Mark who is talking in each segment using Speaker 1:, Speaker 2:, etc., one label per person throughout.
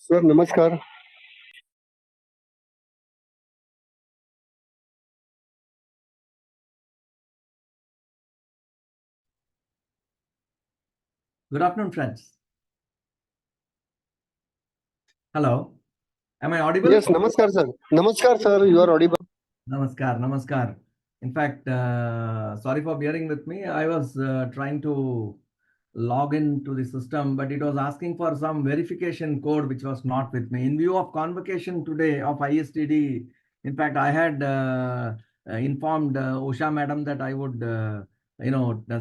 Speaker 1: Sir नमस्कार.
Speaker 2: Good afternoon, friends. Hello. Am I audible?
Speaker 1: Yes, namaskar sir. Namaskar sir, you are audible.
Speaker 2: Namaskar, namaskar. In fact, sorry for bearing with me. I was trying to log into the system, but it was asking for some verification code which was not with me. In view of convocation today of ISTD, in fact, I had informed Usha madam that I would,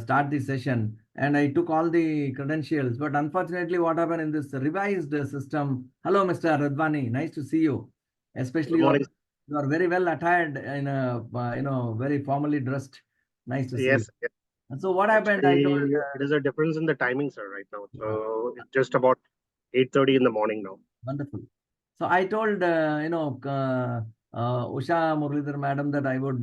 Speaker 2: start the session, and I took all the credentials. But unfortunately, what happened in this revised system? Hello, Mr. Radvani. Nice to see you. Especially
Speaker 3: Good morning.
Speaker 2: you are very well attired in a very formally dressed. Nice to see
Speaker 3: Yes,
Speaker 2: you. And so what happened? I told
Speaker 3: it is a difference in the timing, sir, right now. So it's just about 8:30 in the morning now.
Speaker 2: wonderful. So I told Usha Muralidhar madam that I would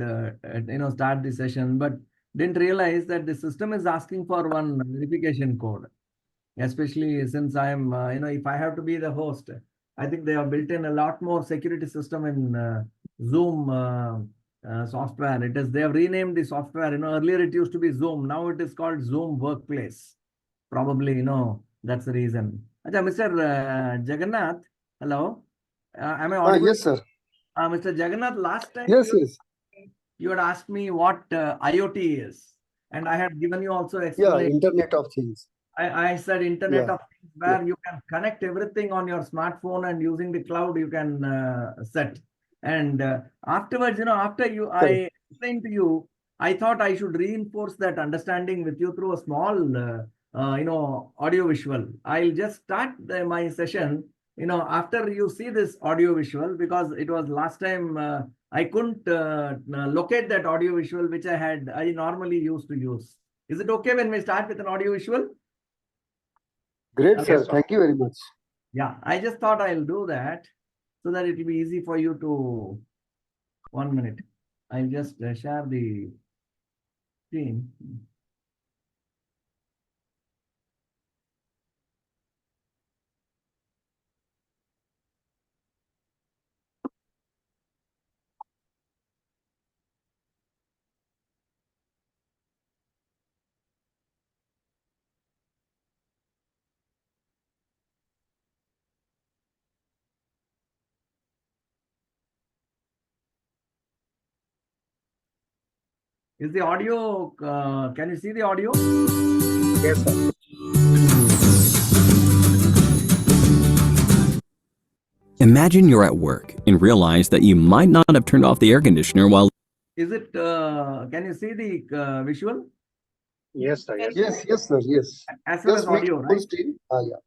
Speaker 2: start the session, but didn't realize that the system is asking for one verification code. Especially since I am, if I have to be the host, I think they have built in a lot more security system in Zoom software. They have renamed the software. Earlier it used to be Zoom. Now it is called Zoom Workplace. Probably, that's the reason. Mr. Jagannath, hello. Am I audible?
Speaker 1: Yes sir.
Speaker 2: Mr. Jagannath, last time
Speaker 1: Yes.
Speaker 2: you had asked me what IoT is, and I had given you also
Speaker 1: Yeah,
Speaker 2: explanation.
Speaker 1: Internet of Things.
Speaker 2: I said Internet
Speaker 1: Yeah.
Speaker 2: of Things, where you can connect everything on your smartphone, and using the cloud you can set. And afterwards, after I explained to you, I thought I should reinforce that understanding with you through a small, audio visual. I'll just start my session, after you see this audio visual, because it was last time I couldn't locate that audio visual which I normally used to use. Is it okay when we start with an audio visual?
Speaker 1: Great
Speaker 3: Okay,
Speaker 1: sir. Thank you very much.
Speaker 2: Yeah, I just thought I'll do that so that it will be easy for you to. 1 minute. I'll just share the screen. Is the audio, can you see the audio?
Speaker 3: Yes, sir.
Speaker 4: Imagine you're at work and realize that you might not have turned off the air conditioner while
Speaker 2: Is it, can you see the visual?
Speaker 3: Yes, sir. Yes.
Speaker 1: Yes sir. Yes.
Speaker 2: As well as
Speaker 1: Just make
Speaker 2: audio,
Speaker 1: it full
Speaker 2: right?
Speaker 1: screen. Yeah.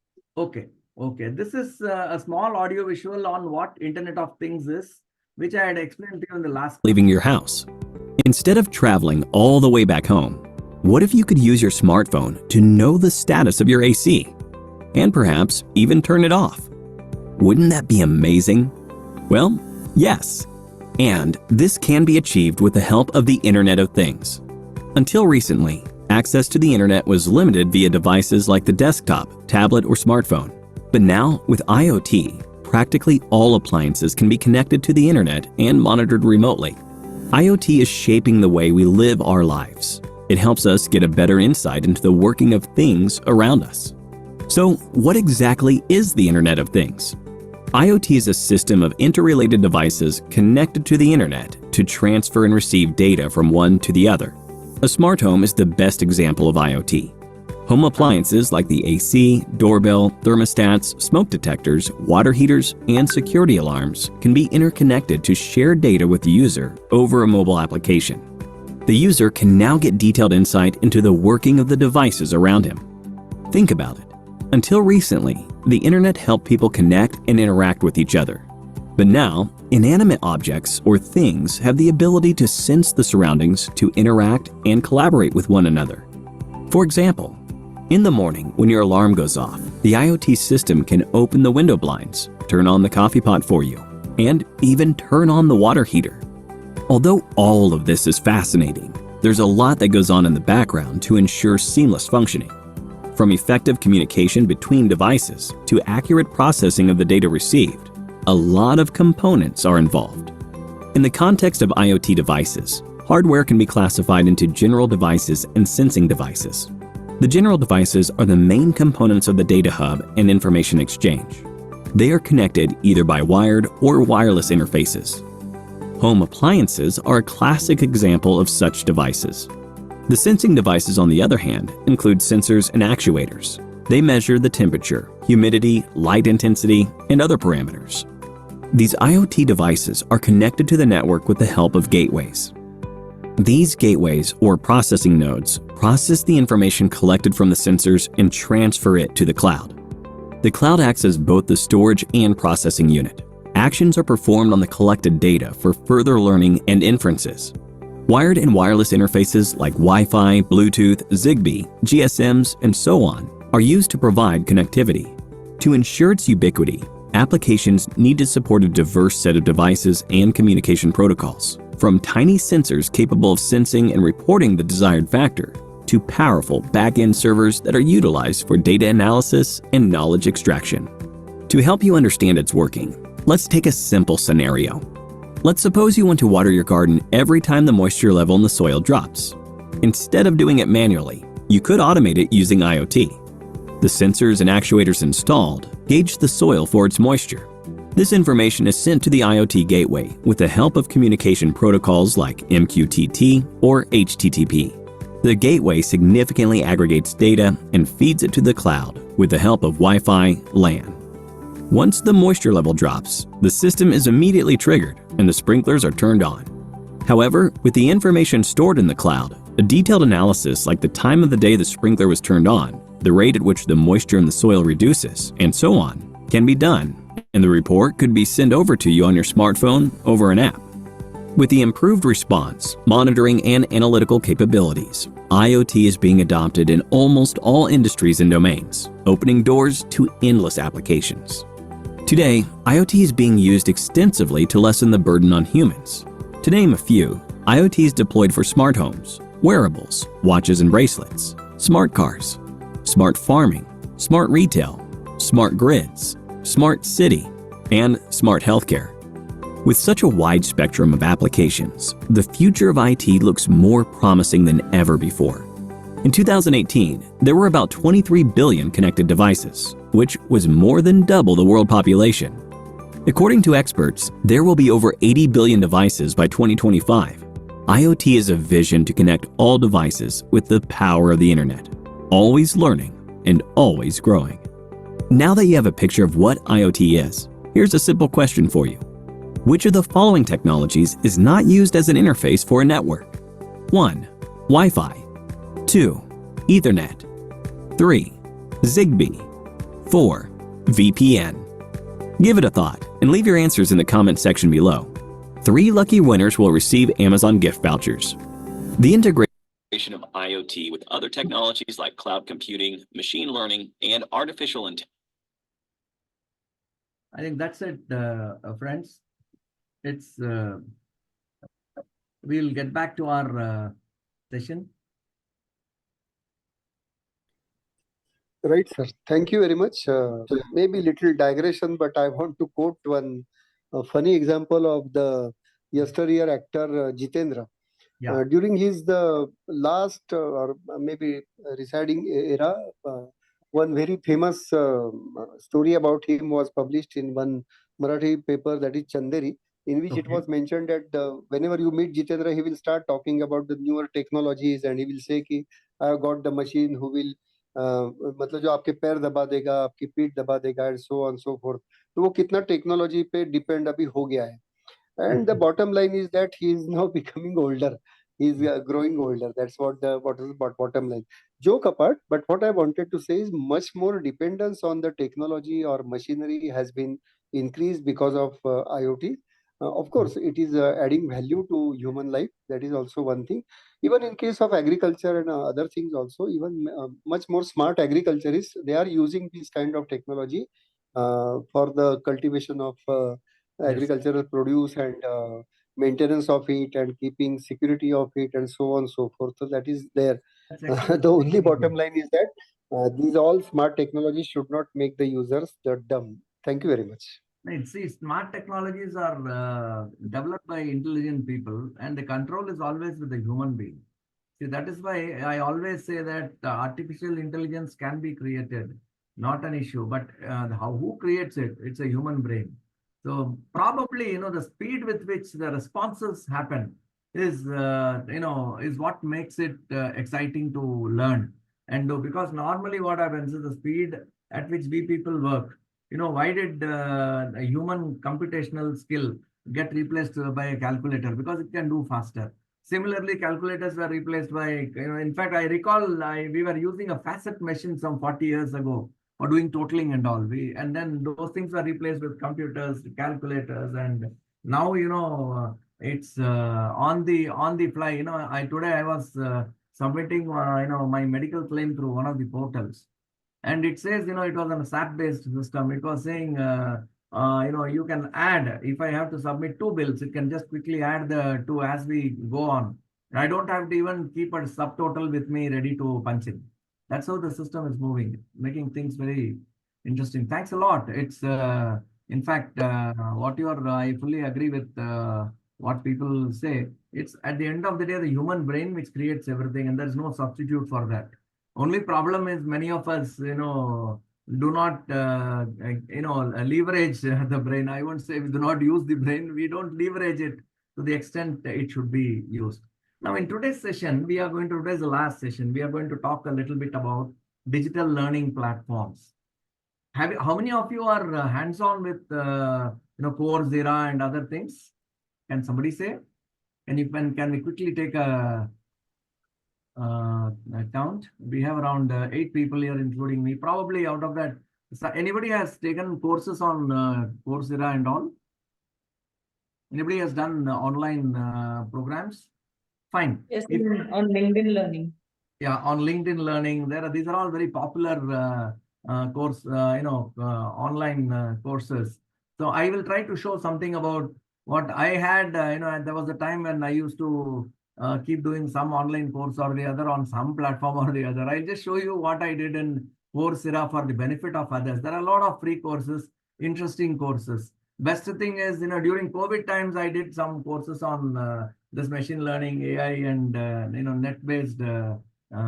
Speaker 2: Okay. This is a small audio visual on what Internet of Things is, which I had explained to you in the last.
Speaker 4: leaving your house. Instead of traveling all the way back home, what if you could use your smartphone to know the status of your AC? And perhaps even turn it off? Wouldn't that be amazing? Well, yes. And this can be achieved with the help of the Internet of Things. Until recently, access to the internet was limited via devices like the desktop, tablet, or smartphone. But now, with IoT, practically all appliances can be connected to the internet and monitored remotely. IoT is shaping the way we live our lives. It helps us get a better insight into the working of things around us. So, what exactly is the Internet of Things? IoT is a system of interrelated devices connected to the internet to transfer and receive data from one to the other. A smart home is the best example of IoT. Home appliances like the AC, doorbell, thermostats, smoke detectors, water heaters, and security alarms can be interconnected to share data with the user over a mobile application. The user can now get detailed insight into the working of the devices around him. Think about it. Until recently, the internet helped people connect and interact with each other. But now, inanimate objects or things have the ability to sense the surroundings, to interact and collaborate with one another. For example, in the morning when your alarm goes off, the IoT system can open the window blinds, turn on the coffee pot for you, and even turn on the water heater. Although all of this is fascinating, there's a lot that goes on in the background to ensure seamless functioning. From effective communication between devices to accurate processing of the data received, a lot of components are involved. In the context of IoT devices, hardware can be classified into general devices and sensing devices. The general devices are the main components of the data hub and information exchange. They are connected either by wired or wireless interfaces. Home appliances are a classic example of such devices. The sensing devices, on the other hand, include sensors and actuators. They measure the temperature, humidity, light intensity, and other parameters. These IoT devices are connected to the network with the help of gateways. These gateways, or processing nodes, process the information collected from the sensors and transfer it to the cloud. The cloud acts as both the storage and processing unit. Actions are performed on the collected data for further learning and inferences. Wired and wireless interfaces like Wi-Fi, Bluetooth, Zigbee, GSMs, and so on are used to provide connectivity. To ensure its ubiquity, applications need to support a diverse set of devices and communication protocols, from tiny sensors capable of sensing and reporting the desired factor to powerful back-end servers that are utilized for data analysis and knowledge extraction. To help you understand its working, let's take a simple scenario. Let's suppose you want to water your garden every time the moisture level in the soil drops. Instead of doing it manually, you could automate it using IoT. The sensors and actuators installed gauge the soil for its moisture. This information is sent to the IoT gateway with the help of communication protocols like MQTT or HTTP. The gateway significantly aggregates data and feeds it to the cloud with the help of Wi-Fi LAN. Once the moisture level drops, the system is immediately triggered and the sprinklers are turned on. However, with the information stored in the cloud, a detailed analysis like the time of the day the sprinkler was turned on, the rate at which the moisture in the soil reduces, and so on, can be done, and the report could be sent over to you on your smartphone over an app. With the improved response, monitoring, and analytical capabilities, IoT is being adopted in almost all industries and domains, opening doors to endless applications. Today, IoT is being used extensively to lessen the burden on humans. To name a few, IoT is deployed for smart homes, wearables, watches and bracelets, smart cars, smart farming, smart retail, smart grids, smart city, and smart healthcare. With such a wide spectrum of applications, the future of IT looks more promising than ever before. In 2018, there were about 23 billion connected devices, which was more than double the world population. According to experts, there will be over 80 billion devices by 2025. IoT is a vision to connect all devices with the power of the internet, always learning and always growing. Now that you have a picture of what IoT is, here's a simple question for you. Which of the following technologies is not used as an interface for a network? 1. Wi-Fi. 2. Ethernet. 3. Zigbee. 4. VPN. Give it a thought and leave your answers in the comment section below. 3 lucky winners will receive Amazon gift vouchers. The integration of IoT with other technologies like cloud computing, machine learning, and artificial intelligence.
Speaker 2: I think that's it, friends. It's we'll get back to our session.
Speaker 1: Right, sir. Thank you very much. Maybe little digression, but I want to quote one funny example of the yesteryear actor Jitendra.
Speaker 2: Yeah.
Speaker 1: During his the last or maybe residing era, one very famous story about him was published in one Marathi paper, that is Chanderi, in which it was mentioned that whenever you meet Jitendra, he will start talking about the newer technologies and he will say कि I have got the machine who will मतलब जो आपके पैर दबा देगा, आपकी पीठ दबा देगा, and so on so forth. तो वो कितना टेक्नोलॉजी पे डिपेंड अभी हो गया है. And the bottom line is that he is now becoming older. He is growing older. That's what is the bottom line. Joke apart, but what I wanted to say is much more dependence on the technology or machinery has been increased because of IoT. Of course, it is adding value to human life. That is also one thing. Even in case of agriculture and other things also, even much more smart agriculturists, they are using this kind of technology for the cultivation of agricultural produce and maintenance of it and keeping security of it and so on and so forth. So that is there. The only bottom line is that These all smart technologies should not make the users dumb. Thank you very much.
Speaker 2: Right. See, smart technologies are developed by intelligent people, and the control is always with the human being. See, that is why I always say that artificial intelligence can be created, not an issue, but who creates it? It's a human brain. So probably, the speed with which the responses happen is, is what makes it exciting to learn. And because normally what happens is the speed at which we people work. Why did a human computational skill get replaced by a calculator? Because it can do faster. Similarly, calculators were replaced by, in fact, I recall we were using a facet machine some 40 years ago for doing totaling and all. And then those things were replaced with computers, calculators, and now, it's on the fly. Today I was submitting, my medical claim through one of the portals. And it says, it was on a SAP-based system. It was saying, you can add, if I have to submit 2 bills, it can just quickly add the 2 as we go on. I don't have to even keep a subtotal with me ready to punch in. That's how the system is moving, making things very interesting. Thanks a lot. It's, in fact, I fully agree with what people say. It's at the end of the day, the human brain which creates everything, and there's no substitute for that. Only problem is many of us, do not, leverage the brain. I won't say we do not use the brain. We don't leverage it to the extent it should be used. Now, in today's session, today's the last session. We are going to talk a little bit about digital learning platforms. How many of you are hands-on with, Coursera and other things? Can somebody say? Can we quickly take a count? We have around 8 people here, including me. Probably out of that, anybody has taken courses on Coursera and all? Anybody has done online programs? Fine.
Speaker 5: Yes, on LinkedIn Learning.
Speaker 2: Yeah, on LinkedIn Learning, these are all very popular online courses. So I will try to show something about what I had. There was a time when I used to keep doing some online course or the other on some platform or the other. I'll just show you what I did in Coursera for the benefit of others. There are a lot of free courses, interesting courses. Best thing is, during COVID times, I did some courses on this machine learning, AI, and net-based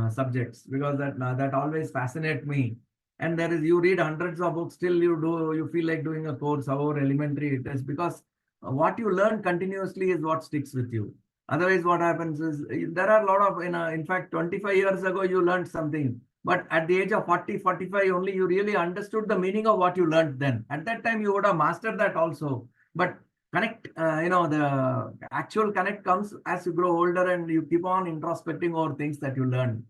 Speaker 2: subjects, because that always fascinate me. And you read hundreds of books, still you feel like doing a course, however elementary it is, because what you learn continuously is what sticks with you. Otherwise, what happens is there are a lot of, in fact, 25 years ago, you learned something. But at the age of 40, 45, only you really understood the meaning of what you learned then. At that time, you would have mastered that also. But connect, the actual connect comes as you grow older and you keep on introspecting over things that you learn.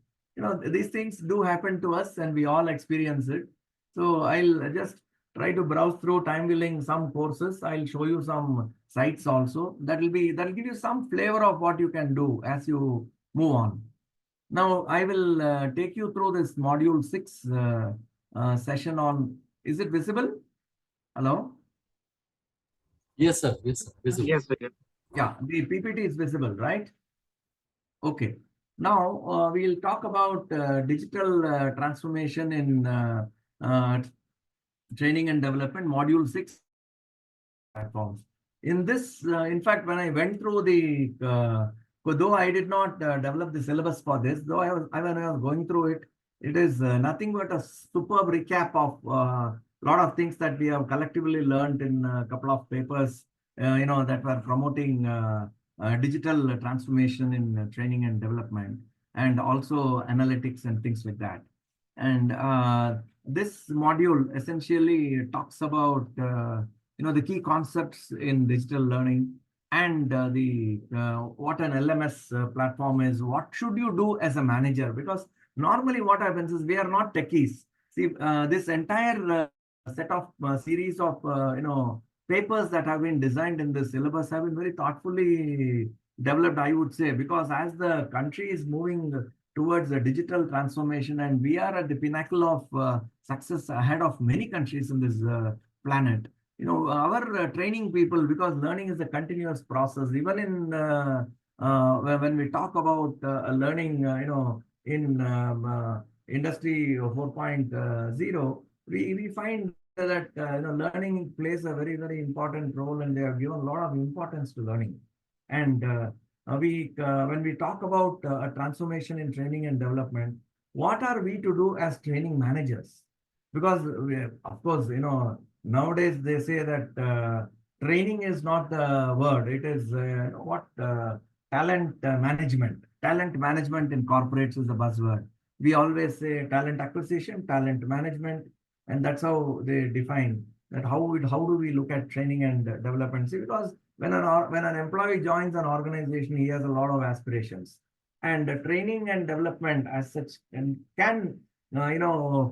Speaker 2: These things do happen to us and we all experience it. So I'll just try to browse through, time willing, some courses. I'll show you some sites also. That'll give you some flavor of what you can do as you move on. Now, I will take you through this module 6 session on, is it visible? Hello?
Speaker 6: Yes, sir. Yes, sir. Visible.
Speaker 3: Yes, sir.
Speaker 2: Yeah, the PPT is visible, right? Okay. Now, we'll talk about digital transformation in training and development, module 6 platforms. In this, in fact, when I went through though I did not develop the syllabus for this, though when I was going through it, it is nothing but a superb recap of a lot of things that we have collectively learned in a couple of papers, that were promoting digital transformation in training and development, and also analytics and things like that. And this module essentially talks about, the key concepts in digital learning, and what an LMS platform is. What should you do as a manager? Because normally what happens is we are not techies. See, this entire set of series of papers that have been designed in this syllabus have been very thoughtfully developed, I would say, because as the country is moving towards a digital transformation, and we are at the pinnacle of success ahead of many countries in this planet. Our training people, because learning is a continuous process, even in when we talk about learning, in industry 4.0, we find that learning plays a very, very important role, and they have given a lot of importance to learning. And when we talk about a transformation in training and development, what are we to do as training managers? Because of course, nowadays they say that training is not the word; it is talent management. Talent management in corporates is the buzzword. We always say talent acquisition, talent management, and that's how they define that. How do we look at training and development? See, because when an employee joins an organization, he has a lot of aspirations, and training and development as such can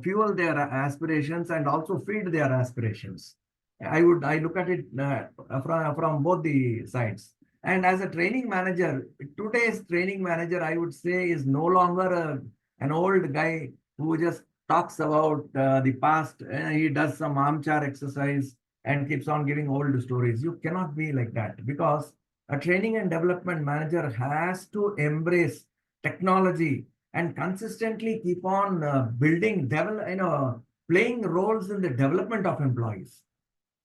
Speaker 2: fuel their aspirations and also feed their aspirations. I look at it from both the sides. And as a training manager, today's training manager, I would say, is no longer an old guy who just talks about the past. He does some armchair exercise and keeps on giving old stories. You cannot be like that, because a training and development manager has to embrace technology and consistently keep on playing roles in the development of employees.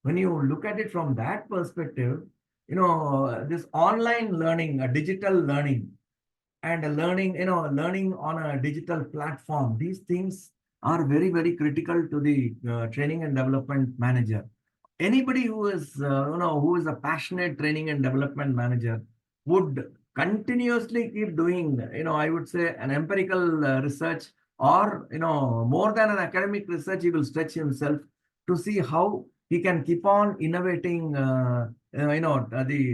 Speaker 2: When you look at it from that perspective, this online learning, a digital learning, and learning on a digital platform, these things are very, very critical to the training and development manager. Anybody who is a passionate training and development manager would continuously keep doing, I would say, an empirical research, or more than an academic research. He will stretch himself to see how he can keep on innovating the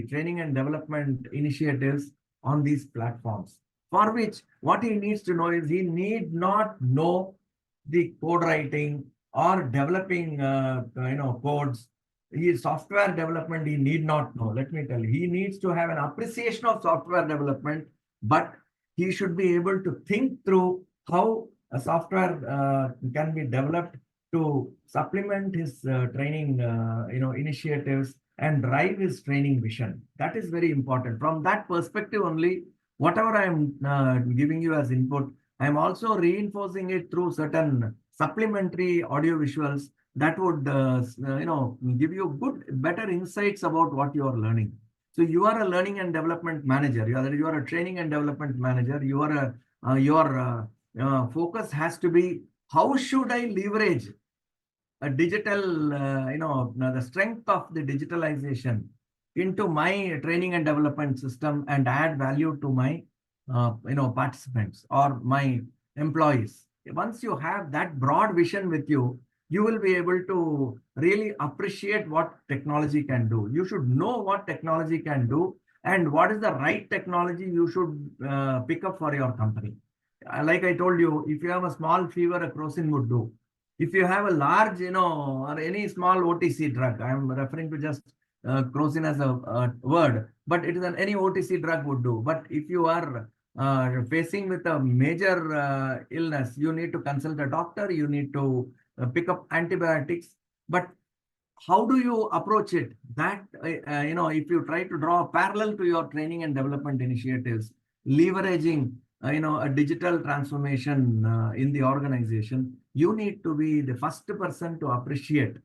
Speaker 2: training and development initiatives on these platforms, for which what he needs to know is he need not know the code writing or developing codes. Software development he need not know. Let me tell you, he needs to have an appreciation of software development, but he should be able to think through how a software can be developed to supplement his training initiatives and drive his training vision. That is very important. From that perspective only, whatever I am giving you as input, I am also reinforcing it through certain supplementary audio visuals that would give you better insights about what you are learning. So you are a learning and development manager. You are a training and development manager. Your focus has to be, how should I leverage a digital, the strength of the digitalization into my training and development system and add value to my, participants or my employees. Once you have that broad vision with you, you will be able to really appreciate what technology can do. You should know what technology can do and what is the right technology you should pick up for your company. Like I told you, if you have a small fever, a crocin would do. If you have a large, or any small OTC drug, I'm referring to just crocin as a word, but it is any OTC drug would do. But if you are facing with a major illness, you need to consult a doctor, you need to pick up antibiotics. But how do you approach it? That, if you try to draw a parallel to your training and development initiatives, leveraging a digital transformation in the organization, you need to be the first person to appreciate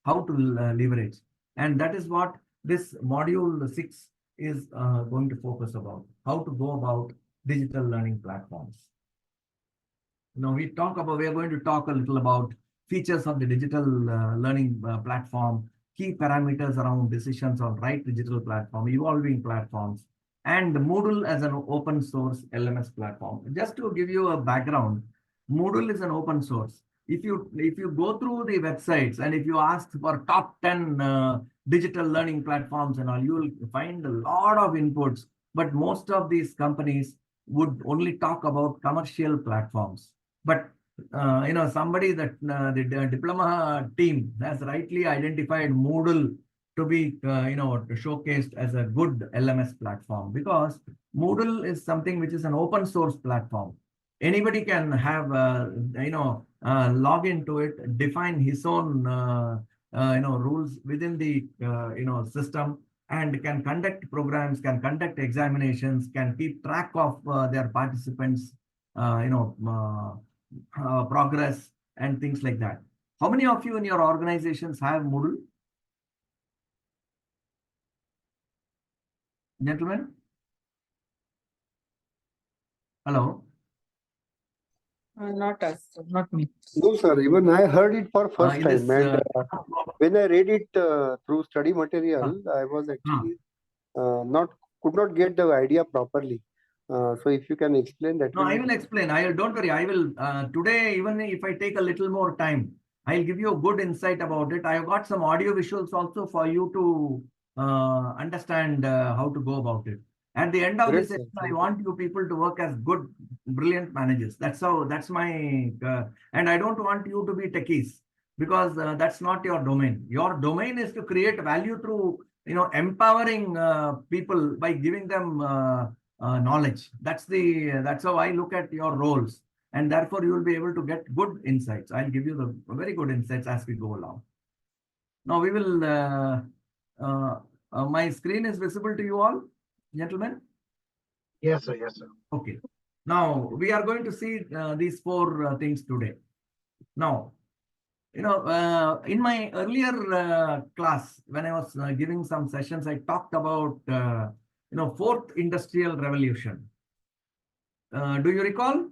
Speaker 2: how to leverage. And that is what this module 6 is going to focus about, how to go about digital learning platforms. Now we are going to talk a little about features of the digital learning platform, key parameters around decisions on right digital platform, evolving platforms, and Moodle as an open source LMS platform. Just to give you a background, Moodle is an open source. If you go through the websites and if you ask for top 10 digital learning platforms and all, you will find a lot of inputs, but most of these companies would only talk about commercial platforms. But somebody that the diploma team has rightly identified Moodle to be showcased as a good LMS platform, because Moodle is something which is an open source platform. Anybody can have log into it, define his own rules within the system, and can conduct programs, can conduct examinations, can keep track of their participants progress and things like that. How many of you in your organizations have Moodle? Gentlemen? Hello?
Speaker 5: Not us, not me.
Speaker 1: No, sir. Even I heard it for first
Speaker 2: In this,
Speaker 1: time. And when I read it through study material, I was actually could not get the idea properly. So if you can explain that.
Speaker 2: No, I will explain. Don't worry. I will today, even if I take a little more time, I'll give you a good insight about it. I have got some audio visuals also for you to understand how to go about it. At the end of
Speaker 1: Great,
Speaker 2: this
Speaker 1: sir.
Speaker 2: session, I
Speaker 1: Thank you.
Speaker 2: want you people to work as good, brilliant managers. That's my, and I don't want you to be techies, because that's not your domain. Your domain is to create value through, empowering people by giving them knowledge. That's how I look at your roles, and therefore you will be able to get good insights. I'll give you the very good insights as we go along. Now we will. My screen is visible to you all, gentlemen.
Speaker 3: Yes, sir. Yes, sir.
Speaker 2: Okay. Now we are going to see these four things today. Now, in my earlier class, when I was giving some sessions, I talked about fourth industrial revolution. Do you recall?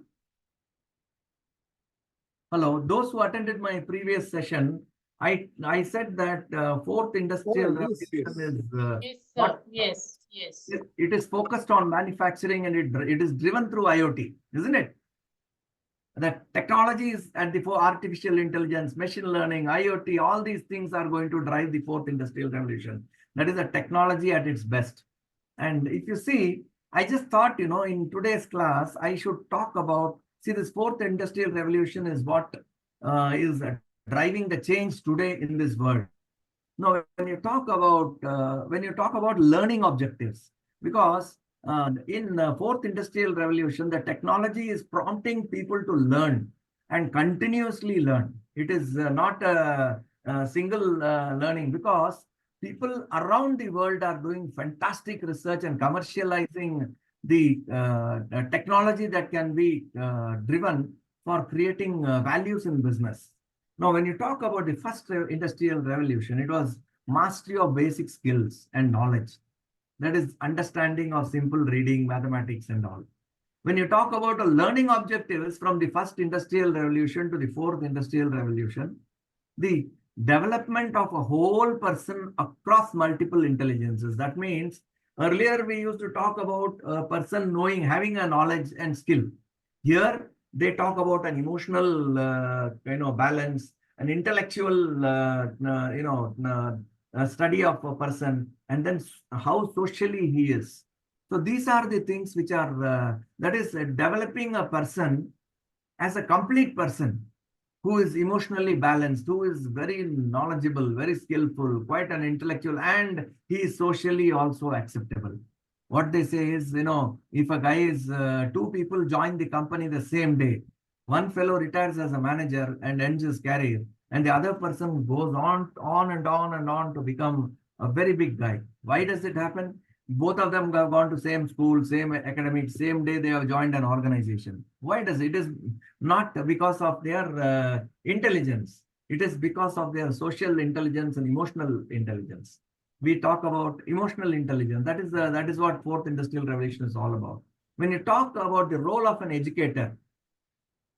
Speaker 2: Hello, those who attended my previous session, I said that fourth industrial revolution is
Speaker 5: Yes, sir. Yes, yes.
Speaker 2: it is focused on manufacturing, and it is driven through IoT, isn't it? The technologies and the artificial intelligence, machine learning, IoT, all these things are going to drive the fourth industrial revolution. That is a technology at its best. And if you see, I just thought, in today's class, I should talk about, this fourth industrial revolution is what is driving the change today in this world. Now, when you talk about learning objectives, because in fourth industrial revolution, the technology is prompting people to learn and continuously learn. It is not a single learning, because people around the world are doing fantastic research and commercializing the technology that can be driven for creating values in business. Now, when you talk about the first industrial revolution, it was mastery of basic skills and knowledge. That is understanding of simple reading, mathematics, and all. When you talk about the learning objectives from the first industrial revolution to the fourth industrial revolution, the development of a whole person across multiple intelligences. That means earlier we used to talk about a person having a knowledge and skill. Here they talk about an emotional, balance, an intellectual, study of a person, and then how socially he is. So these are the things which are, that is developing a person as a complete person who is emotionally balanced, who is very knowledgeable, very skillful, quite an intellectual, and he is socially also acceptable. What they say is, if a guy is, two people join the company the same day, one fellow retires as a manager and ends his career, and the other person goes on and on to become a very big guy. Why does it happen? Both of them have gone to same school, same academic, same day they have joined an organization. Why does it? It is not because of their intelligence. It is because of their social intelligence and emotional intelligence. We talk about emotional intelligence. That is what fourth industrial revolution is all about. When you talk about the role of an educator,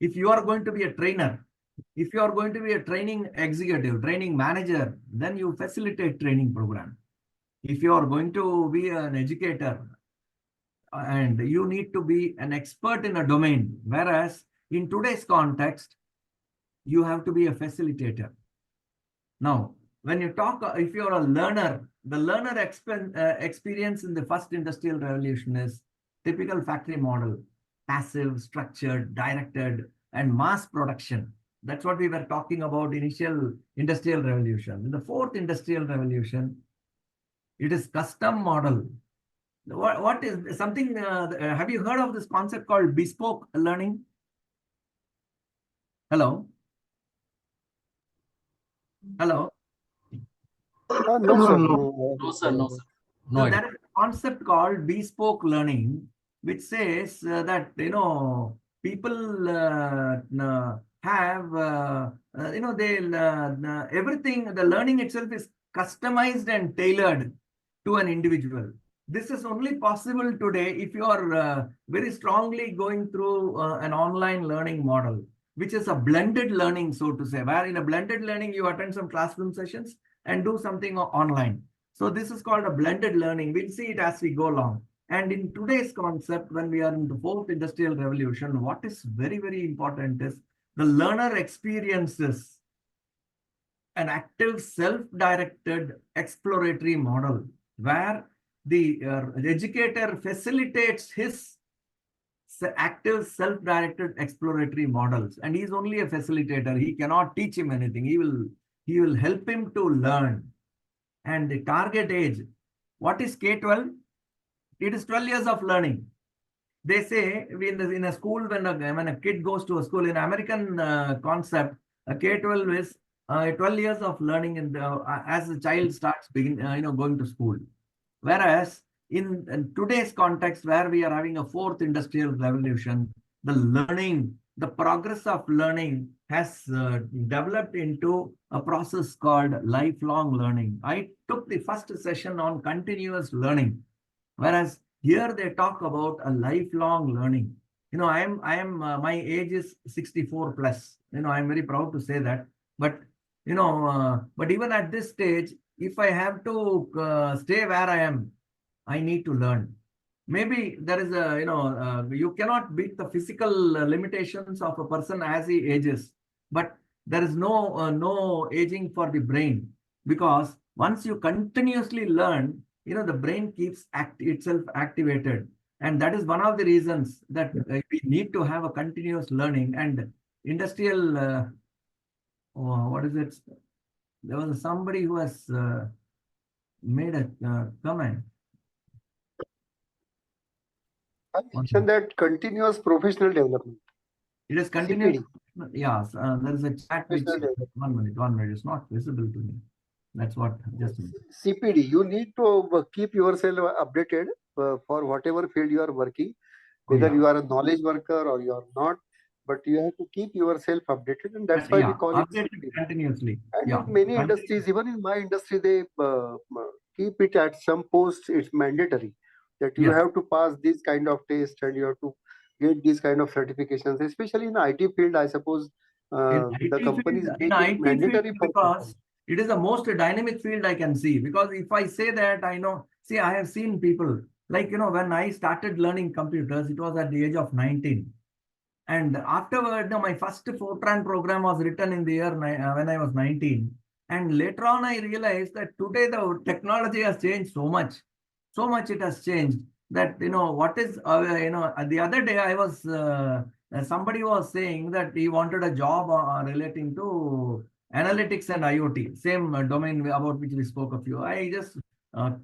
Speaker 2: if you are going to be a trainer, if you are going to be a training executive, training manager, then you facilitate training program. If you are going to be an educator, and you need to be an expert in a domain, whereas in today's context, you have to be a facilitator. Now, when you talk, if you're a learner, the learner experience in the first industrial revolution is typical factory model, passive, structured, directed, and mass production. That's what we were talking about initial industrial revolution. In the fourth industrial revolution, it is custom model. What is something, have you heard of this concept called bespoke learning? Hello? Hello?
Speaker 1: No, sir.
Speaker 6: No, sir. No, sir. No
Speaker 2: So
Speaker 6: idea.
Speaker 2: there is a concept called bespoke learning, which says that, people have, they'll, everything, the learning itself is customized and tailored to an individual. This is only possible today if you are very strongly going through an online learning model, which is a blended learning, so to say, where in a blended learning, you attend some classroom sessions and do something online. So this is called a blended learning. We'll see it as we go along. And in today's concept, when we are in the fourth industrial revolution, what is very, very important is the learner experiences an active self-directed exploratory model where the educator facilitates his active self-directed exploratory models, and he's only a facilitator. He cannot teach him anything. He will help him to learn. And the target age, what is K-12? It is 12 years of learning. They say in a school, when a kid goes to a school, in American concept, a K-12 is 12 years of learning as the child starts going to school. Whereas in today's context, where we are having a fourth industrial revolution, the progress of learning has developed into a process called lifelong learning. I took the first session on continuous learning, whereas here they talk about a lifelong learning. My age is 64 plus. I'm very proud to say that. But but even at this stage, if I have to stay where I am, I need to learn. Maybe there is you cannot beat the physical limitations of a person as he ages, but there is no aging for the brain, because once you continuously learn, the brain keeps itself activated. And that is one of the reasons that we need to have a continuous learning. And industrial, what is it? There was somebody who has made a comment.
Speaker 1: I mentioned that continuous professional development.
Speaker 2: It is continuous.
Speaker 1: CPD.
Speaker 2: Yes, there is a chat which, one minute, it's not visible to me. That's what, just a minute.
Speaker 1: CPD, you need to keep yourself updated for whatever field you are working, whether you are a knowledge worker or you are not, but you have to keep yourself updated, and that's why we call it CPD.
Speaker 2: Continuously.
Speaker 1: And in many industries, even in my industry, they keep it at some posts. It's mandatory that you have to pass this kind of test and you have to get these kind of certifications, especially in the IT field. I suppose the companies make it mandatory for
Speaker 2: because it is the most dynamic field I can see. Because if I say that, I have seen people like, when I started learning computers, it was at the age of 19. And afterward, my first Fortran program was written in the year when I was 19. And later on, I realized that today the technology has changed so much. So much it has changed that, what is, the other day I was, somebody was saying that he wanted a job relating to analytics and IoT, same domain about which we spoke a few. I just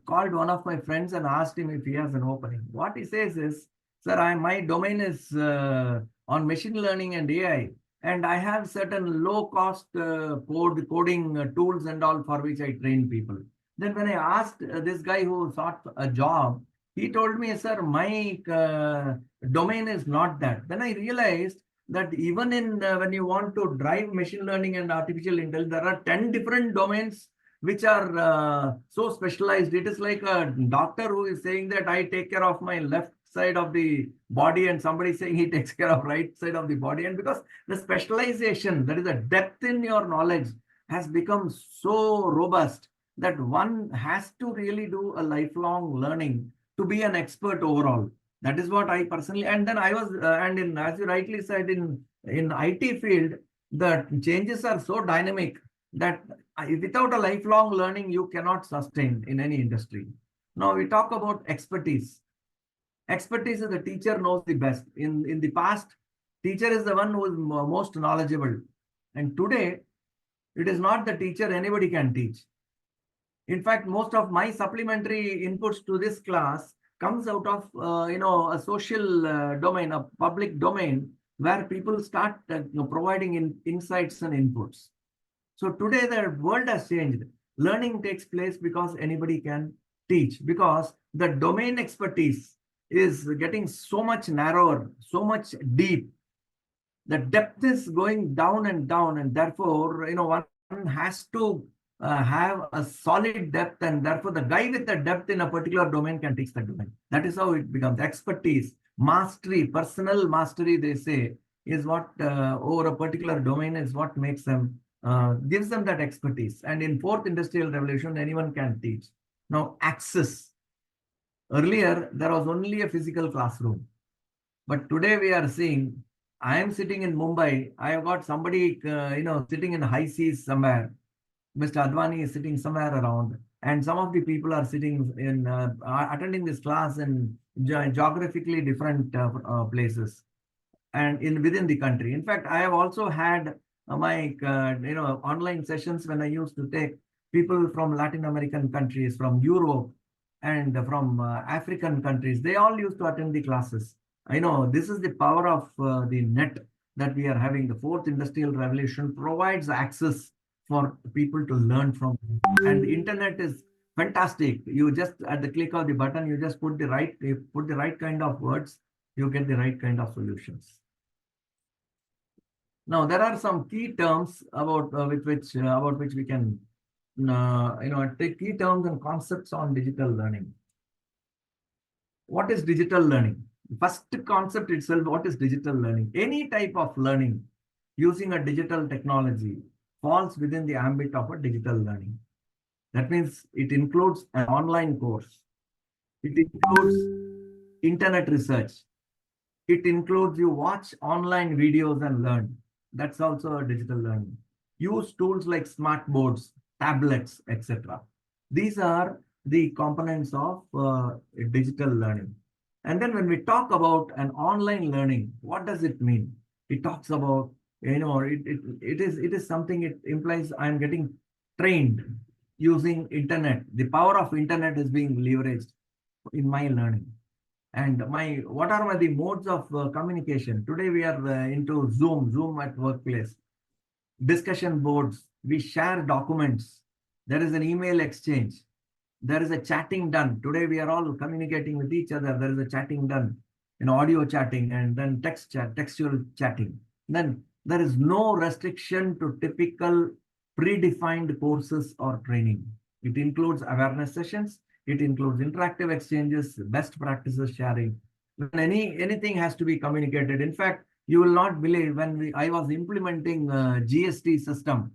Speaker 2: called one of my friends and asked him if he has an opening. What he says is, sir, my domain is on machine learning and AI, and I have certain low-cost coding tools and all for which I train people. Then when I asked this guy who sought a job, he told me, sir, my domain is not that. Then I realized that even in when you want to drive machine learning and artificial intelligence, there are 10 different domains which are so specialized. It is like a doctor who is saying that I take care of my left side of the body, and somebody saying he takes care of right side of the body. And because the specialization, that is the depth in your knowledge, has become so robust that one has to really do a lifelong learning to be an expert overall. That is what I personally, and then I was, as you rightly said, in IT field, the changes are so dynamic that without a lifelong learning, you cannot sustain in any industry. Now we talk about expertise. Expertise is the teacher knows the best. In the past, teacher is the one who is most knowledgeable. And today, it is not the teacher, anybody can teach. In fact, most of my supplementary inputs to this class comes out of a social domain, a public domain, where people start providing insights and inputs. So today the world has changed. Learning takes place because anybody can teach, because the domain expertise is getting so much narrower, so much deep, the depth is going down, and therefore, one has to have a solid depth, and therefore the guy with the depth in a particular domain can teach the domain. That is how it becomes expertise, mastery, personal mastery, they say, is what over a particular domain is what makes them, gives them that expertise. And in fourth industrial revolution, anyone can teach. Now, access. Earlier, there was only a physical classroom. But today we are seeing, I am sitting in Mumbai. I have got somebody, sitting in high seas somewhere. Mr. Advani is sitting somewhere around. And some of the people are sitting in, attending this class in geographically different places and within the country. In fact, I have also had my, online sessions when I used to take people from Latin American countries, from Europe, and from African countries. They all used to attend the classes. I know this is the power of the net that we are having. The fourth industrial revolution provides access for people to learn from. And the internet is fantastic. You just, at the click of the button, you just put the right kind of words, you get the right kind of solutions. Now, there are some key terms about which we can take key terms and concepts on digital learning. What is digital learning? First concept itself, what is digital learning? Any type of learning using a digital technology falls within the ambit of a digital learning. That means it includes an online course. It includes internet research. It includes you watch online videos and learn. That's also a digital learning. Use tools like smart boards, tablets, etc. These are the components of digital learning. And then when we talk about an online learning, what does it mean? It talks about, it is something, it implies I'm getting trained using internet. The power of internet is being leveraged in my learning. And what are the modes of communication? Today we are into Zoom at workplace, discussion boards, we share documents, there is an email exchange, there is a chatting done. Today we are all communicating with each other. There is a chatting done, audio chatting, and then textual chatting. Then there is no restriction to typical predefined courses or training. It includes awareness sessions. It includes interactive exchanges, best practices sharing. When anything has to be communicated. In fact, you will not believe when I was implementing GST system,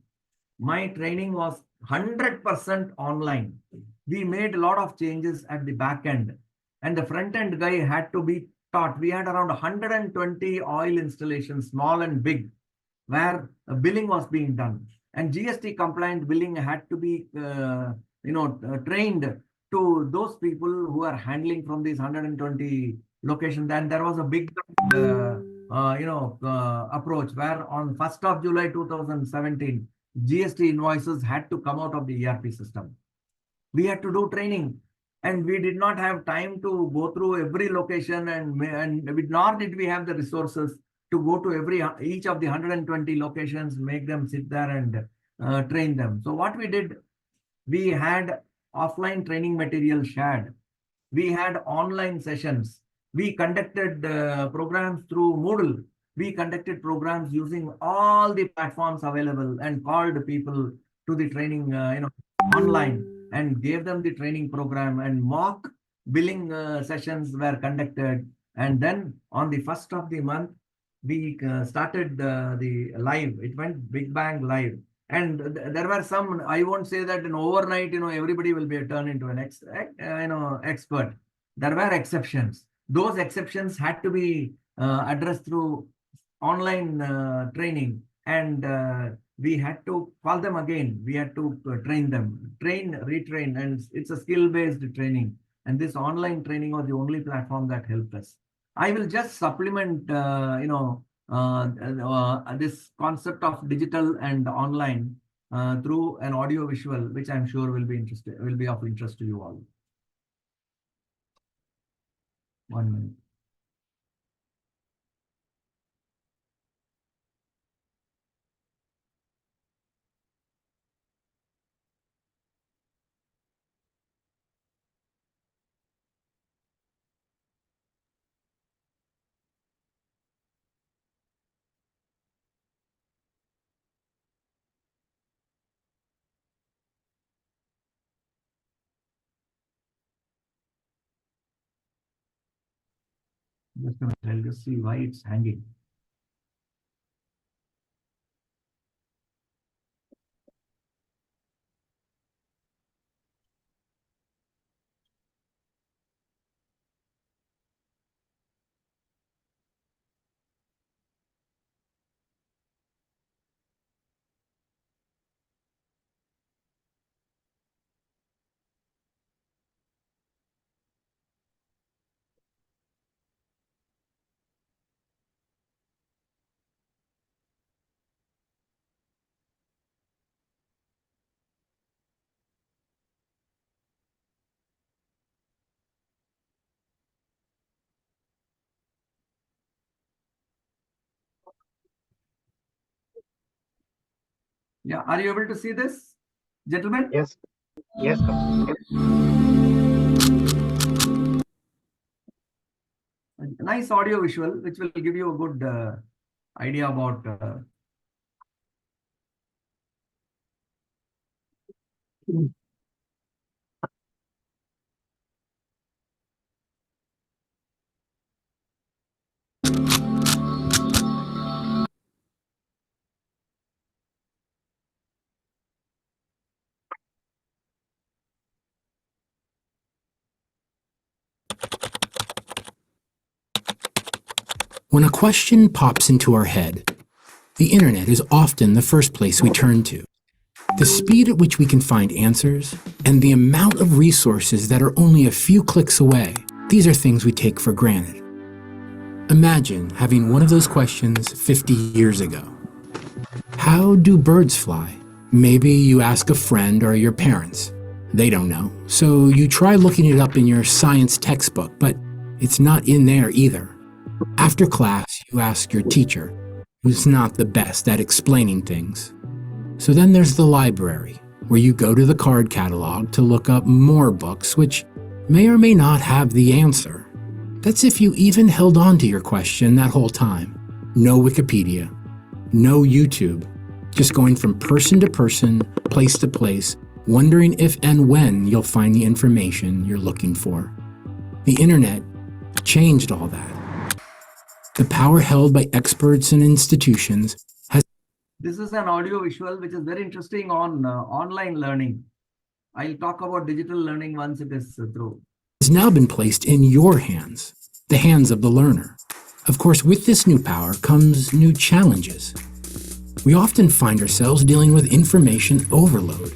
Speaker 2: my training was 100% online. We made a lot of changes at the back end, and the front end guy had to be taught. We had around 120 oil installations, small and big, where billing was being done. And GST compliant billing had to be, trained to those people who are handling from these 120 locations. Then there was a big, approach where on 1st of July 2017, GST invoices had to come out of the ERP system. We had to do training, and we did not have time to go through every location, nor did we have the resources to go to each of the 120 locations, make them sit there and train them. So what we did, we had offline training material shared. We had online sessions. We conducted programs through Moodle. We conducted programs using all the platforms available and called people to the training online and gave them the training program, and mock billing sessions were conducted. And then on the 1st of the month, we started the live. It went big bang live. And there were some, I won't say that in overnight, everybody will be turned into an expert. There were exceptions. Those exceptions had to be addressed through online training, and we had to call them again. We had to train them, retrain, and it's a skill-based training. And this online training was the only platform that helped us. I will just supplement, this concept of digital and online through an audio visual, which I'm sure will be of interest to you all. 1 minute. Just a minute, I'll just see why it's hanging. Yeah, are you able to see this, gentlemen?
Speaker 3: Yes. Yes, sir.
Speaker 2: A nice audio visual, which will give you a good idea about.
Speaker 7: When a question pops into our head, the internet is often the first place we turn to. The speed at which we can find answers and the amount of resources that are only a few clicks away, these are things we take for granted. Imagine having one of those questions 50 years ago. How do birds fly? Maybe you ask a friend or your parents. They don't know, so you try looking it up in your science textbook, but it's not in there either. After class, you ask your teacher, who's not the best at explaining things. So then there's the library, where you go to the card catalog to look up more books which may or may not have the answer. That's if you even held on to your question that whole time. No Wikipedia, no YouTube, just going from person to person, place to place, wondering if and when you'll find the information you're looking for. The internet changed all that. The power held by experts and institutions has.
Speaker 2: This is an audio visual which is very interesting on online learning. I'll talk about digital learning once it is through.
Speaker 7: Has now been placed in your hands, the hands of the learner. Of course, with this new power comes new challenges. We often find ourselves dealing with information overload,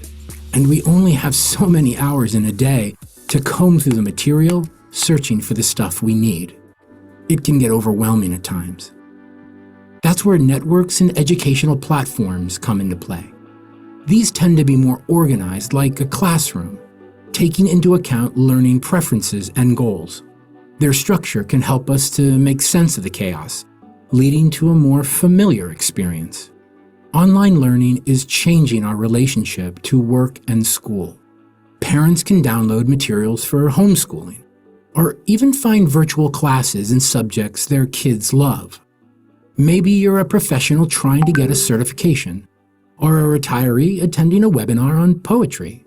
Speaker 7: and we only have so many hours in a day to comb through the material, searching for the stuff we need. It can get overwhelming at times. That's where networks and educational platforms come into play. These tend to be more organized, like a classroom, taking into account learning preferences and goals. Their structure can help us to make sense of the chaos, leading to a more familiar experience. Online learning is changing our relationship to work and school. Parents can download materials for homeschooling, or even find virtual classes in subjects their kids love. Maybe you're a professional trying to get a certification, or a retiree attending a webinar on poetry.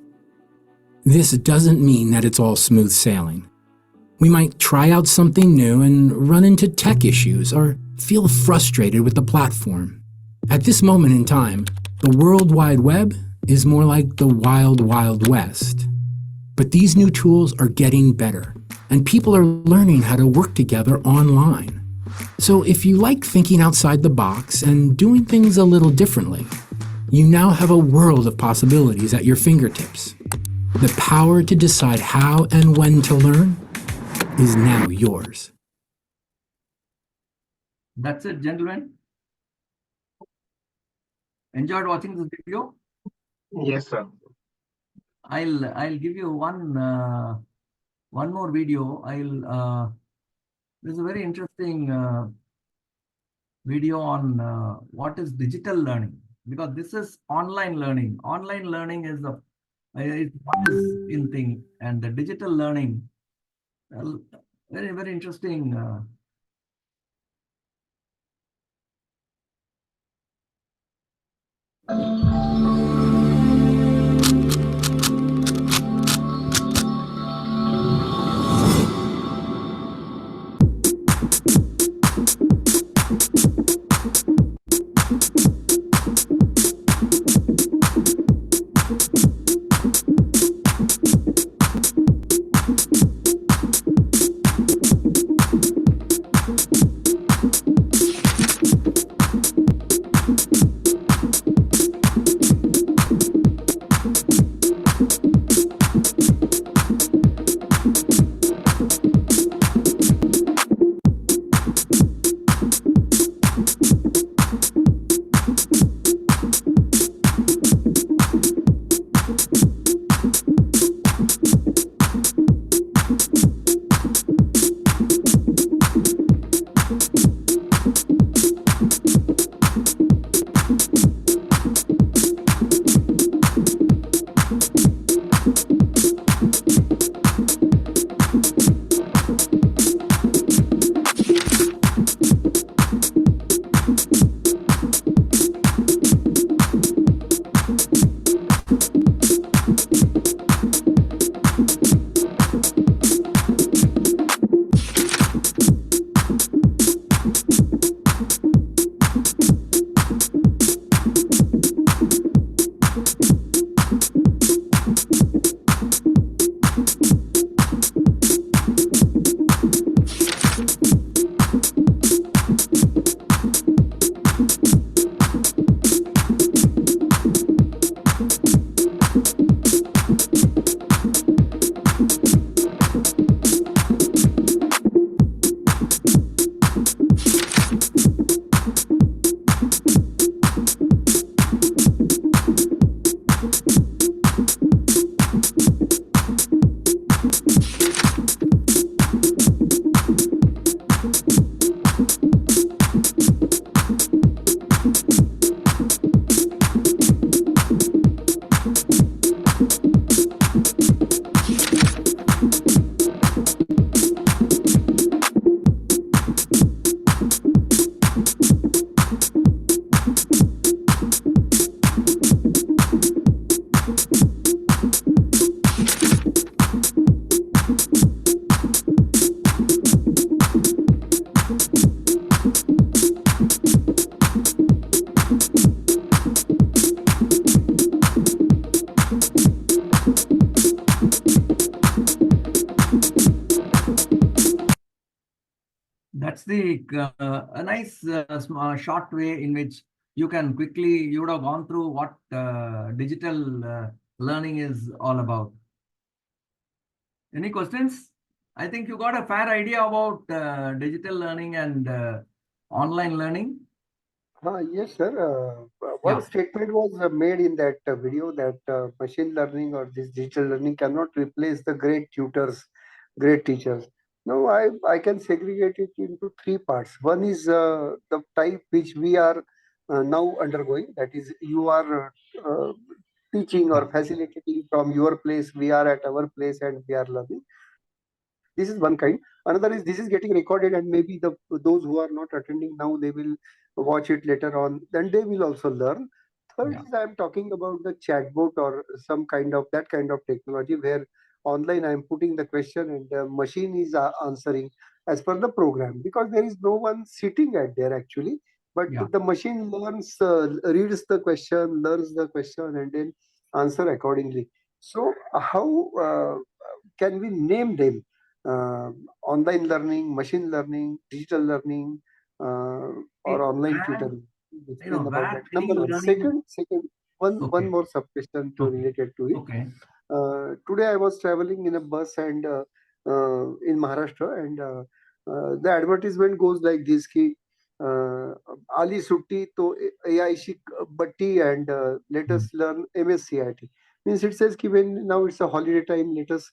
Speaker 7: This doesn't mean that it's all smooth sailing. We might try out something new and run into tech issues or feel frustrated with the platform. At this moment in time, the World Wide Web is more like the Wild Wild West. But these new tools are getting better, and people are learning how to work together online. So if you like thinking outside the box and doing things a little differently, you now have a world of possibilities at your fingertips. The power to decide how and when to learn is now yours.
Speaker 2: That's it, gentlemen. Enjoyed watching this video?
Speaker 3: Yes, sir.
Speaker 2: I'll give you one more video. There's a very interesting video on what is digital learning, because this is online learning. Online learning is what is in thing, and the digital learning. Very, very interesting. That's the a nice short way in which you can quickly, you would have gone through what digital learning is all about. Any questions? I think you got a fair idea about digital learning and online learning.
Speaker 1: Yes, sir. One
Speaker 2: Yeah.
Speaker 1: statement was made in that video that machine learning or this digital learning cannot replace the great tutors, great teachers. No, I can segregate it into three parts. One is the type which we are now undergoing. That is, you are teaching or facilitating from your place. We are at our place and we are learning. This is one kind. Another is this is getting recorded and maybe those who are not attending now, they will watch it later on, then they will also learn. Third
Speaker 2: Yeah.
Speaker 1: is I am talking about the chatbot or some kind of that kind of technology where online I am putting the question and the machine is answering as per the program, because there is no one sitting at there actually, but
Speaker 2: Yeah.
Speaker 1: the machine learns, reads the question, learns the question, and then answer accordingly. So how can we name them? Online learning, machine learning, digital learning, or
Speaker 2: See,
Speaker 1: online
Speaker 2: where,
Speaker 1: tutoring.
Speaker 2: you know,
Speaker 1: Explain about that.
Speaker 2: where any
Speaker 1: Number one.
Speaker 2: learning.
Speaker 1: Second, one
Speaker 2: Okay.
Speaker 1: more sub question to
Speaker 2: Okay.
Speaker 1: related to it.
Speaker 2: Okay.
Speaker 1: Today I was traveling in a bus and in Maharashtra, and the advertisement goes like this: ki, Ali Sutti to AI shik batti, and let us learn MSCIT. Means it says ki when now it's a holiday time, let us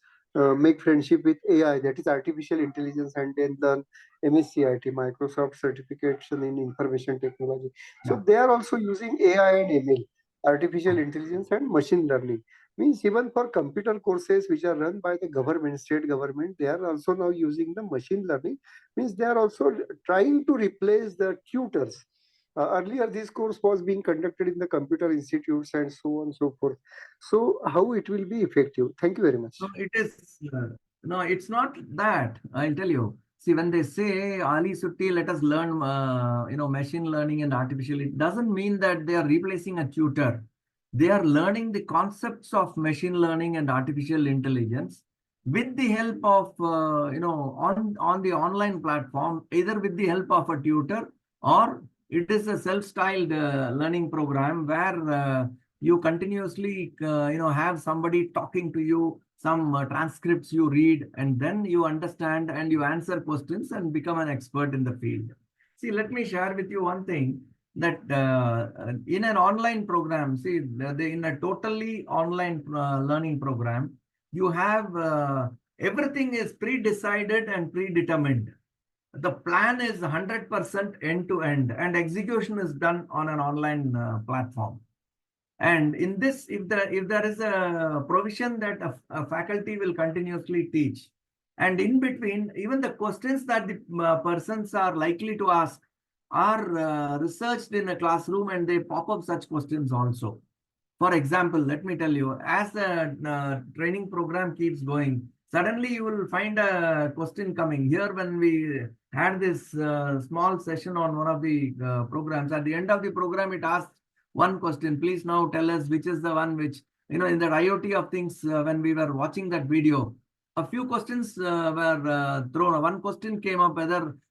Speaker 1: make friendship with AI, that is artificial intelligence, and then learn MSCIT, Microsoft Certification in Information Technology. So
Speaker 2: Yeah.
Speaker 1: they are also using AI and ML, artificial intelligence and machine learning. Means even for computer courses which are run by the government, state government, they are also now using the machine learning. Means they are also trying to replace the tutors. Earlier, this course was being conducted in the computer institutes and so on and so forth. So, how it will be effective? Thank you very much.
Speaker 2: No, it is. No, it's not that. I'll tell you. See, when they say Ali Sutti, let us learn, machine learning and artificial, it doesn't mean that they are replacing a tutor. They are learning the concepts of machine learning and artificial intelligence with the help of, on the online platform, either with the help of a tutor, or it is a self-styled learning program where you continuously, have somebody talking to you, some transcripts you read, and then you understand and you answer questions and become an expert in the field. See, let me share with you one thing that in an online program, see, in a totally online learning program, you have everything is pre-decided and predetermined. The plan is 100% end to end, and execution is done on an online platform. And in this, if there is a provision that a faculty will continuously teach, and in between, even the questions that the persons are likely to ask are researched in a classroom, and they pop up such questions also. For example, let me tell you, as the training program keeps going, suddenly you will find a question coming. Here, when we had this small session on one of the programs, at the end of the program, it asked one question. Please now tell us which is the one which, in the IoT of things, when we were watching that video, a few questions were thrown. One question came up,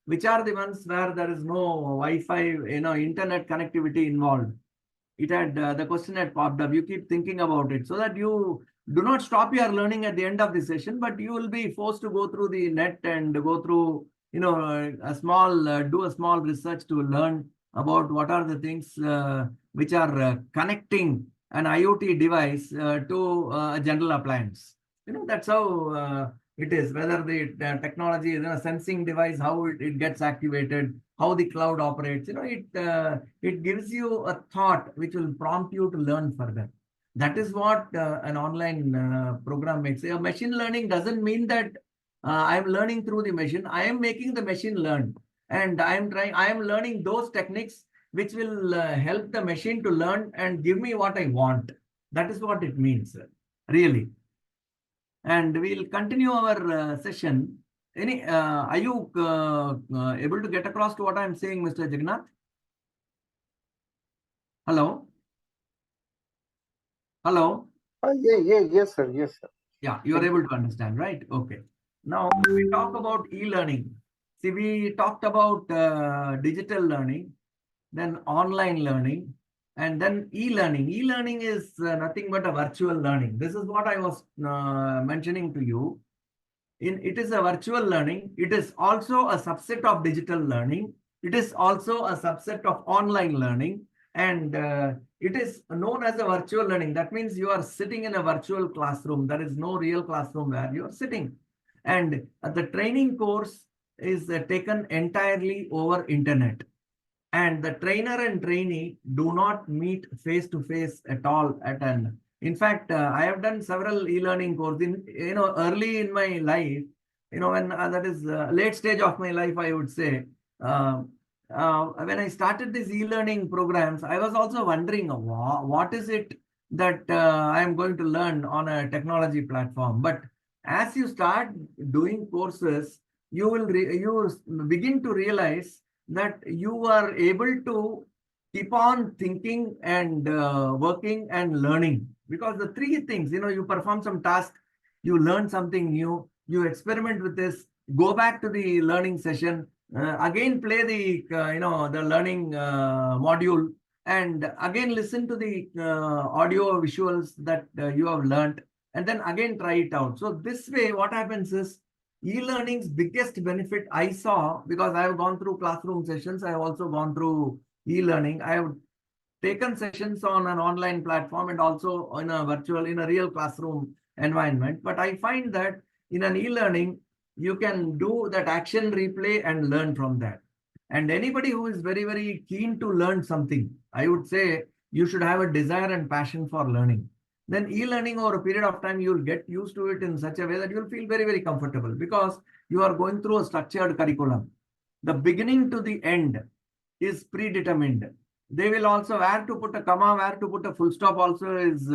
Speaker 2: which are the ones where there is no Wi-Fi, internet connectivity involved. It had the question had popped up. You keep thinking about it so that you do not stop your learning at the end of the session, but you will be forced to go through the net and go through, do a small research to learn about what are the things which are connecting an IoT device to a general appliance. That's how it is. Whether the technology is a sensing device, how it gets activated, how the cloud operates. It gives you a thought which will prompt you to learn further. That is what an online program makes. Machine learning doesn't mean that I'm learning through the machine. I am making the machine learn, and I am learning those techniques which will help the machine to learn and give me what I want. That is what it means, really. And we'll continue our session. Are you able to get across to what I'm saying, Mr. Jagannath? Hello? Hello?
Speaker 1: Yes, sir. Yes, sir.
Speaker 2: Yeah, you are able to understand, right? Okay. Now, we talk about e-learning. See, we talked about digital learning, then online learning, and then e-learning. E-learning is nothing but a virtual learning. This is what I was mentioning to you. It is a virtual learning. It is also a subset of digital learning. It is also a subset of online learning. And it is known as a virtual learning. That means you are sitting in a virtual classroom. There is no real classroom where you are sitting. And the training course is taken entirely over internet. And the trainer and trainee do not meet face to face at all at an. In fact, I have done several e-learning courses in, early in my life, when that is late stage of my life, I would say. When I started these e-learning programs, I was also wondering what is it that I am going to learn on a technology platform. But as you start doing courses, you will begin to realize that you are able to keep on thinking and working and learning, because the three things, you perform some task, you learn something new, you experiment with this, go back to the learning session, again play the the learning module, and again listen to the audio visuals that you have learned, and then again try it out. So this way what happens is, e-learning's biggest benefit I saw, because I have gone through classroom sessions, I have also gone through e-learning. I have taken sessions on an online platform and also in a real classroom environment. But I find that in an e-learning, you can do that action replay and learn from that. And anybody who is very, very keen to learn something, I would say you should have a desire and passion for learning. Then e-learning over a period of time, you'll get used to it in such a way that you'll feel very, very comfortable, because you are going through a structured curriculum. The beginning to the end is predetermined. They will also, where to put a comma, where to put a full stop also is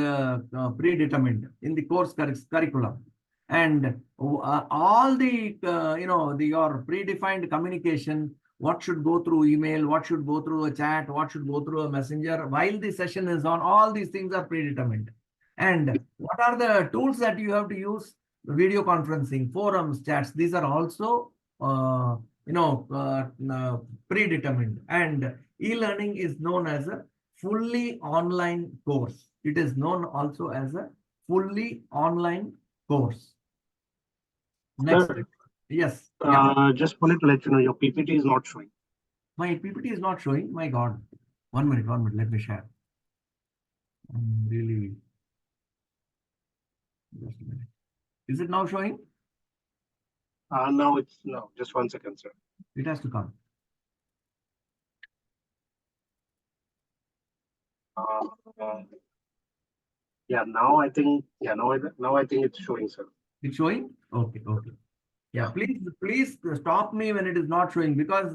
Speaker 2: predetermined in the course curriculum. And all the, your predefined communication, what should go through email, what should go through a chat, what should go through a messenger, while the session is on, all these things are predetermined. And what are the tools that you have to use? Video conferencing, forums, chats, these are also, predetermined. And e-learning is known as a fully online course. It is known also as a fully online course. Next.
Speaker 3: Sir,
Speaker 2: Yes.
Speaker 3: just wanted to let you know your PPT is not showing.
Speaker 2: My PPT is not showing. My God. 1 minute, let me share. I'm really. Just a minute. Is it now showing?
Speaker 3: Now it's no. Just 1 second, sir.
Speaker 2: It has to come.
Speaker 3: Yeah. Now I think. Yeah. Now I think it's showing, sir.
Speaker 2: It's showing? Okay. Yeah. Please stop me when it is not showing, because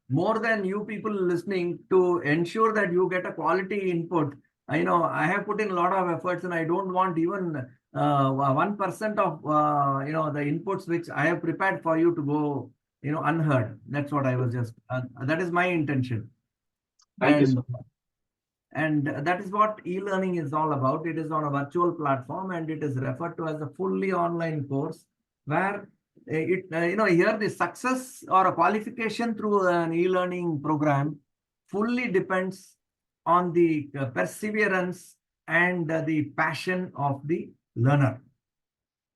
Speaker 2: more than you people listening, to ensure that you get a quality input. I have put in a lot of efforts, and I don't want even 1% of the inputs which I have prepared for you to go unheard. That's what I was just. That is my intention.
Speaker 3: Thank you, sir.
Speaker 2: And that is what e-learning is all about. It is on a virtual platform, and it is referred to as a fully online course, where here the success or a qualification through an e-learning program fully depends on the perseverance and the passion of the learner.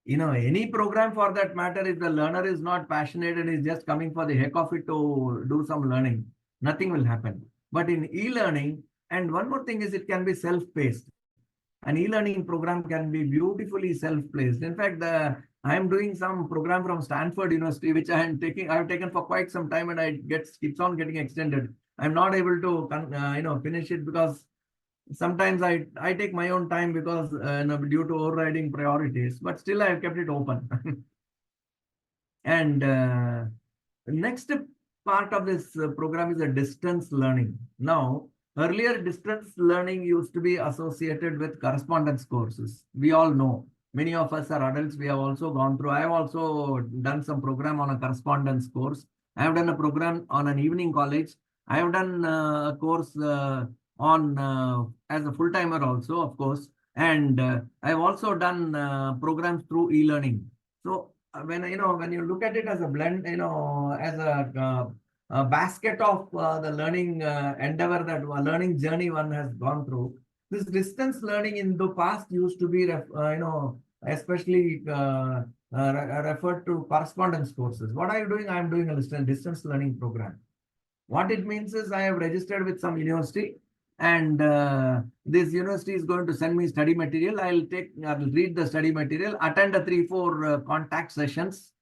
Speaker 2: Any program for that matter, if the learner is not passionate and is just coming for the heck of it to do some learning, nothing will happen. But in e-learning, and one more thing is, it can be self-paced. An e-learning program can be beautifully self-paced. In fact, I am doing some program from Stanford University, which I have taken for quite some time, and keeps on getting extended. I'm not able to finish it, because sometimes I take my own time, because due to overriding priorities, but still I have kept it open. And the next part of this program is a distance learning. Now, earlier distance learning used to be associated with correspondence courses. We all know. Many of us are adults. We have also gone through. I have also done some program on a correspondence course. I have done a program on an evening college. I have done a course on as a full-timer also, of course. And I have also done programs through e-learning. So when when you look at it as a blend, as a basket of the learning endeavor, that learning journey one has gone through. This distance learning in the past used to be, especially referred to correspondence courses. What are you doing? I am doing a distance learning program. What it means is I have registered with some university, and this university is going to send me study material. I'll read the study material, attend a 3-4 contact sessions,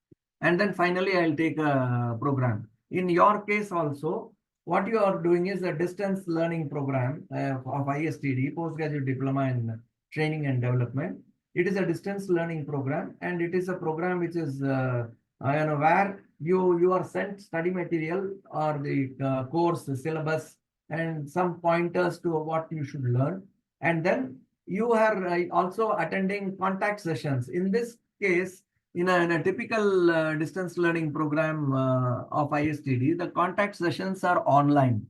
Speaker 2: and then finally I'll take a program. In your case also, what you are doing is a distance learning program of ISTD, Postgraduate Diploma in Training and Development. It is a distance learning program, and it is a program which is where you are sent study material or the course, the syllabus, and some pointers to what you should learn. And then you are also attending contact sessions. In this case, in a typical distance learning program of ISTD, the contact sessions are online.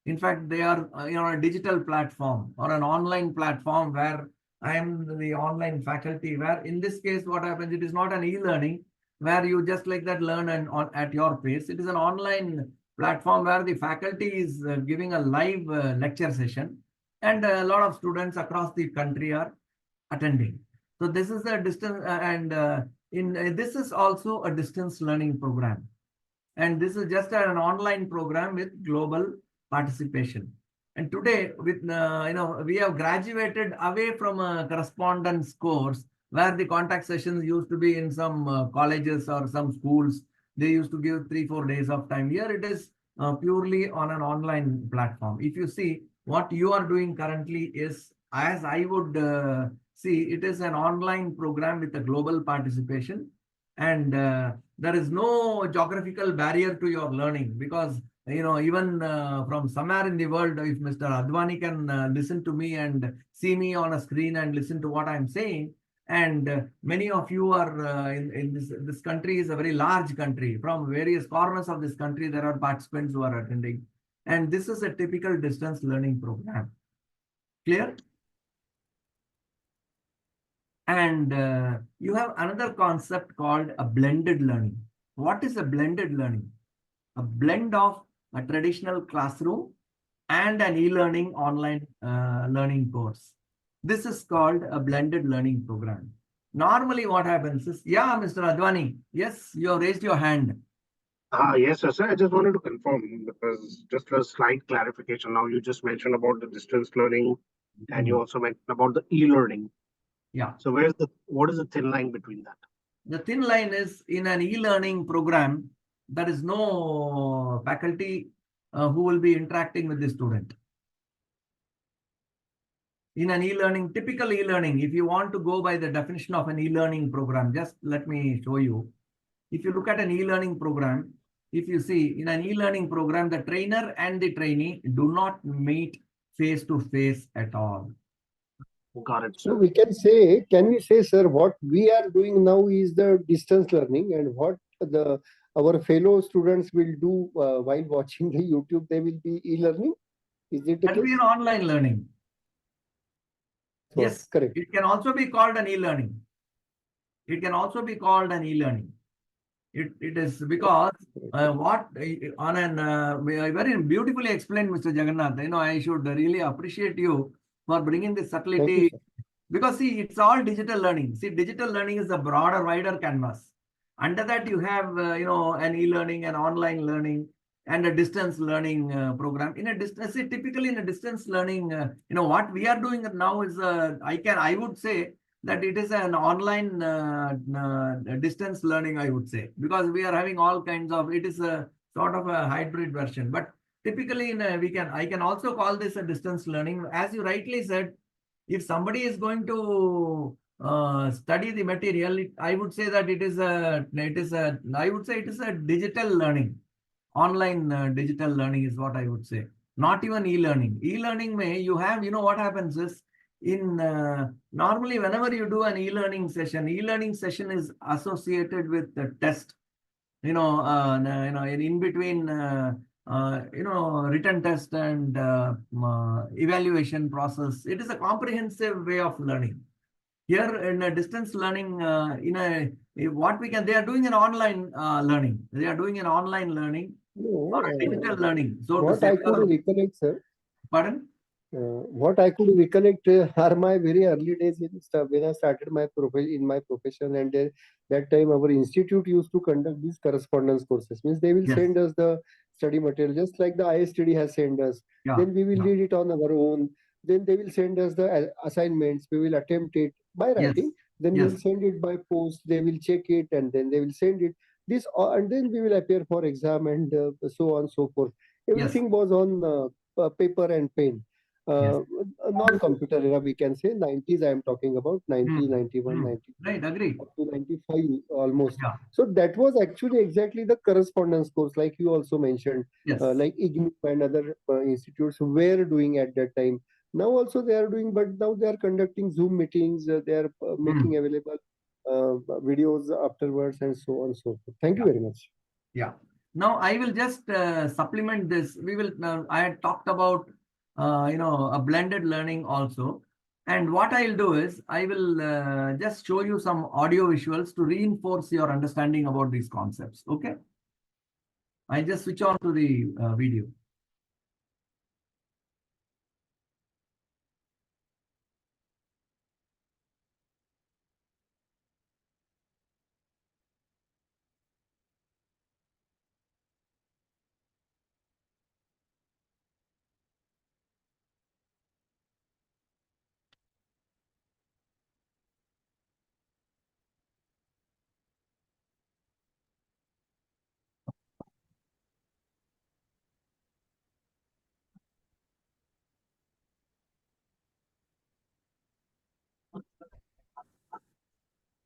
Speaker 2: In fact, they are a digital platform or an online platform where I am the online faculty, where in this case, what happens, it is not an e-learning where you just like that learn at your pace. It is an online platform where the faculty is giving a live lecture session, and a lot of students across the country are attending. So this is a distance, this is also a distance learning program, and this is just an online program with global participation. And today, with we have graduated away from a correspondence course where the contact sessions used to be in some colleges or some schools. They used to give 3-4 days of time. Here it is purely on an online platform. If you see what you are doing currently is, as I would see, it is an online program with a global participation, and there is no geographical barrier to your learning, because even from somewhere in the world, if Mr. Advani can listen to me and see me on a screen and listen to what I'm saying, and many of you are in this country is a very large country. From various corners of this country, there are participants who are attending, and this is a typical distance learning program. Clear? And you have another concept called a blended learning. What is a blended learning? A blend of a traditional classroom and an e-learning online learning course. This is called a blended learning program. Normally what happens is, yeah, Mr. Advani, yes, you have raised your hand.
Speaker 3: Yes, sir. I just wanted to confirm, because just a slight clarification. Now you just mentioned about the distance learning, and you also mentioned about the e-learning.
Speaker 2: Yeah.
Speaker 3: So what is the thin line between that?
Speaker 2: The thin line is, in an e-learning program, there is no faculty who will be interacting with the student. In an e-learning, typical e-learning, if you want to go by the definition of an e-learning program, just let me show you. If you look at an e-learning program, if you see in an e-learning program, the trainer and the trainee do not meet face to face at all.
Speaker 3: Got it.
Speaker 1: So can we say, sir, what we are doing now is the distance learning, and what our fellow students will do while watching the YouTube, they will be e-learning? Is it the
Speaker 2: That will be
Speaker 1: case?
Speaker 2: an online learning. Yes,
Speaker 1: correct.
Speaker 2: It can also be called an e-learning. It can also be called an e-learning. It is because very beautifully explained, Mr. Jagannath. I should really appreciate you for bringing this subtlety. Because see, it's all digital learning. See, digital learning is a broader, wider canvas. Under that, you have an e-learning, an online learning, and a distance learning program. Typically in a distance learning, what we are doing now is, I would say that it is an online distance learning, I would say, because we are having all kinds of, it is a sort of a hybrid version. But typically I can also call this a distance learning. As you rightly said, if somebody is going to study the material, I would say that it is a digital learning. Online digital learning is what I would say. Not even e-learning. E-learning what happens is, normally whenever you do an e-learning session is associated with the test. In between written test and evaluation process. It is a comprehensive way of learning. Here in a distance learning, they are doing an online learning. They are doing an online learning
Speaker 1: No,
Speaker 2: or a digital learning. So to
Speaker 1: what
Speaker 2: say,
Speaker 1: I could recollect, sir,
Speaker 2: pardon?
Speaker 1: what I could recollect are my very early days when I started my profession, and that time our institute used to conduct these correspondence courses. Means they will
Speaker 2: Yes.
Speaker 1: send us the study material, just like the ISTD has sent us.
Speaker 2: Yeah.
Speaker 1: Then we will
Speaker 2: Yeah.
Speaker 1: read it on our own. Then they will send us the assignments. We will attempt it by writing. Then we
Speaker 2: Yes.
Speaker 1: will send it by post. They will check it, and then they will send it. And then we will appear for exam, and so on so forth. Everything was on paper and pen. Non-computer era, we can say 90s. I am talking about 90, 91, 90.
Speaker 2: Right, agree.
Speaker 1: Up to 95 almost.
Speaker 2: Yeah.
Speaker 1: So that was actually exactly the correspondence course, like you also mentioned,
Speaker 2: Yes.
Speaker 1: like IGNU and other institutes were doing at that time. Now also they are doing, but now they are conducting Zoom meetings. They are making available videos afterwards, and so on and so forth. Thank you very much.
Speaker 2: Yeah. Now I will just supplement this. I had talked about a blended learning also. And what I'll do is I will just show you some audio visuals to reinforce your understanding about these concepts. Okay. I just switch on to the video.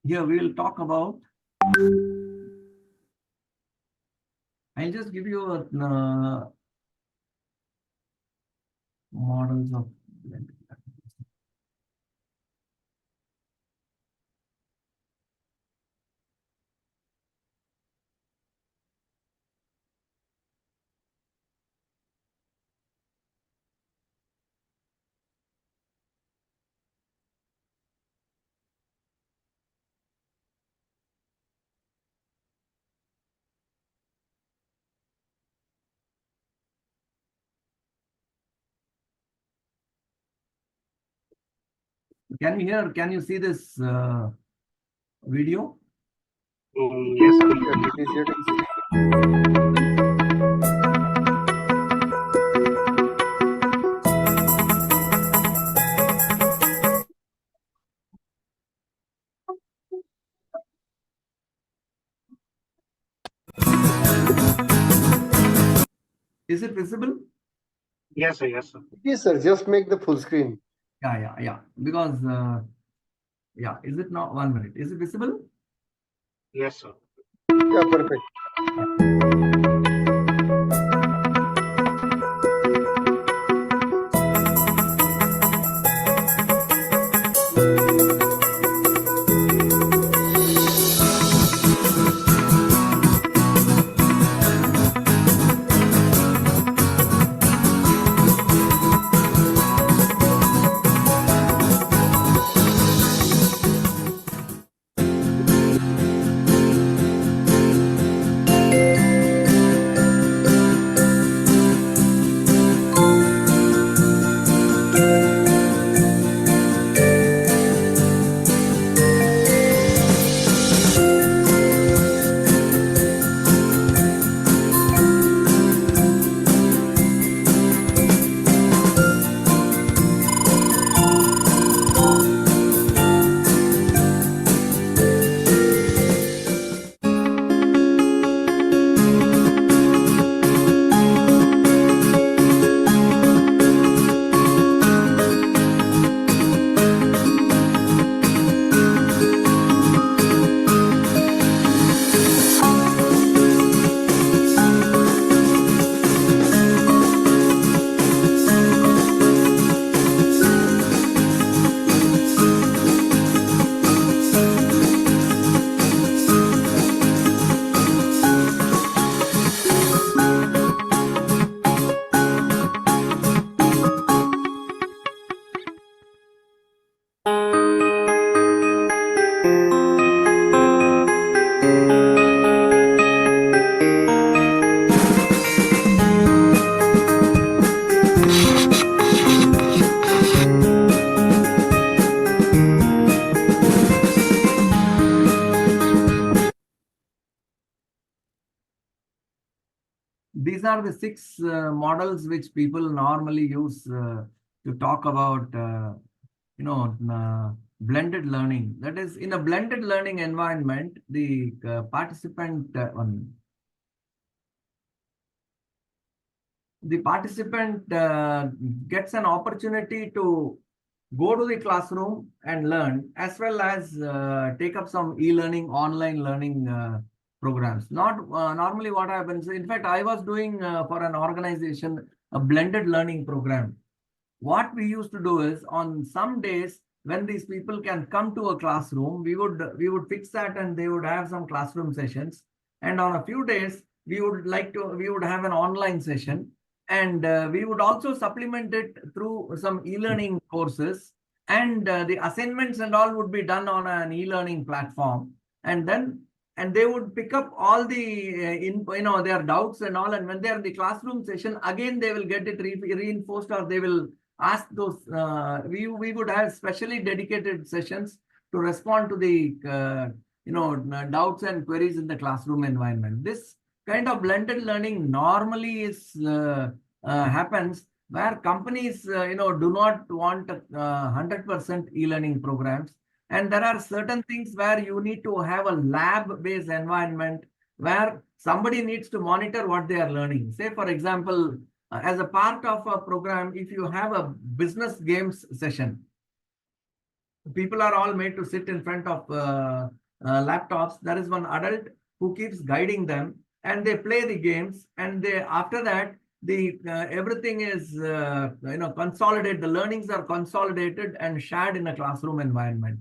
Speaker 2: Here we will talk about, I'll just give you models of blended learning. Can you hear? Can you see this video?
Speaker 3: Yes, sir.
Speaker 1: It is yet existing.
Speaker 2: Is it visible?
Speaker 3: Yes, sir. Yes, sir.
Speaker 1: Yes, sir. Just make the full screen.
Speaker 2: Yeah. Because, yeah, is it not 1 minute? Is it visible?
Speaker 3: Yes, sir.
Speaker 1: Yeah, perfect.
Speaker 2: these are the 6 models which people normally use to talk about, blended learning. That is, in a blended learning environment, the participant gets an opportunity to go to the classroom and learn, as well as take up some e-learning, online learning programs. Not normally what happens. In fact, I was doing for an organization a blended learning program. What we used to do is, on some days when these people can come to a classroom, we would fix that, and they would have some classroom sessions. And on a few days, we would have an online session, and we would also supplement it through some e-learning courses, and the assignments and all would be done on an e-learning platform. And they would pick up all the their doubts and all, and when they're in the classroom session, again they will get it reinforced, or they will ask those. We would have specially dedicated sessions to respond to the doubts and queries in the classroom environment. This kind of blended learning normally happens where companies do not want 100% e-learning programs. And there are certain things where you need to have a lab-based environment where somebody needs to monitor what they are learning. Say, for example, as a part of a program, if you have a business games session, people are all made to sit in front of laptops. There is one adult who keeps guiding them, and they play the games, and after that, everything is consolidated. The learnings are consolidated and shared in a classroom environment.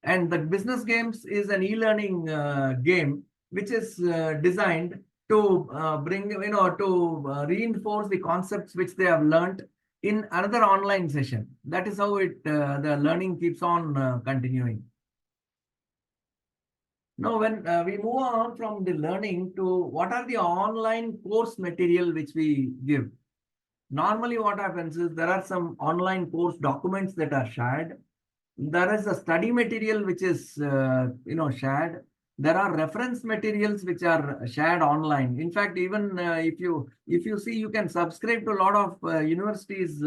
Speaker 2: And the business games is an e-learning game which is designed to reinforce the concepts which they have learned in another online session. That is how the learning keeps on continuing. Now, when we move on from the learning to what are the online course material which we give. Normally what happens is there are some online course documents that are shared. There is a study material which is shared. There are reference materials which are shared online. In fact, even if you see, you can subscribe to a lot of universities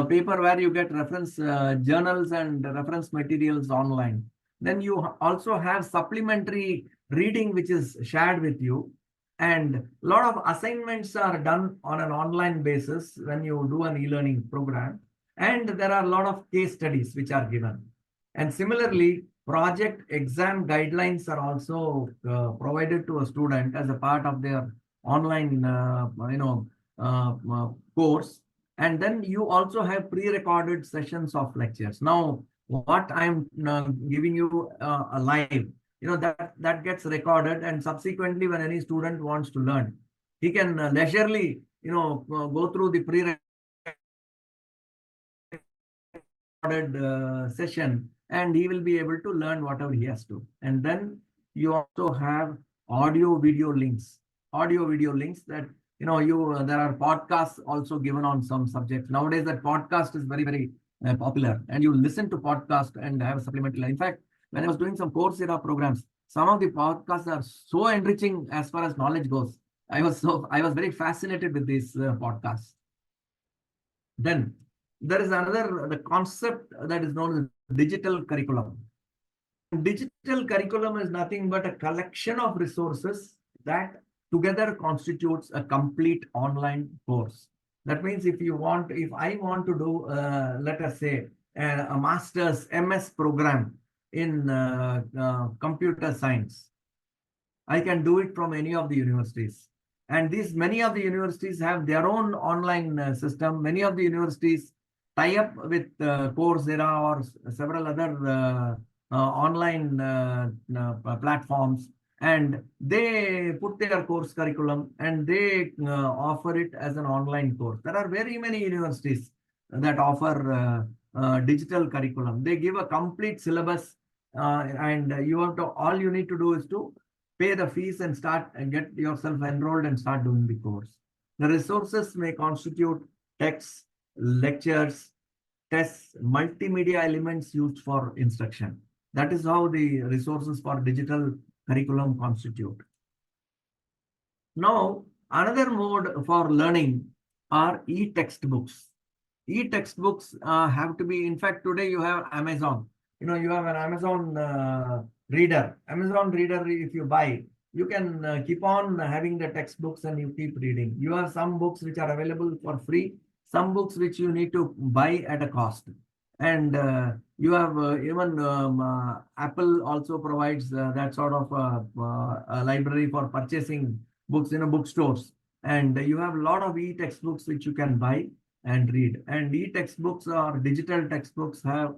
Speaker 2: paper where you get reference journals and reference materials online. Then you also have supplementary reading which is shared with you. And a lot of assignments are done on an online basis when you do an e-learning program. And there are a lot of case studies which are given. And similarly, project exam guidelines are also provided to a student as a part of their online course. And then you also have pre-recorded sessions of lectures. Now, what I'm giving you live, that gets recorded, and subsequently when any student wants to learn, he can leisurely go through the pre-recorded session, and he will be able to learn whatever he has to. And then you also have audio video links that there are podcasts also given on some subjects. Nowadays that podcast is very, very popular, and you listen to podcast and have a supplemental. In fact, when I was doing some Coursera programs, some of the podcasts are so enriching as far as knowledge goes. I was very fascinated with these podcasts. Then there is the concept that is known as digital curriculum. Digital curriculum is nothing but a collection of resources that together constitutes a complete online course. That means if I want to do, let us say, a master's MS program in computer science, I can do it from any of the universities. And many of the universities have their own online system. Many of the universities tie up with Coursera or several other online platforms, and they put their course curriculum and they offer it as an online course. There are very many universities that offer digital curriculum. They give a complete syllabus, and all you need to do is to pay the fees and get yourself enrolled and start doing the course. The resources may constitute texts, lectures, tests, multimedia elements used for instruction. That is how the resources for digital curriculum constitute. Now, Another mode for learning are e-textbooks. E-textbooks have to be, in fact, today you have Amazon. You have an Amazon reader. Amazon reader, if you buy, you can keep on having the textbooks and you keep reading. You have some books which are available for free, some books which you need to buy at a cost. And you have even Apple also provides that sort of a library for purchasing books in bookstores. And you have a lot of e-textbooks which you can buy and read. And e-textbooks or digital textbooks have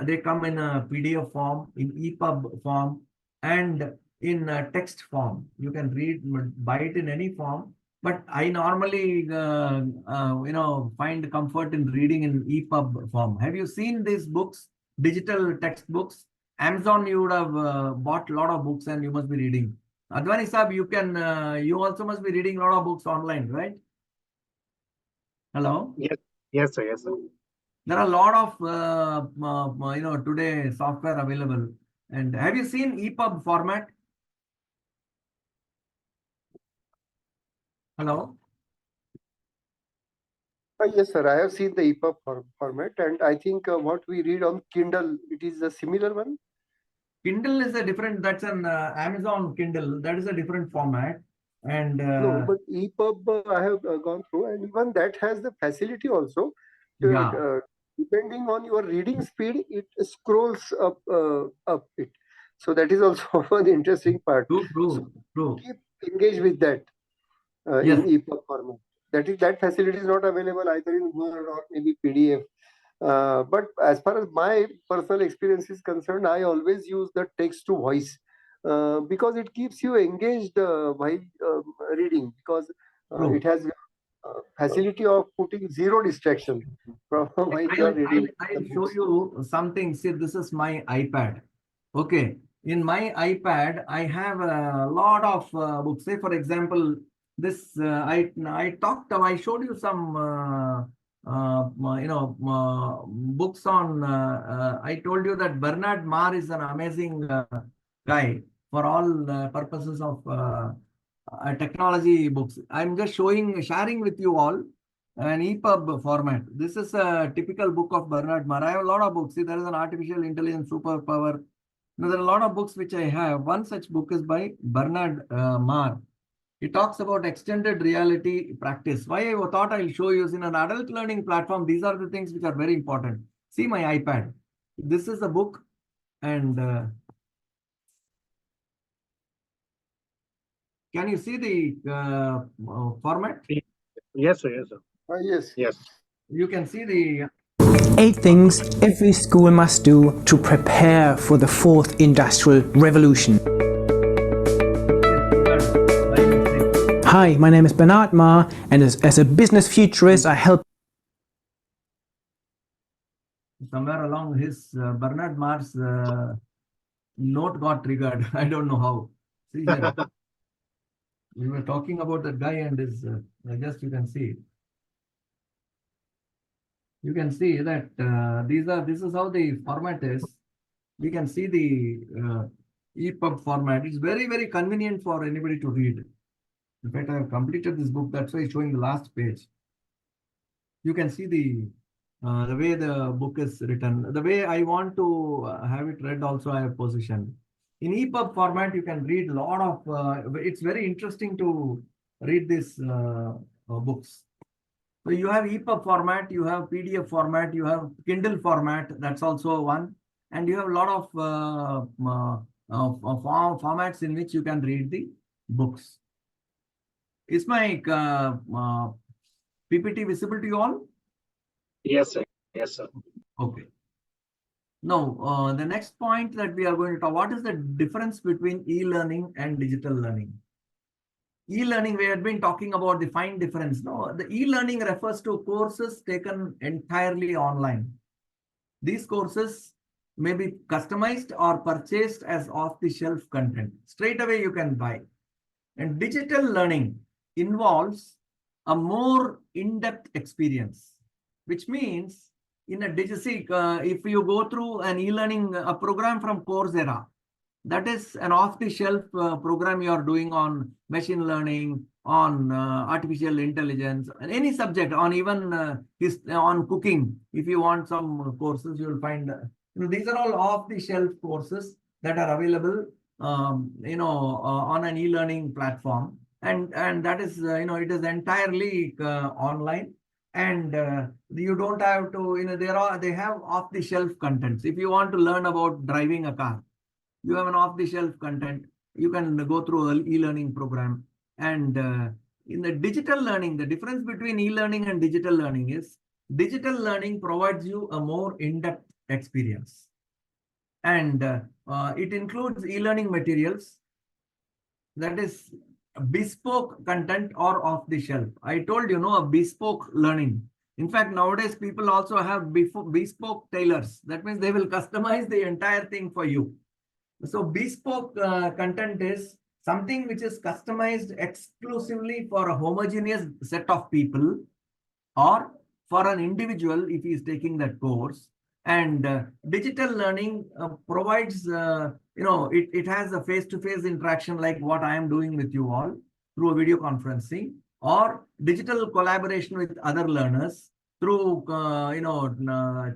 Speaker 2: they come in a PDF form, in EPUB form, and in text form. You can read, buy it in any form. But I normally, find comfort in reading in EPUB form. Have you seen these books, digital textbooks? Amazon, you would have bought a lot of books and you must be reading. Advani Saab, you also must be reading a lot of books online, right? Hello?
Speaker 3: Yes, sir. Yes, sir.
Speaker 2: There are a lot of, today software available. And have you seen EPUB format? Hello?
Speaker 1: Yes, sir. I have seen the EPUB format, and I think what we read on Kindle, it is a similar one.
Speaker 2: Kindle is a different, that's an Amazon Kindle. That is a different format. And
Speaker 1: No, but EPUB I have gone through, and even that has the facility also.
Speaker 2: yeah.
Speaker 1: Depending on your reading speed, it scrolls up it. So that is also one interesting part.
Speaker 2: True.
Speaker 1: Keep engaged with that
Speaker 2: Yes.
Speaker 1: in EPUB format. That facility is not available either in Word or maybe PDF. But as far as my personal experience is concerned, I always use the text to voice because it keeps you engaged while reading, because it has facility of putting zero distraction from while you are reading.
Speaker 2: I'll show you something. See, this is my iPad. Okay. In my iPad, I have a lot of books. Say, for example, this I showed you some books on. I told you that Bernard Marr is an amazing guy for all purposes of technology books. I'm just sharing with you all an EPUB format. This is a typical book of Bernard Marr. I have a lot of books. See, there is an artificial intelligence superpower. Now, there are a lot of books which I have. One such book is by Bernard Marr. He talks about extended reality practice. Why I thought I'll show you is in an adult learning platform. These are the things which are very important. See my iPad. This is the book, and can you see the format?
Speaker 3: Yes, sir. Yes, sir.
Speaker 1: Yes.
Speaker 3: Yes.
Speaker 2: You can see the
Speaker 8: 8 things every school must do to prepare for the 4th industrial revolution. Hi, my name is Bernard Marr, and as a business futurist, I help.
Speaker 2: Somewhere along his Bernard Marr's note got triggered. I don't know how. See here. We were talking about that guy and his, you can see. You can see that this is how the format is. We can see the EPUB format. It's very, very convenient for anybody to read. In fact, I have completed this book. That's why it's showing the last page. You can see the way the book is written. The way I want to have it read also I have positioned. In EPUB format, you can read a lot of, it's very interesting to read these books. So you have EPUB format, you have PDF format, you have Kindle format, that's also one. And you have a lot of formats in which you can read the books. Is my PPT visible to you all?
Speaker 3: Yes, sir. Yes, sir.
Speaker 2: Okay. Now, the next point that we are going to talk, what is the difference between e-learning and digital learning? E-learning, we had been talking about the fine difference. No, the e-learning refers to courses taken entirely online. These courses may be customized or purchased as off-the-shelf content. Straight away you can buy. And digital learning involves a more in-depth experience, which means in a digital, if you go through an e-learning, a program from Coursera, that is an off-the-shelf program you are doing on machine learning on artificial intelligence, any subject, on even on cooking. If you want some courses, you will find these are all off-the-shelf courses that are available, on an e-learning platform, and that is it is entirely online, and you don't have to they have off-the-shelf contents. If you want to learn about driving a car, you have an off-the-shelf content. You can go through an e-learning program. And in the digital learning, the difference between e-learning and digital learning is digital learning provides you a more in-depth experience. And it includes e-learning materials that is bespoke content or off the shelf. I told you, a bespoke learning. In fact, nowadays people also have bespoke tailors. That means they will customize the entire thing for you. So bespoke content is something which is customized exclusively for a homogeneous set of people or for an individual if he is taking that course. And digital learning provides, it has a face-to-face interaction like what I am doing with you all through a video conferencing, or digital collaboration with other learners through,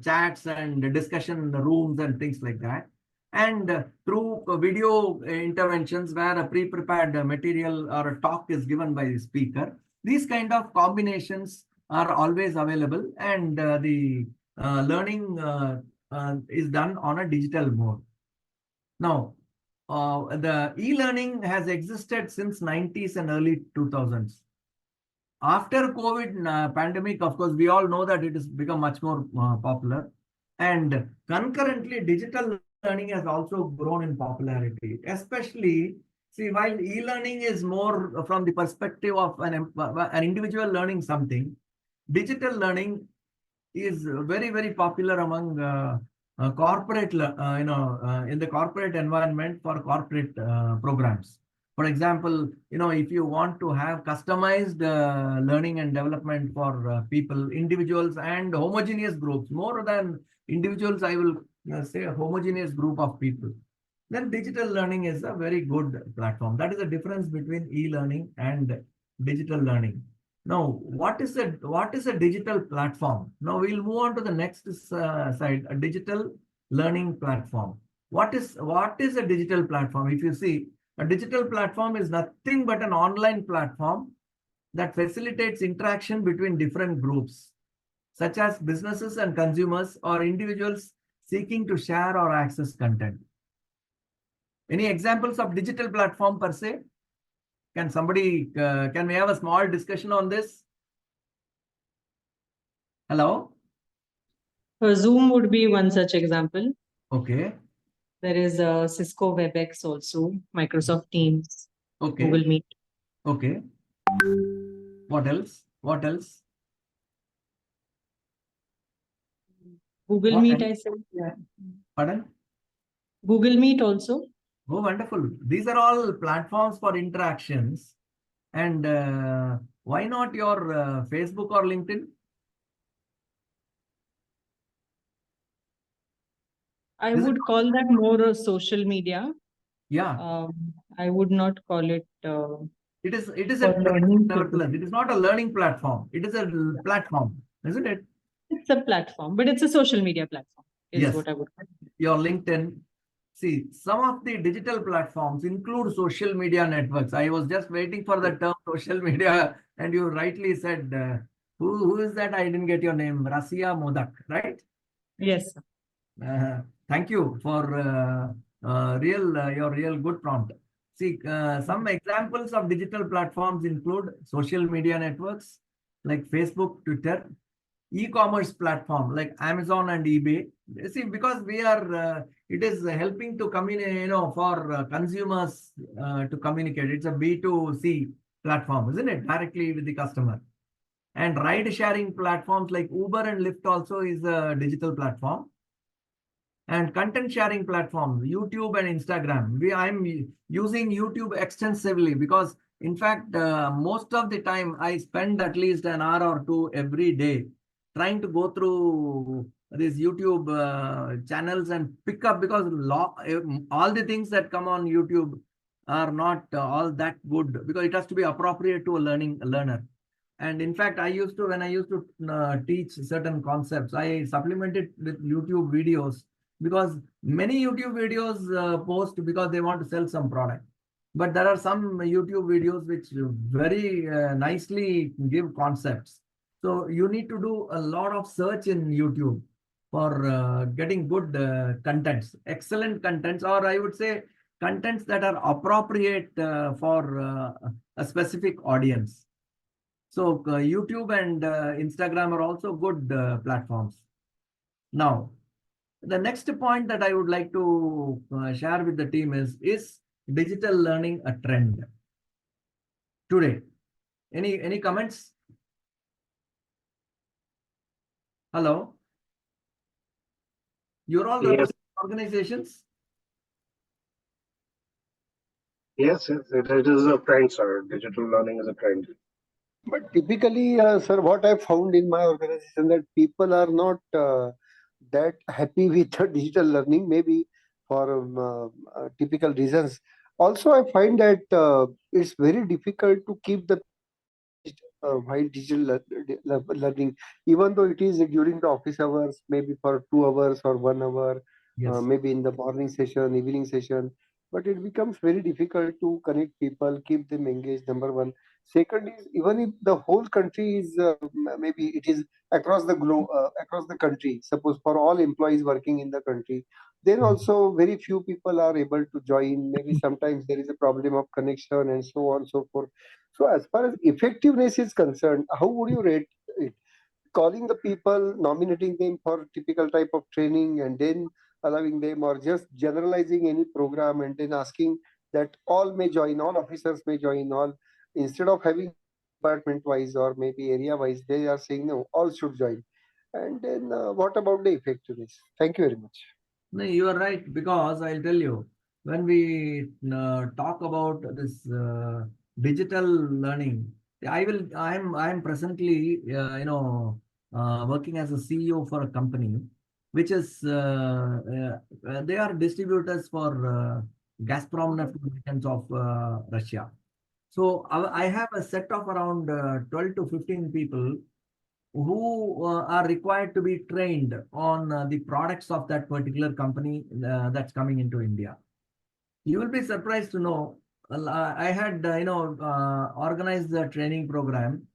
Speaker 2: chats and discussion rooms and things like that. And through video interventions where a pre-prepared material or a talk is given by the speaker. These kind of combinations are always available, and the learning is done on a digital mode. Now, the e-learning has existed since 90s and early 2000s. After COVID pandemic, of course, we all know that it has become much more popular, and concurrently digital learning has also grown in popularity, especially, while e-learning is more from the perspective of an individual learning something, digital learning is very, very popular among corporate, in the corporate environment for corporate programs. For example, if you want to have customized learning and development for people, individuals and homogeneous groups, more than individuals, I will say a homogeneous group of people, then digital learning is a very good platform. That is the difference between e-learning and digital learning. Now, what is a digital platform? Now we'll move on to the next side, a digital learning platform. What is a digital platform? If you see, a digital platform is nothing but an online platform that facilitates interaction between different groups, such as businesses and consumers or individuals seeking to share or access content. Any examples of digital platform per se? Can we have a small discussion on this? Hello?
Speaker 9: Zoom would be one such example.
Speaker 2: Okay.
Speaker 9: There is Cisco WebEx also, Microsoft Teams,
Speaker 2: Okay.
Speaker 9: Google Meet.
Speaker 2: Okay. What else?
Speaker 9: Google
Speaker 2: What
Speaker 9: Meet,
Speaker 2: else?
Speaker 9: I said. Yeah.
Speaker 2: Pardon?
Speaker 9: Google Meet also.
Speaker 2: Oh, wonderful. These are all platforms for interactions. And why not your Facebook or LinkedIn?
Speaker 9: I would call that more a social media.
Speaker 2: Yeah.
Speaker 9: I would not call it.
Speaker 2: It is
Speaker 9: for
Speaker 2: a
Speaker 9: learning.
Speaker 2: nevertheless. It is not a learning platform. It is a platform, isn't it?
Speaker 9: It's a platform, but it's a social media platform, is
Speaker 2: Yes.
Speaker 9: what I would call it.
Speaker 2: Your LinkedIn. See, some of the digital platforms include social media networks. I was just waiting for the term social media, and you rightly said, who is that? I didn't get your name. Rasia Modak, right?
Speaker 9: Yes.
Speaker 2: Thank you for your real good prompt. See, some examples of digital platforms include social media networks like Facebook, Twitter, e-commerce platform like Amazon and eBay. See, because it is helping to communicate, for consumers to communicate. It's a B2C platform, isn't it? Directly with the customer. And ride-sharing platforms like Uber and Lyft also is a digital platform. And content sharing platforms, YouTube and Instagram. I'm using YouTube extensively because, in fact, most of the time I spend at least an hour or two every day trying to go through these YouTube channels and pick up, because all the things that come on YouTube are not all that good, because it has to be appropriate to a learner. And in fact, when I used to teach certain concepts, I supplemented with YouTube videos, because many YouTube videos post because they want to sell some product. But there are some YouTube videos which very nicely give concepts. So you need to do a lot of search in YouTube for getting good contents, excellent contents, or I would say contents that are appropriate for a specific audience. So YouTube and Instagram are also good platforms. Now, the next point that I would like to share with the team is digital learning a trend today? Any comments? Hello? You're all
Speaker 3: Yes.
Speaker 2: organizations?
Speaker 3: Yes, it is a trend, sir. Digital learning is a trend.
Speaker 1: But typically, sir, what I found in my organization, that people are not that happy with the digital learning, maybe for typical reasons. Also, I find that it's very difficult to keep the while learning, even though it is during the office hours, maybe for 2 hours or 1 hour,
Speaker 2: Yes.
Speaker 1: maybe in the morning session, evening session. But it becomes very difficult to connect people, keep them engaged. Number one. Second is, even if the whole country is maybe it is across the globe, across the country. Suppose for all employees working in the country, then also very few people are able to join. Maybe sometimes there is a problem of connection and so on so forth. So as far as effectiveness is concerned, how would you rate it? Calling the people, nominating them for typical type of training, and then allowing them, or just generalizing any program and then asking that all may join, all officers may join, all, instead of having department wise or maybe area wise, they are saying no, all should join. And then what about the effectiveness? Thank you very much.
Speaker 2: No, you are right, because I'll tell you, when we talk about this digital learning, I'm presently working as a CEO for a company which is they are distributors for Gazprom Neft of Russia. So I have a set of around 12 to 15 people who are required to be trained on the products of that particular company that's coming into India. You will be surprised to know, I had organized the training program,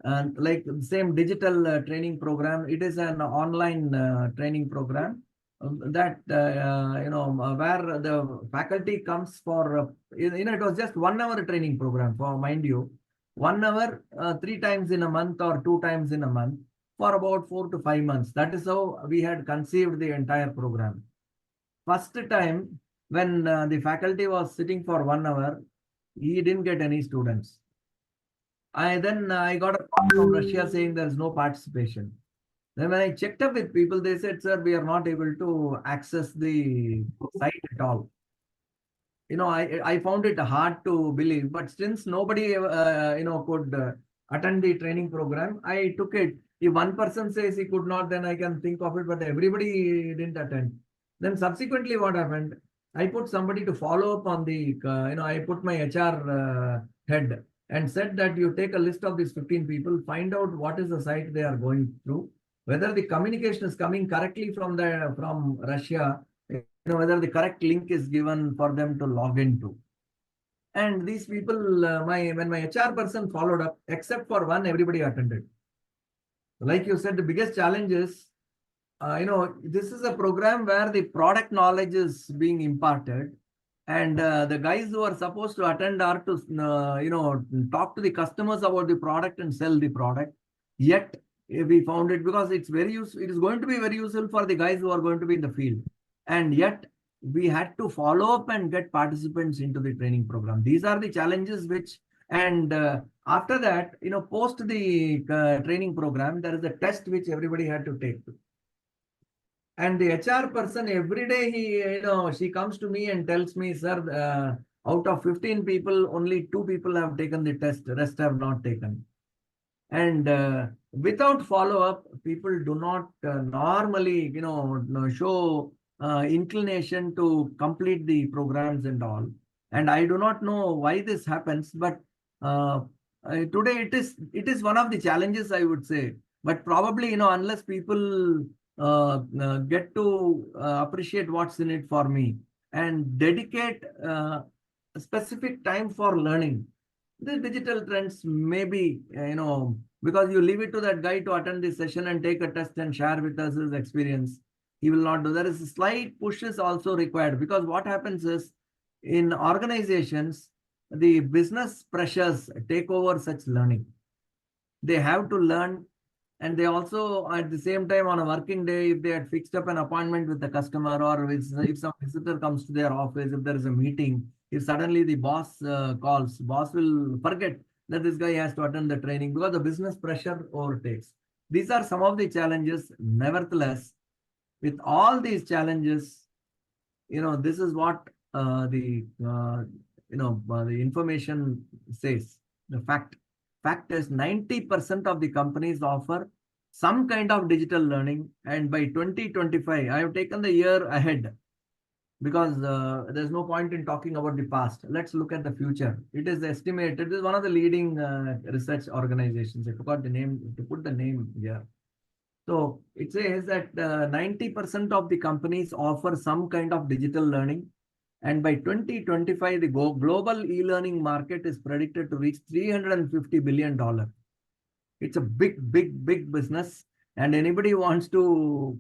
Speaker 2: and like the same digital training program. It is an online training program that where the faculty comes for it was just 1 hour training program, for mind you, 1 hour 3 times in a month or 2 times in a month for about 4 to 5 months. That is how we had conceived the entire program. First time when the faculty was sitting for 1 hour, he didn't get any students. I got a call from Russia saying there's no participation. Then when I checked up with people, they said, sir, we are not able to access the site at all. I found it hard to believe, but since nobody could attend the training program, I took it. If one person says he could not, then I can think of it, but everybody didn't attend. Then subsequently what happened, I put somebody to follow up on the, I put my HR head and said that you take a list of these 15 people, find out what is the site they are going through, whether the communication is coming correctly from Russia, whether the correct link is given for them to log into. And these people, when my HR person followed up, except for one, everybody attended. Like you said, the biggest challenge is, this is a program where the product knowledge is being imparted, and the guys who are supposed to attend are to, talk to the customers about the product and sell the product. Yet we found it, because it's very useful. It is going to be very useful for the guys who are going to be in the field. And yet we had to follow up and get participants into the training program. These are the challenges which, and after that, post the training program, there is a test which everybody had to take. And the HR person, every day she comes to me and tells me, sir, out of 15 people, only 2 people have taken the test, the rest have not taken. And without follow-up, people do not normally, show inclination to complete the programs and all. And I do not know why this happens, but today it is one of the challenges, I would say. But probably, unless people get to appreciate what's in it for me and dedicate a specific time for learning, the digital trends maybe, because you leave it to that guy to attend this session and take a test and share with us his experience, he will not do. There is a slight push is also required, because what happens is in organizations, the business pressures take over such learning. They have to learn, and they also at the same time on a working day, if they had fixed up an appointment with the customer, or if some visitor comes to their office, if there is a meeting, if suddenly the boss calls, boss will forget that this guy has to attend the training because the business pressure overtakes. These are some of the challenges. Nevertheless, with all these challenges, this is what the information says. The fact is 90% of the companies offer some kind of digital learning, and by 2025, I have taken the year ahead because there's no point in talking about the past. Let's look at the future. It is estimated. It is one of the leading research organizations. I forgot the name to put the name here. So it says that 90% of the companies offer some kind of digital learning. And by 2025, the global e-learning market is predicted to reach $350 billion. It's a big business. And anybody who wants to,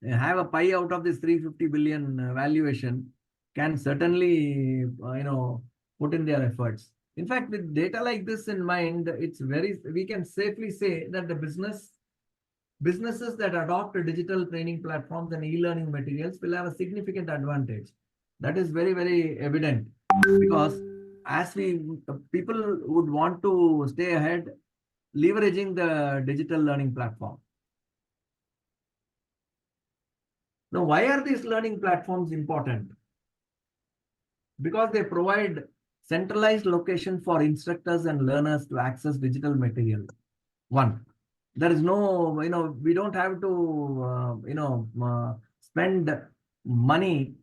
Speaker 2: have a pie out of this 350 billion valuation can certainly, put in their efforts. In fact, with data like this in mind, we can safely say that the businesses that adopt digital training platforms and e-learning materials will have a significant advantage. That is very evident, because as people would want to stay ahead, leveraging the digital learning platform. Now, why are these learning platforms important? Because they provide centralized location for instructors and learners to access digital material. One, there is no, we don't have to, spend money,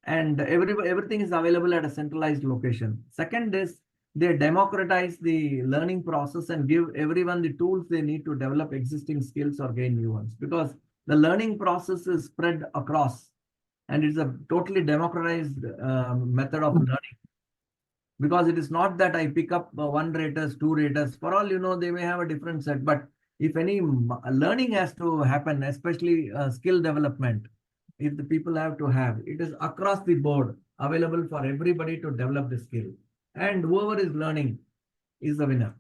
Speaker 2: and everything is available at a centralized location. Second is they democratize the learning process and give everyone the tools they need to develop existing skills or gain new ones, because the learning process is spread across, and it's a totally democratized method of learning. Because it is not that I pick up one raters, two raters. For all you know, they may have a different set, but if any learning has to happen, especially skill development, if the people have to have, it is across the board available for everybody to develop the skill. And whoever is learning is the winner.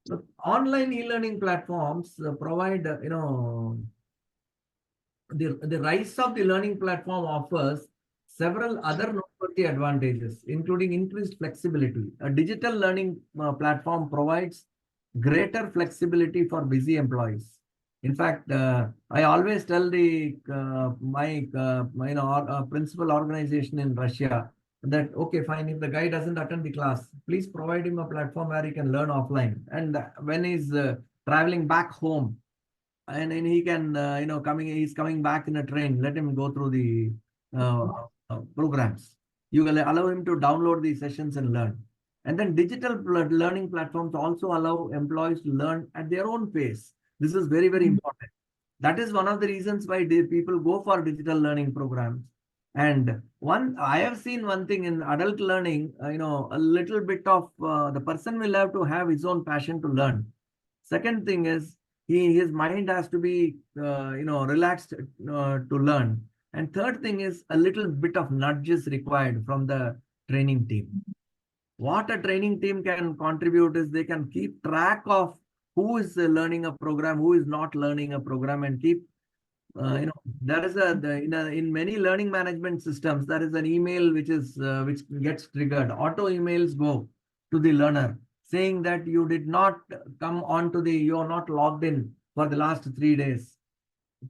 Speaker 2: The online e-learning platforms provide, the rise of the learning platform offers several other noteworthy advantages, including increased flexibility. A digital learning platform provides greater flexibility for busy employees. In fact, I always tell my principal organization in Russia that, okay, fine, if the guy doesn't attend the class, please provide him a platform where he can learn offline. And when he's traveling back home, and he can, he's coming back in a train, let him go through the programs. You will allow him to download these sessions and learn. And then digital learning platforms also allow employees to learn at their own pace. This is very important. That is one of the reasons why people go for digital learning programs. And I have seen one thing in adult learning, a little bit of the person will have to have his own passion to learn. Second thing is his mind has to be, relaxed to learn. And third thing is a little bit of nudges required from the training team. What a training team can contribute is they can keep track of who is learning a program, who is not learning a program, and keep, there is in many learning management systems, there is an email which gets triggered. Auto emails go to the learner saying that you did not come onto you are not logged in for the last 3 days.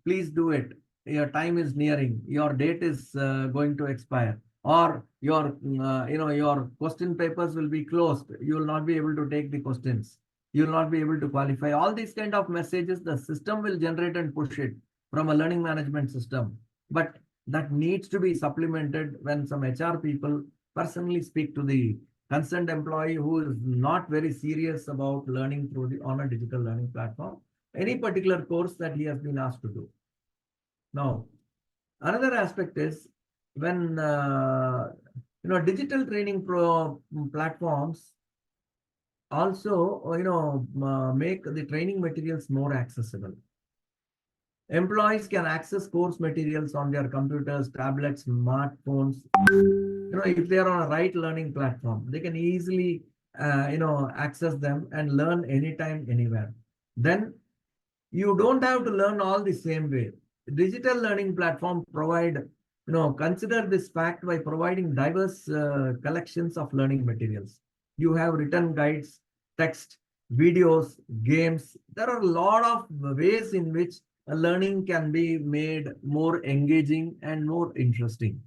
Speaker 2: Please do it. Your time is nearing. Your date is going to expire. Or your question papers will be closed. You will not be able to take the questions. You will not be able to qualify. All these kind of messages, the system will generate and push it from a learning management system. But that needs to be supplemented when some HR people personally speak to the concerned employee who is not very serious about learning on a digital learning platform, any particular course that he has been asked to do. Now, another aspect is when digital training platforms also make the training materials more accessible. Employees can access course materials on their computers, tablets, smartphones. If they are on a right learning platform, they can easily access them and learn anytime, anywhere. Then you don't have to learn all the same way. Digital learning platform consider this fact by providing diverse collections of learning materials. You have written guides, text, videos, games. There are a lot of ways in which learning can be made more engaging and more interesting.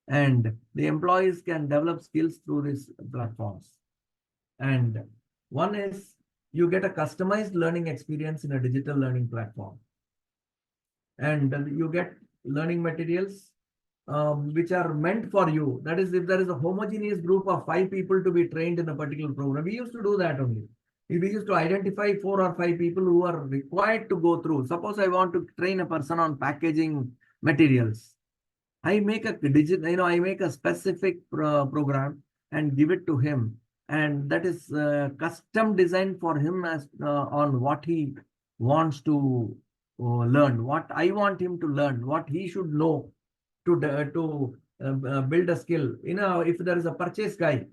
Speaker 2: And the employees can develop skills through these platforms. And one is you get a customized learning experience in a digital learning platform. And you get learning materials which are meant for you. That is, if there is a homogeneous group of 5 people to be trained in a particular program, we used to do that only. We used to identify 4 or 5 people who are required to go through. Suppose I want to train a person on packaging materials. I make a I make a specific program and give it to him, and that is custom designed for him as on what he wants to learn, what I want him to learn, what he should know to build a skill. If there is a purchase guy,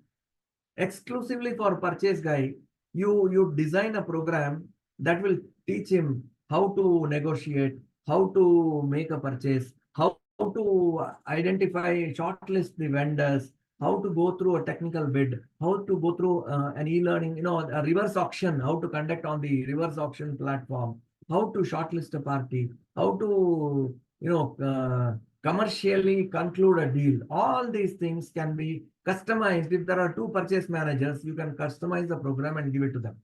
Speaker 2: exclusively for purchase guy, you design a program that will teach him how to negotiate, how to make a purchase, how to identify, shortlist the vendors, how to go through a technical bid, how to go through an e-learning, a reverse auction, how to conduct on the reverse auction platform, how to shortlist a party, how to commercially conclude a deal. All these things can be customized. If there are 2 purchase managers, you can customize the program and give it to them.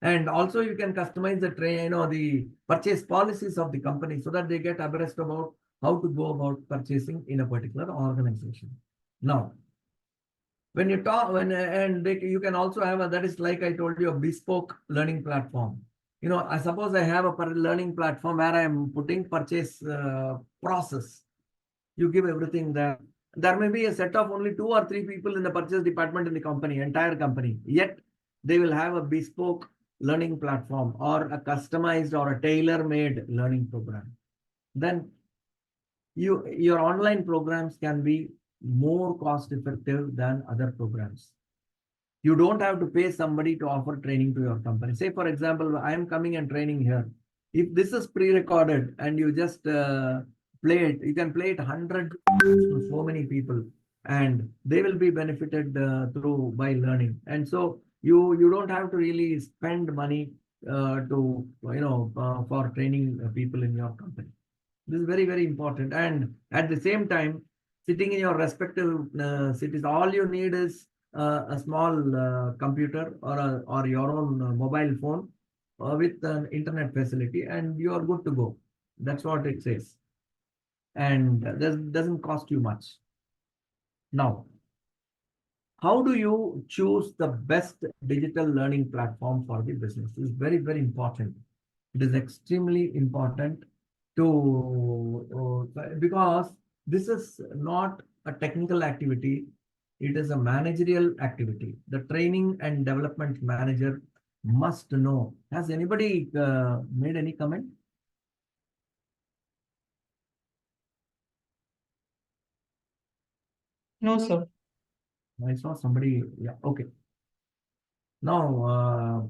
Speaker 2: And also you can customize the purchase policies of the company so that they get abreast about how to go about purchasing in a particular organization. Now, when you talk, you can also have that is like I told you, a bespoke learning platform. I suppose I have a learning platform where I am putting purchase process. You give everything there. There may be a set of only 2 or 3 people in the purchase department in the company, entire company. Yet they will have a bespoke learning platform or a customized or a tailor-made learning program. Then your online programs can be more cost-effective than other programs. You don't have to pay somebody to offer training to your company. Say, for example, I am coming and training here. If this is pre-recorded and you just play it, you can play it 100 to so many people, and they will be benefited by learning. And so you don't have to really spend money for training people in your company. This is very, very important. And at the same time, sitting in your respective cities, all you need is a small computer or your own mobile phone with an internet facility, and you are good to go. That's what it says. And that doesn't cost you much. Now, how do you choose the best digital learning platform for the business? This is very, very important. It is extremely important because this is not a technical activity. It is a managerial activity. The training and development manager must know. Has anybody made any comment?
Speaker 9: No, sir.
Speaker 2: I saw somebody. Yeah. Okay. Now,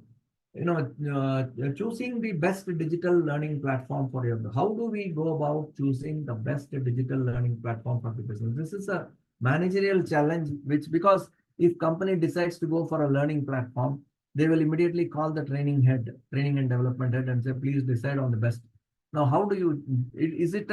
Speaker 2: choosing the best digital learning platform for your. How do we go about choosing the best digital learning platform for the business? This is a managerial challenge, because if company decides to go for a learning platform, they will immediately call the training and development head, and say, please decide on the best. Now, how do you? Is it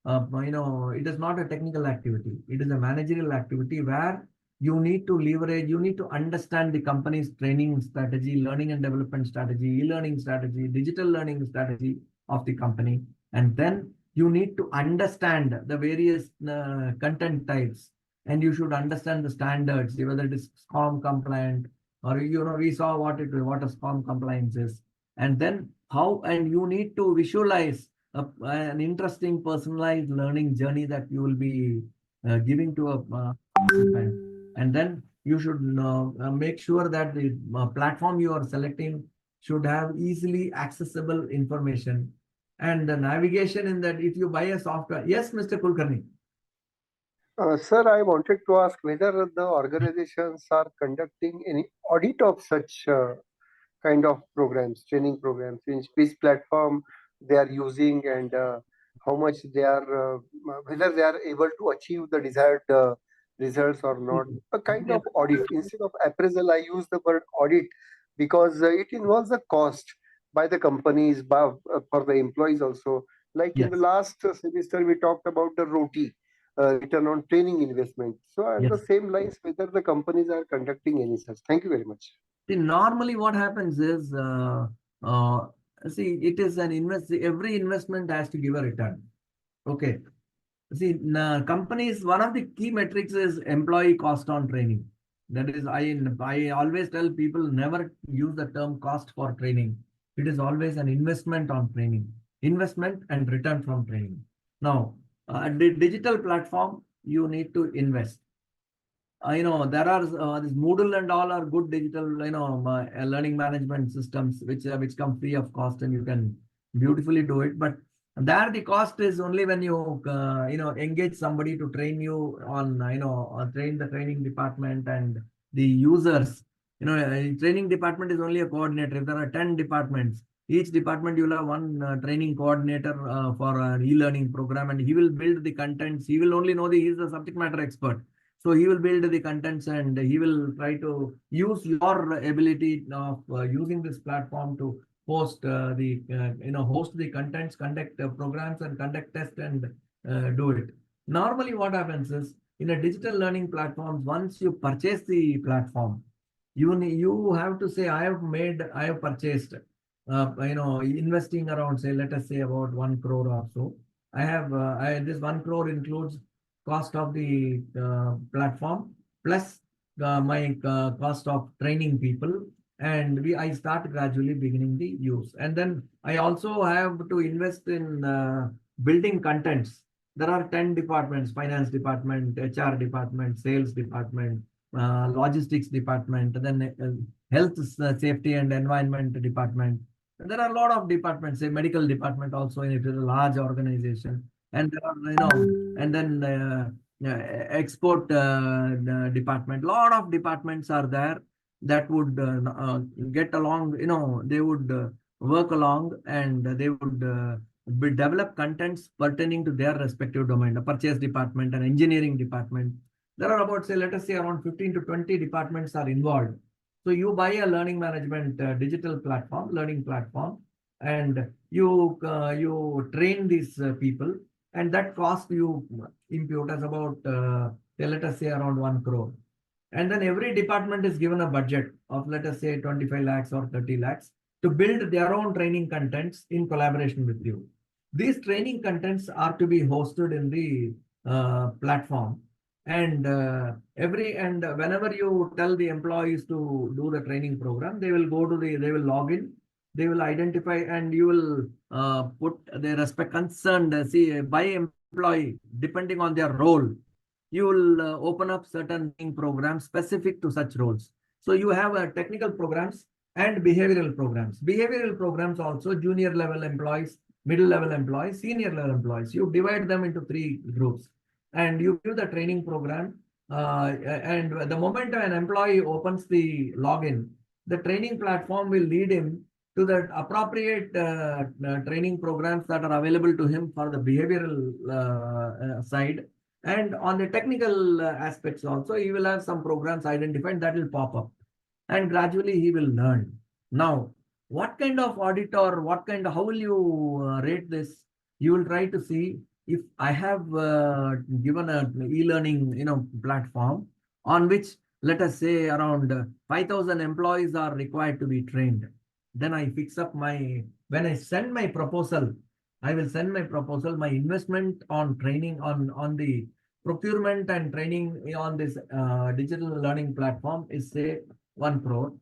Speaker 2: it is not a technical activity. It is a managerial activity where you need to leverage, you need to understand the company's training strategy, learning and development strategy, e-learning strategy, digital learning strategy of the company. And then you need to understand the various content types, and you should understand the standards, whether it is SCORM compliant, or we saw what a SCORM compliance is, and then how, and you need to visualize an interesting personalized learning journey that you will be giving to a participant. And then you should make sure that the platform you are selecting should have easily accessible information, and the navigation in that. If you buy a software, yes, Mr. Kulkarni.
Speaker 1: Sir, I wanted to ask whether the organizations are conducting any audit of such kind of programs, training programs, in which platform they are using, and how much they are, whether they are able to achieve the desired results or not. A kind of audit. Instead of appraisal, I use the word audit because it involves a cost by the companies, for the employees also. Like in the last semester, we talked about the ROTI, return on training investment. So on the same lines, whether the companies are conducting any such. Thank you very much.
Speaker 2: See, normally what happens is, see, it is an every investment has to give a return. Okay. See, companies, one of the key metrics is employee cost on training. That is, I always tell people, never use the term cost for training. It is always an investment on training, investment and return from training. Now, the digital platform, you need to invest. There are this Moodle and all are good digital, learning management systems which come free of cost, and you can beautifully do it. But there the cost is only when you engage somebody to train you on, train the training department and the users. Training department is only a coordinator. If there are 10 departments, each department you will have one training coordinator for an e-learning program, and he will build the contents. He will only know he is the subject matter expert. So he will build the contents, and he will try to use your ability of using this platform to host host the contents, conduct programs, and conduct tests, and do it. Normally, what happens is, in a digital learning platform, once you purchase the platform, you have to say, I have purchased, investing around, say, let us say about 1 crore or so. I have this 1 crore includes cost of the platform plus my cost of training people, and I start gradually beginning the use. And then I also have to invest in building contents. There are 10 departments: finance department, HR department, sales department, logistics department, then health, safety and environment department. There are a lot of departments, say medical department also, if it's a large organization. And there are, and then export department. Lot of departments are there that would get along. They would work along, and they would develop contents pertaining to their respective domain. The purchase department and engineering department. There are about, say, let us say around 15 to 20 departments are involved. So you buy a learning management digital platform, learning platform, and you train these people. And that cost you impute as about, let us say, around 1 crore. And then every department is given a budget of, let us say, 25 lakhs or 30 lakhs to build their own training contents in collaboration with you. These training contents are to be hosted in the platform. And whenever you tell the employees to do the training program, they will log in. They will identify, and you will put their respect concerned, by employee, depending on their role. You will open up certain programs specific to such roles. So you have technical programs and behavioral programs. Behavioral programs also, junior level employees, middle level employees, senior level employees. You divide them into 3 groups, and you give the training program. And the moment an employee opens the login, the training platform will lead him to the appropriate training programs that are available to him for the behavioral side. And on the technical aspects also, he will have some programs identified that will pop up, and gradually he will learn. Now, what kind of audit, or how will you rate this? You will try to see, if I have given a e-learning platform on which, let us say, around 5,000 employees are required to be trained. Then I fix up when I send my proposal I will send my proposal. My investment on training on the procurement and training on this digital learning platform is say 1 crore,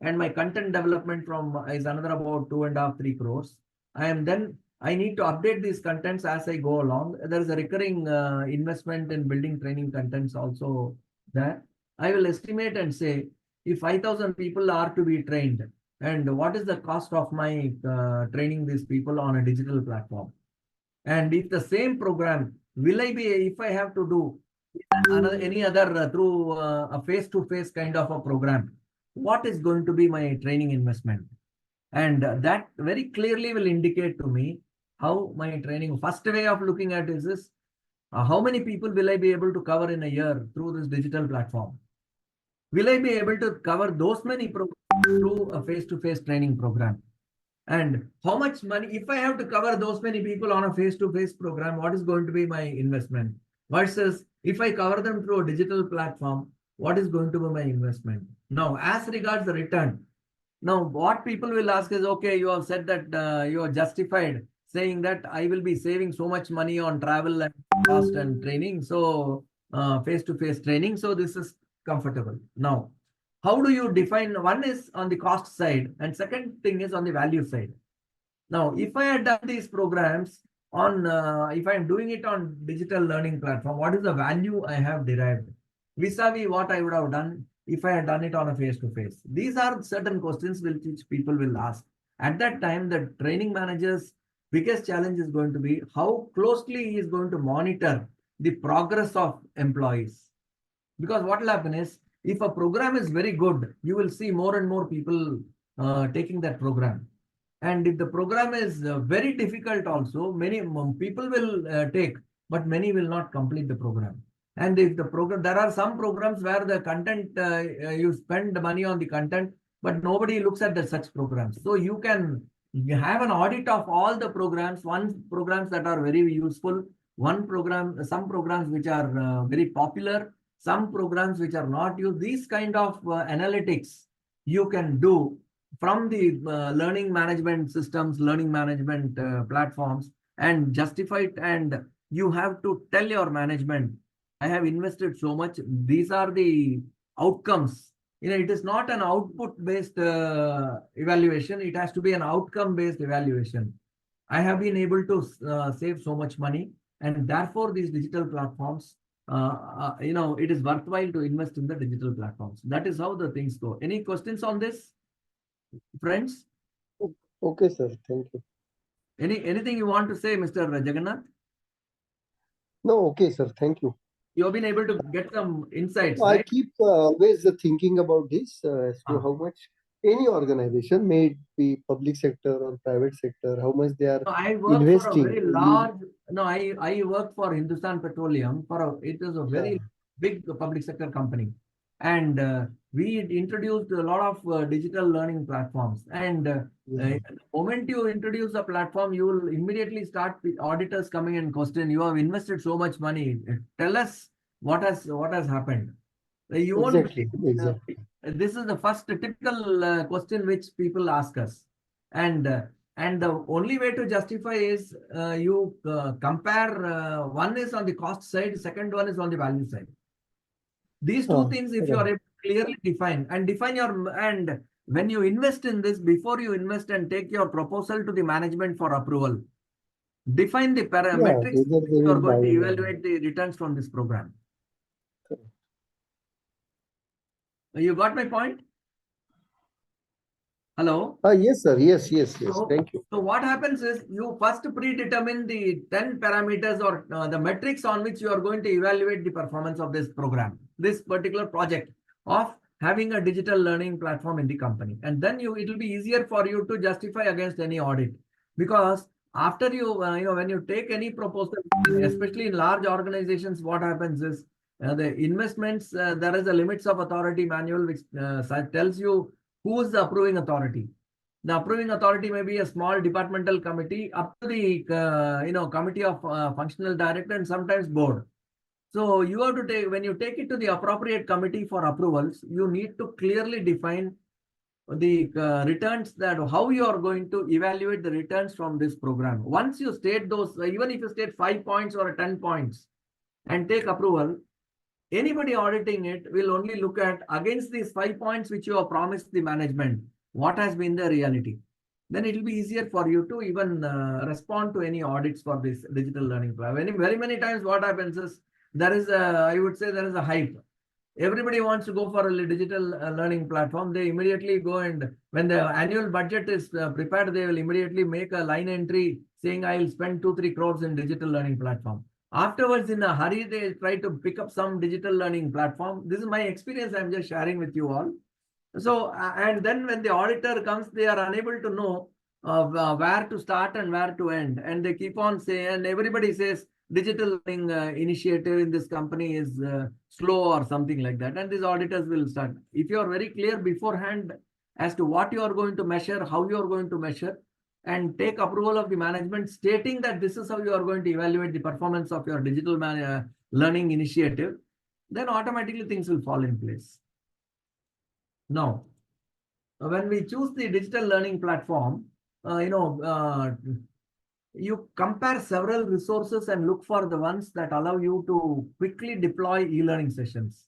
Speaker 2: and my content development from is another about 2.5 3 crores. I need to update these contents as I go along. There is a recurring investment in building training contents also there. I will estimate and say if 5,000 people are to be trained, and what is the cost of my training these people on a digital platform. And if the same program, will I be, if I have to do any other through a face-to-face kind of a program, what is going to be my training investment? And that very clearly will indicate to me how my training, first way of looking at is this, how many people will I be able to cover in a year through this digital platform? Will I be able to cover those many programs through a face-to-face training program? And how much money, if I have to cover those many people on a face-to-face program, what is going to be my investment? Versus if I cover them through a digital platform, what is going to be my investment? Now, as regards the return, now what people will ask is, okay, you have said that you are justified saying that I will be saving so much money on travel and cost and training. So face-to-face training. So this is comfortable. Now, how do you define? One is on the cost side, and second thing is on the value side. Now, if I had done these programs on, if I am doing it on digital learning platform, what is the value I have derived vis-a-vis what I would have done if I had done it on a face-to-face? These are certain questions which people will ask. At that time, the training manager's biggest challenge is going to be how closely he is going to monitor the progress of employees. Because what will happen is, if a program is very good, you will see more and more people taking that program. And if the program is very difficult also, many people will take, but many will not complete the program. And if the program, there are some programs where the content, you spend money on the content, but nobody looks at such programs. So you can have an audit of all the programs, programs that are very useful, some programs which are very popular, some programs which are not used. These kind of analytics you can do from the learning management systems, learning management platforms, and justify it. And you have to tell your management, I have invested so much. These are the outcomes. It is not an output-based evaluation. It has to be an outcome-based evaluation. I have been able to save so much money, and therefore these digital platforms, it is worthwhile to invest in the digital platforms. That is how the things go. Any questions on this, friends?
Speaker 1: Okay, sir. Thank you.
Speaker 2: Anything you want to say, Mr. Jagannath?
Speaker 1: No, okay, sir. Thank you.
Speaker 2: You have been able to get some insights,
Speaker 1: I
Speaker 2: right?
Speaker 1: keep always thinking about this as to how much any organization, may it be public sector or private sector, how much they are
Speaker 2: I work
Speaker 1: investing.
Speaker 2: for a very large. No, I work for Hindustan Petroleum. It is a very big public sector company, and we introduced a lot of digital learning platforms. And the moment you introduce a platform, you will immediately start with auditors coming and question. You have invested so much money. Tell us what has happened. You won't.
Speaker 1: Exactly.
Speaker 2: This is the first typical question which people ask us, and the only way to justify is you compare. One is on the cost side, second one is on the value side. These two things, if you are able to clearly define and when you invest in this, before you invest and take your proposal to the management for approval, define the parametrics you are going to evaluate the returns from this program. You got my point? Hello?
Speaker 1: Yes, sir. Yes. Thank you.
Speaker 2: So what happens is you first predetermine the 10 parameters or the metrics on which you are going to evaluate the performance of this program, this particular project of having a digital learning platform in the company. And then it will be easier for you to justify against any audit. Because after you, when you take any proposal, especially in large organizations, what happens is the investments, there is a limits of authority manual which tells you who is the approving authority. The approving authority may be a small departmental committee up to the committee of functional director and sometimes board. So you have to take, when you take it to the appropriate committee for approvals, you need to clearly define the returns, that how you are going to evaluate the returns from this program. Once you state those, even if you state 5 points or 10 points and take approval, anybody auditing it will only look at against these 5 points which you have promised the management, what has been the reality. Then it will be easier for you to even respond to any audits for this digital learning plan. Very many times what happens is there is I would say there is a hype. Everybody wants to go for a digital learning platform. They immediately go, and when the annual budget is prepared, they will immediately make a line entry saying, I will spend 2-3 crores in digital learning platform. Afterwards, in a hurry, they try to pick up some digital learning platform. This is my experience. I'm just sharing with you all. So, and then when the auditor comes, they are unable to know where to start and where to end. And they keep on saying, and everybody says, digital learning initiative in this company is slow or something like that. And these auditors will start. If you are very clear beforehand as to what you are going to measure, how you are going to measure, and take approval of the management stating that this is how you are going to evaluate the performance of your digital learning initiative, then automatically things will fall in place. Now, when we choose the digital learning platform, you compare several resources and look for the ones that allow you to quickly deploy e-learning sessions.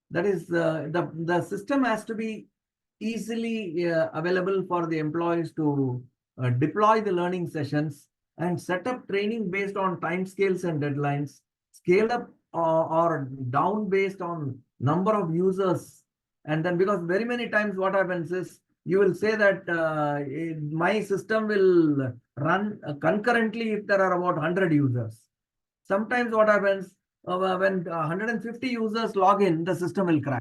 Speaker 2: That is, the system has to be easily available for the employees to deploy the learning sessions and set up training based on timescales and deadlines, scale up or down based on number of users. And then, because very many times what happens is, you will say that my system will run concurrently if there are about 100 users. Sometimes what happens, when 150 users log in, the system will crash.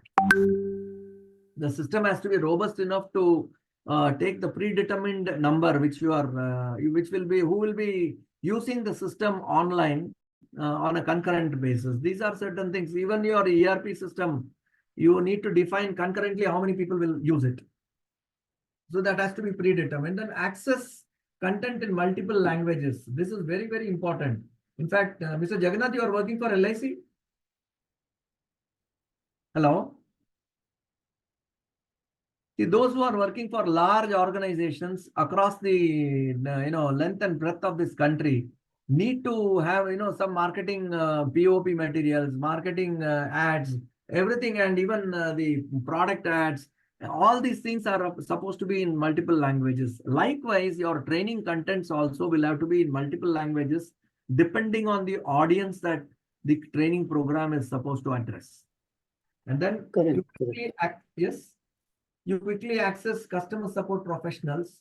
Speaker 2: The system has to be robust enough to take the predetermined number which you are, who will be using the system online on a concurrent basis. These are certain things. Even your ERP system, you need to define concurrently how many people will use it. So that has to be predetermined. And access content in multiple languages. This is very, very important. In fact, Mr. Jagannath, you are working for LIC? Hello? See, those who are working for large organizations across the length and breadth of this country need to have some marketing POP materials, marketing ads, everything, and even the product ads. All these things are supposed to be in multiple languages. Likewise, your training contents also will have to be in multiple languages, depending on the audience that the training program is supposed to address. And then you quickly access customer support professionals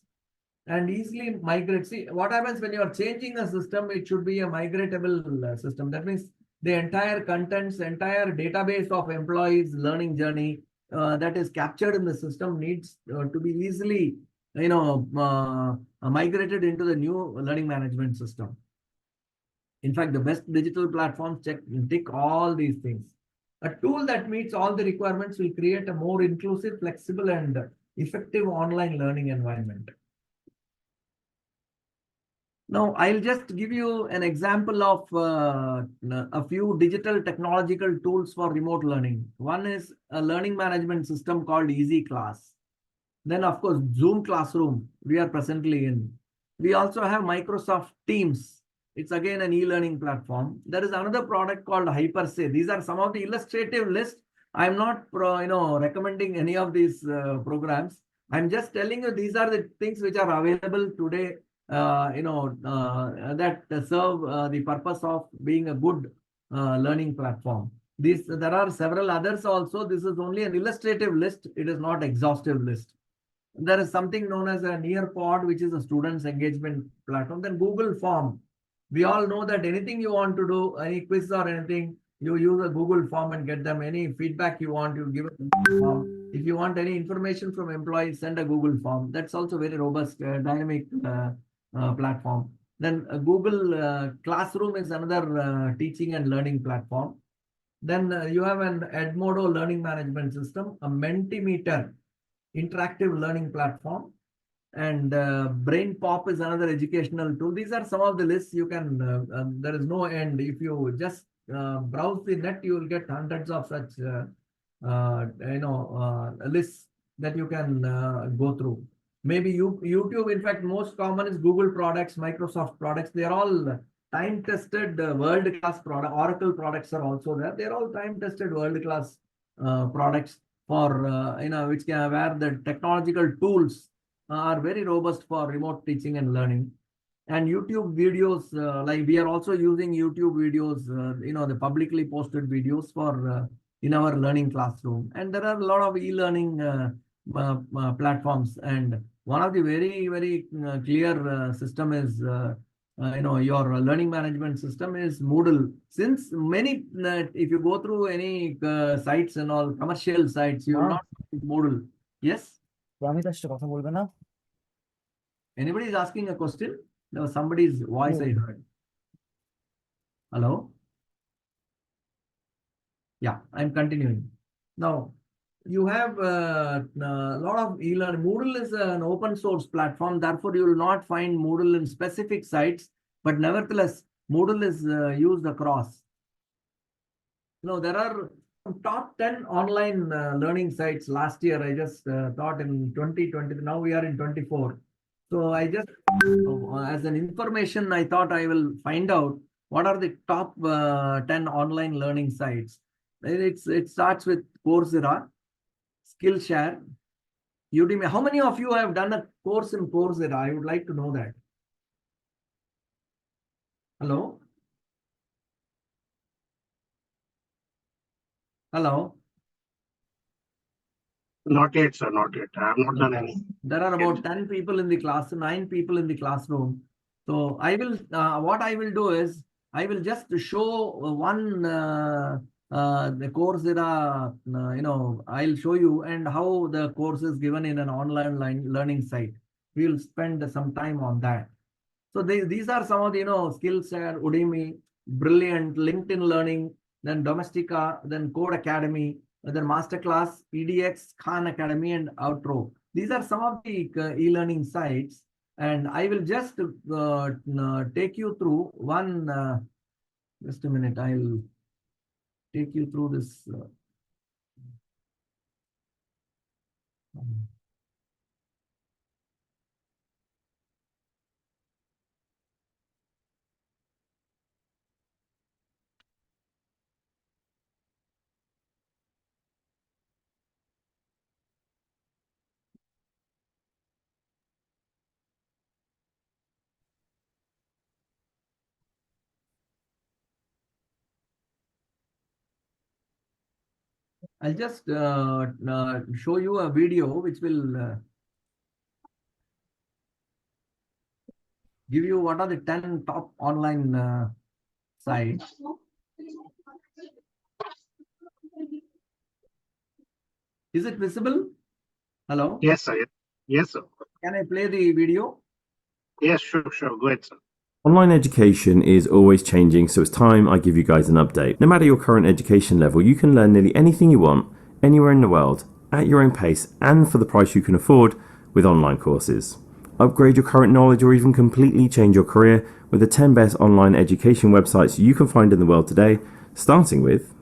Speaker 2: and easily migrate. See, what happens when you are changing a system, it should be a migratable system. That means the entire contents, entire database of employees' learning journey that is captured in the system needs to be easily, migrated into the new learning management system. In fact, the best digital platforms tick all these things. A tool that meets all the requirements will create a more inclusive, flexible, and effective online learning environment. Now, I'll just give you an example of a few digital technological tools for remote learning. One is a learning management system called Easy Class. Then, of course, Zoom Classroom, we are presently in. We also have Microsoft Teams. It's again an e-learning platform. There is another product called HyperSay. These are some of the illustrative lists. I'm not recommending any of these programs. I'm just telling you these are the things which are available today, that serve the purpose of being a good learning platform. There are several others also. This is only an illustrative list. It is not exhaustive list. There is something known as a Nearpod, which is a students engagement platform. Then Google Form. We all know that anything you want to do, any quiz or anything, you use a Google form and get them. Any feedback you want, you give it a Google form. If you want any information from employees, send a Google form. That's also very robust, dynamic platform. Then Google Classroom is another teaching and learning platform. Then you have an Edmodo learning management system, a Mentimeter interactive learning platform, and BrainPop is another educational tool. These are some of the lists. You can, there is no end. If you just browse the net, you will get hundreds of such lists. that you can go through. Maybe YouTube, in fact, most common is Google products, Microsoft products. They are all time-tested world-class product. Oracle products are also there. They're all time-tested world-class products for, which can, where the technological tools are very robust for remote teaching and learning. And YouTube videos, like we are also using YouTube videos, the publicly posted videos for in our learning classroom. And there are a lot of e-learning platforms. And one of the very, very clear system is, your learning management system is Moodle. Since many, if you go through any sites and all commercial sites, you will not find Moodle. Yes? Anybody is asking a question? There was somebody's voice I heard. Hello? Yeah, I'm continuing. Now, you have a lot of e-learning. Moodle is an open source platform. Therefore, you will not find Moodle in specific sites. But nevertheless, Moodle is used across. There are top 10 online learning sites. Last year, I just thought in 2020. Now we are in 24. So I just, as an information, I thought I will find out what are the top 10 online learning sites. It starts with Coursera, Skillshare, Udemy. How many of you have done a course in Coursera? I would like to know that. Hello? Hello?
Speaker 3: Not yet, sir, not yet. I have not done any.
Speaker 2: There are about 10 people in the class, 9 people in the classroom. So I will, what I will do is, I will just show one, the Coursera, I'll show you and how the course is given in an online learning site. We will spend some time on that. So these are some of the, Skillshare, Udemy, Brilliant, LinkedIn Learning, then Domestika, then Code Academy, then Masterclass, EDX, Khan Academy, and Outro. These are some of the e-learning sites. And I will just take you through one, just a minute, I'll take you through this. I'll just show you a video which will give you what are the 10 top online sites. Is it visible? Hello?
Speaker 3: Yes, sir. Yes, sir.
Speaker 2: Can I play the video?
Speaker 3: Yes, sure. Go ahead, sir.
Speaker 4: Online education is always changing, so it's time I give you guys an update. No matter your current education level, you can learn nearly anything you want, anywhere in the world, at your own pace, and for the price you can afford with online courses. Upgrade your current knowledge or even completely change your career with the 10 best online education websites you can find in the world today, starting with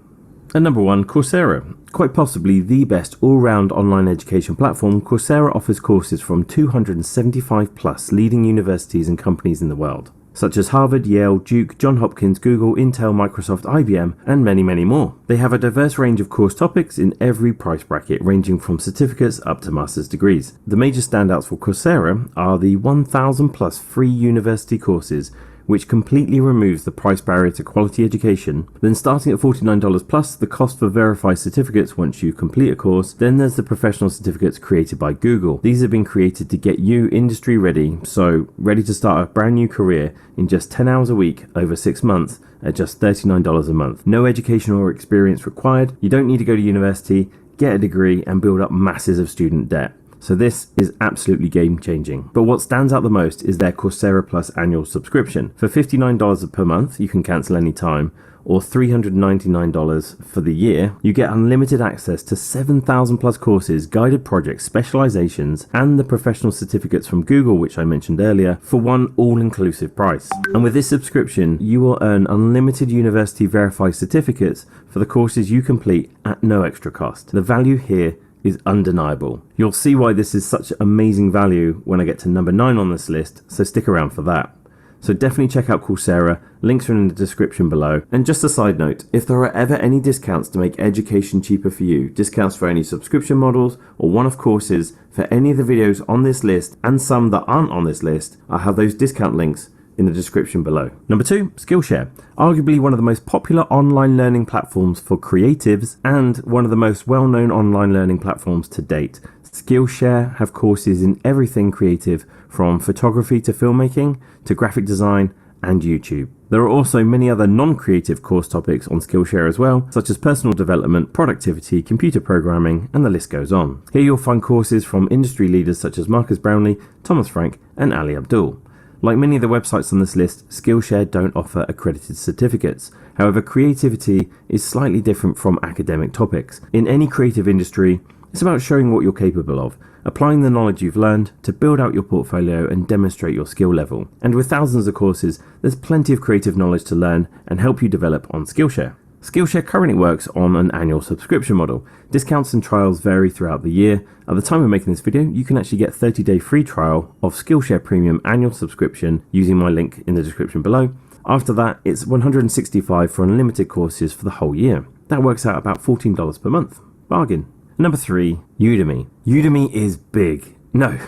Speaker 4: at number 1, Coursera. Quite possibly the best all-round online education platform, Coursera offers courses from 275 plus leading universities and companies in the world, such as Harvard, Yale, Duke, Johns Hopkins, Google, Intel, Microsoft, IBM, and many, many more. They have a diverse range of course topics in every price bracket, ranging from certificates up to master's degrees. The major standouts for Coursera are the 1,000 plus free university courses, which completely removes the price barrier to quality education. Then starting at $49 plus the cost for verified certificates once you complete a course. Then there's the professional certificates created by Google. These have been created to get you industry ready, so ready to start a brand new career in just 10 hours a week over 6 months at just $39 a month. No education or experience required. You don't need to go to university, get a degree, and build up masses of student debt. So this is absolutely game changing. But what stands out the most is their Coursera Plus annual subscription. For $59 per month, you can cancel any time, or $399 for the year, you get unlimited access to 7,000 plus courses, guided projects, specializations, and the professional certificates from Google, which I mentioned earlier, for one all-inclusive price. And with this subscription, you will earn unlimited university verified certificates for the courses you complete at no extra cost. The value here
Speaker 10: is undeniable. You'll see why this is such amazing value when I get to number 9 on this list, so stick around for that. So definitely check out Coursera, links are in the description below. And just a side note, if there are ever any discounts to make education cheaper for you, discounts for any subscription models or one-off courses for any of the videos on this list and some that aren't on this list, I'll have those discount links in the description below. Number 2, Skillshare. Arguably one of the most popular online learning platforms for creatives and one of the most well-known online learning platforms to date. Skillshare have courses in everything creative, from photography to filmmaking to graphic design and YouTube. There are also many other non-creative course topics on Skillshare as well, such as personal development, productivity, computer programming, and the list goes on. Here you'll find courses from industry leaders such as Marcus Brownlee, Thomas Frank, and Ali Abdul. Like many of the websites on this list, Skillshare don't offer accredited certificates. However, creativity is slightly different from academic topics. In any creative industry, it's about showing what you're capable of, applying the knowledge you've learned to build out your portfolio and demonstrate your skill level. And with thousands of courses, there's plenty of creative knowledge to learn and help you develop on Skillshare. Skillshare currently works on an annual subscription model. Discounts and trials vary throughout the year. At the time of making this video, you can actually get a 30-day free trial of Skillshare Premium annual subscription using my link in the description below. After that, it's $165 for unlimited courses for the whole year. That works out about $14 per month. Bargain. Number 3, Udemy. Udemy is big. No,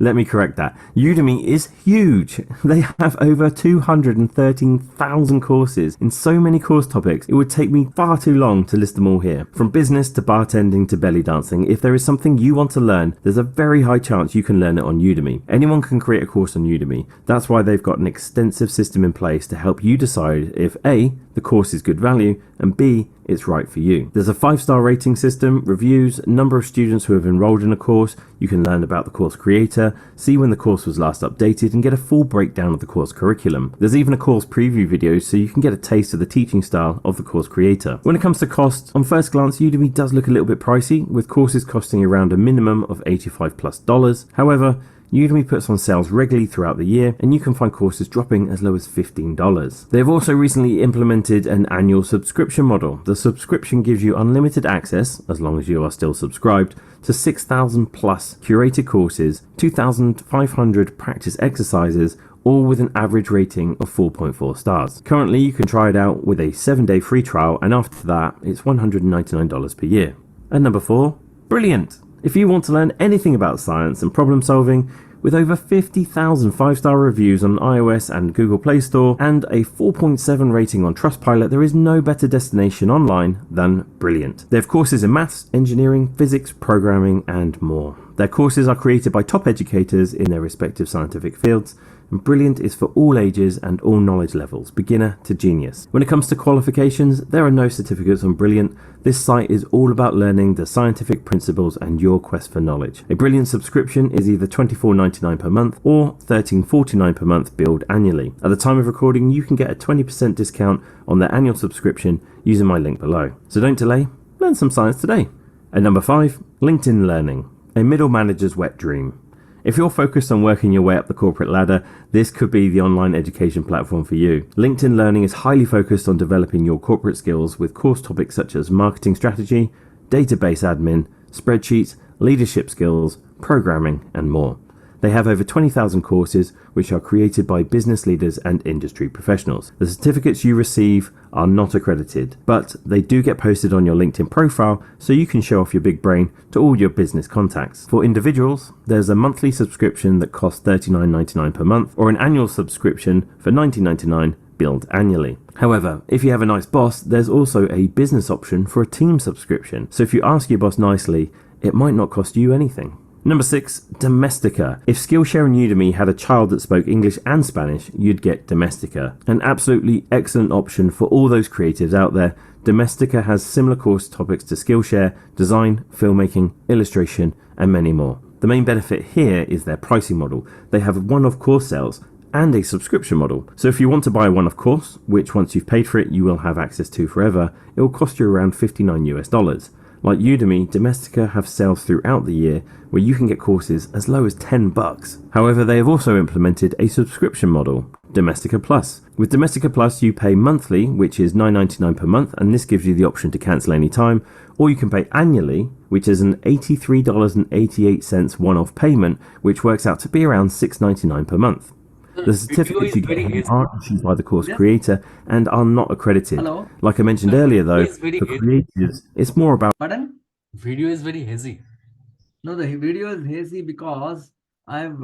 Speaker 10: let me correct that. Udemy is huge. They have over 213,000 courses in so many course topics, it would take me far too long to list them all here. From business to bartending to belly dancing, if there is something you want to learn, there's a very high chance you can learn it on Udemy. Anyone can create a course on Udemy. That's why they've got an extensive system in place to help you decide if A, the course is good value, and B, it's right for you. There's a 5-star rating system, reviews, number of students who have enrolled in a course. You can learn about the course creator, see when the course was last updated, and get a full breakdown of the course curriculum. There's even a course preview video so you can get a taste of the teaching style of the course creator. When it comes to cost, on first glance, Udemy does look a little bit pricey, with courses costing around a minimum of $85+. However, Udemy puts on sales regularly throughout the year, and you can find courses dropping as low as $15. They've also recently implemented an annual subscription model. The subscription gives you unlimited access, as long as you are still subscribed, to 6,000 plus curated courses, 2,500 practice exercises, all with an average rating of 4.4 stars. Currently, you can try it out with a 7-day free trial, and after that, it's $199 per year. And number 4, Brilliant. If you want to learn anything about science and problem solving, with over 50,000 5-star reviews on iOS and Google Play Store and a 4.7 rating on Trustpilot, there is no better destination online than Brilliant. They have courses in maths, engineering, physics, programming, and more. Their courses are created by top educators in their respective scientific fields, and Brilliant is for all ages and all knowledge levels, beginner to genius. When it comes to qualifications, there are no certificates on Brilliant. This site is all about learning the scientific principles and your quest for knowledge. A Brilliant subscription is either $24.99 per month or $13.49 per month billed annually. At the time of recording, you can get a 20% discount on their annual subscription using my link below. So don't delay, learn some science today. And number 5, LinkedIn Learning, a middle manager's wet dream. If you're focused on working your way up the corporate ladder, this could be the online education platform for you. LinkedIn Learning is highly focused on developing your corporate skills with course topics such as marketing strategy, database admin, spreadsheets, leadership skills, programming, and more. They have over 20,000 courses which are created by business leaders and industry professionals. The certificates you receive are not accredited, but they do get posted on your LinkedIn profile so you can show off your big brain to all your business contacts. For individuals, there's a monthly subscription that costs $39.99 per month or an annual subscription for $19.99 billed annually. However, if you have a nice boss, there's also a business option for a team subscription. So if you ask your boss nicely, it might not cost you anything. Number 6, Domestika. If Skillshare and Udemy had a child that spoke English and Spanish, you'd get Domestika. An absolutely excellent option for all those creatives out there. Domestika has similar course topics to Skillshare, design, filmmaking, illustration, and many more. The main benefit here is their pricing model. They have one-off course sales and a subscription model. So if you want to buy a one-off course, which once you've paid for it, you will have access to forever, it will cost you around $59 US. Like Udemy, Domestika have sales throughout the year where you can get courses as low as $10. However, they have also implemented a subscription model, Domestika Plus. With Domestika Plus, you pay monthly, which is $9.99 per month, and this gives you the option to cancel any time, or you can pay annually, which is an $83.88 one-off payment, which works out to be around $6.99 per month. The certificates you get here aren't issued by the course creator and are not accredited.
Speaker 2: Hello?
Speaker 10: Like I mentioned earlier though, for creatives, it's more about...
Speaker 2: Pardon?
Speaker 6: Video is very hazy.
Speaker 2: No, the video is hazy because I've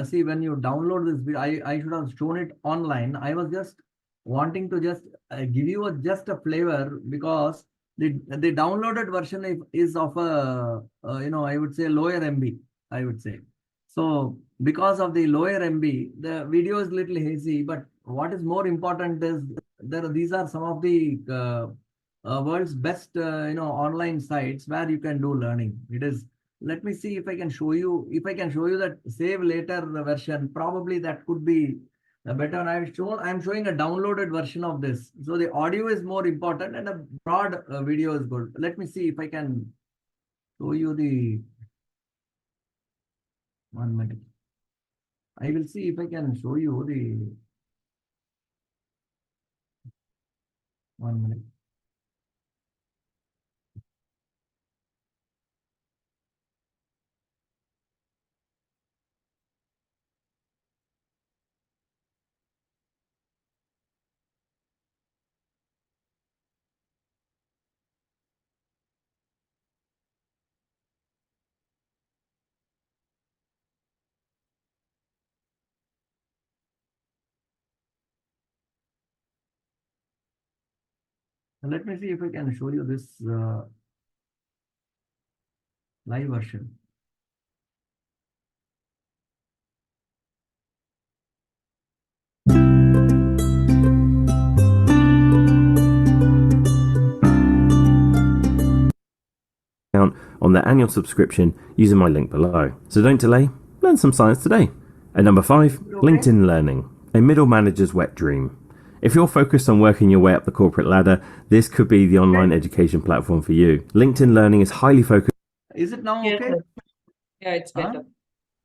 Speaker 2: see when you download this video, I should have shown it online. I was just wanting to just give you just a flavor because the downloaded version is of a I would say lower MB. I would say so because of the lower MB, the video is little hazy. But what is more important is these are some of the world's best online sites where you can do learning. It is. Let me see if I can show you. If I can show you that save later version, probably that could be better. And I'm showing a downloaded version of this. So the audio is more important and a broad video is good. Let me see if I can show you the 1 minute. I will see if I can show you the 1 minute. Let me see if I can show you this live version.
Speaker 10: on their annual subscription using my link below. So don't delay, learn some science today. At number 5, LinkedIn Learning, a middle manager's wet dream. If you're focused on working your way up the corporate ladder, this could be the online education platform for you. LinkedIn Learning is highly focused.
Speaker 2: Is it now okay?
Speaker 9: Yeah, it's better.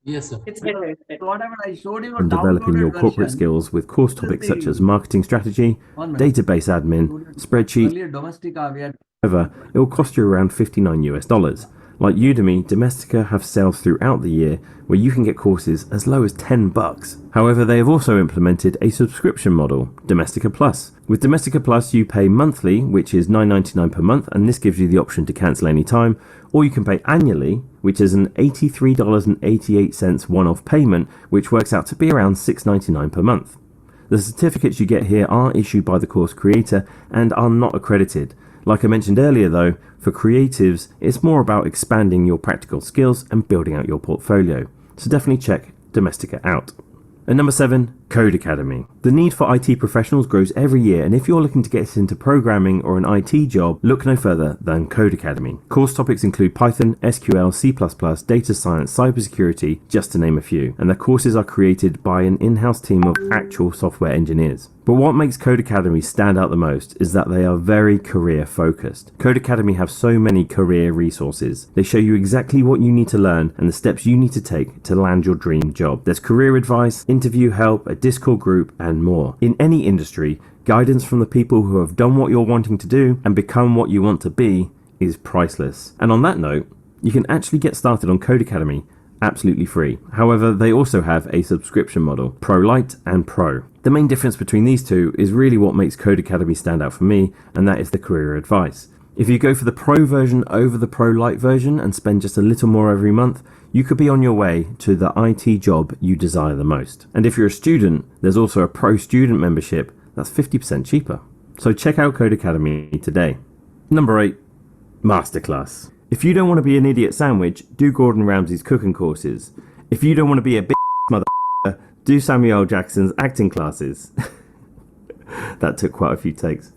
Speaker 6: Yes, sir.
Speaker 9: It's better.
Speaker 2: Whatever I showed you,
Speaker 10: on developing your corporate skills with course topics such as marketing strategy, database admin, spreadsheets. However, it will cost you around $59. Like Udemy, Domestika have sales throughout the year where you can get courses as low as $10. However, they have also implemented a subscription model, Domestika Plus. With Domestika Plus, you pay monthly, which is $9.99 per month, and this gives you the option to cancel any time, or you can pay annually, which is an $83.88 one-off payment, which works out to be around $6.99 per month. The certificates you get here aren't issued by the course creator and are not accredited. Like I mentioned earlier though, for creatives, it's more about expanding your practical skills and building out your portfolio. So definitely check Domestika out. At number 7, Code Academy. The need for IT professionals grows every year, and if you're looking to get into programming or an IT job, look no further than Code Academy. Course topics include Python, SQL, C++, data science, cybersecurity, just to name a few, and the courses are created by an in-house team of actual software engineers. But what makes Code Academy stand out the most is that they are very career focused. Code Academy have so many career resources. They show you exactly what you need to learn and the steps you need to take to land your dream job. There's career advice, interview help, a Discord group, and more. In any industry, guidance from the people who have done what you're wanting to do and become what you want to be is priceless. And on that note, you can actually get started on Code Academy absolutely free. However, they also have a subscription model, Pro Lite and Pro. The main difference between these two is really what makes Code Academy stand out for me, and that is the career advice. If you go for the Pro version over the Pro Lite version and spend just a little more every month, you could be on your way to the IT job you desire the most. And if you're a student, there's also a Pro student membership that's 50% cheaper. So check out Code Academy today. Number 8, Masterclass. If you don't want to be an idiot sandwich, do Gordon Ramsay's cooking courses. If you don't want to be a bitch mother, do Samuel L. Jackson's acting classes. That took quite a few takes.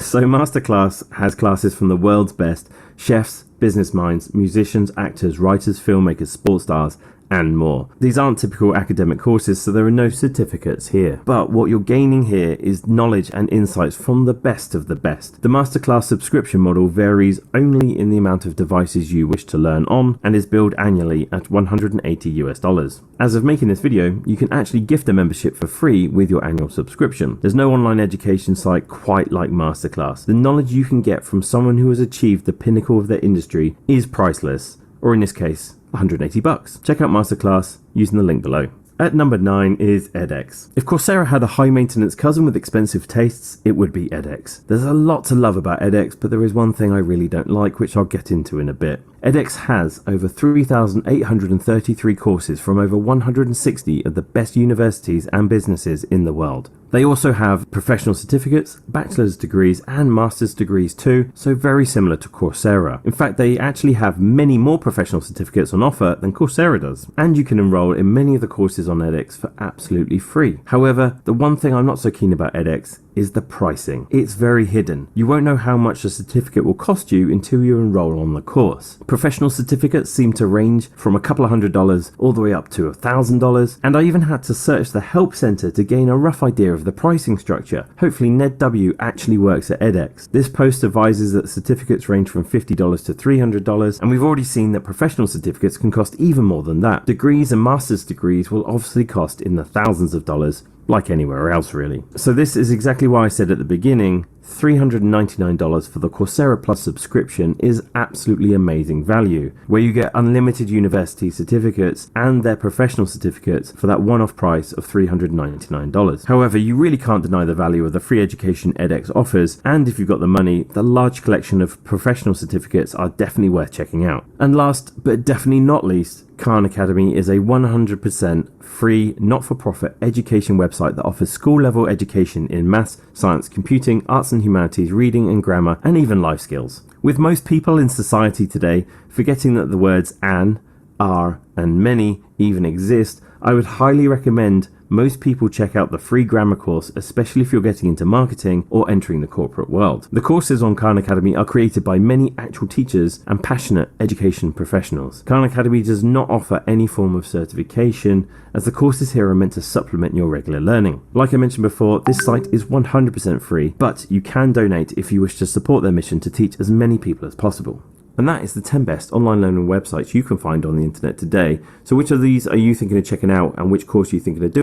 Speaker 10: So Masterclass has classes from the world's best chefs, business minds, musicians, actors, writers, filmmakers, sports stars, and more. These aren't typical academic courses, so there are no certificates here. But what you're gaining here is knowledge and insights from the best of the best. The masterclass subscription model varies only in the amount of devices you wish to learn on and is billed annually at $180. As of making this video, you can actually gift a membership for free with your annual subscription. There's no online education site quite like Masterclass. The knowledge you can get from someone who has achieved the pinnacle of their industry is priceless, or in this case, $180. Check out Masterclass using the link below. At number 9 is edX. If Coursera had a high maintenance cousin with expensive tastes, it would be edX. There's a lot to love about edX, but there is one thing I really don't like, which I'll get into in a bit. edX has over 3,833 courses from over 160 of the best universities and businesses in the world. They also have professional certificates, bachelor's degrees and master's degrees too, so very similar to Coursera. In fact, they actually have many more professional certificates on offer than Coursera does, and you can enroll in many of the courses on edX for absolutely free. However, the one thing I'm not so keen about edX is the pricing. It's very hidden. You won't know how much a certificate will cost you until you enroll on the course. Professional certificates seem to range from a couple of $100 all the way up to $1,000, and I even had to search the help center to gain a rough idea of the pricing structure. Hopefully NedW actually works at edX. This post advises that certificates range from $50 to $300, and we've already seen that professional certificates can cost even more than that. Degrees and master's degrees will obviously cost in the thousands of dollars, like anywhere else really. So this is exactly why I said at the beginning, $399 for the Coursera Plus subscription is absolutely amazing value, where you get unlimited university certificates and their professional certificates for that one-off price of $399. However, you really can't deny the value of the free education edX offers, and if you've got the money, the large collection of professional certificates are definitely worth checking out. And last, but definitely not least, Khan Academy is a 100% free, not-for-profit education website that offers school-level education in maths, science, computing, arts and humanities, reading and grammar, and even life skills. With most people in society today forgetting that the words an, are, and many even exist, I would highly recommend most people check out the free grammar course, especially if you're getting into marketing or entering the corporate world. The courses on Khan Academy are created by many actual teachers and passionate education professionals. Khan Academy does not offer any form of certification, as the courses here are meant to supplement your regular learning. Like I mentioned before, this site is 100% free, but you can donate if you wish to support their mission to teach as many people as possible. And that is the 10 best online learning websites you can find on the internet today. So which of these are you thinking of checking out, and which course are you thinking of doing?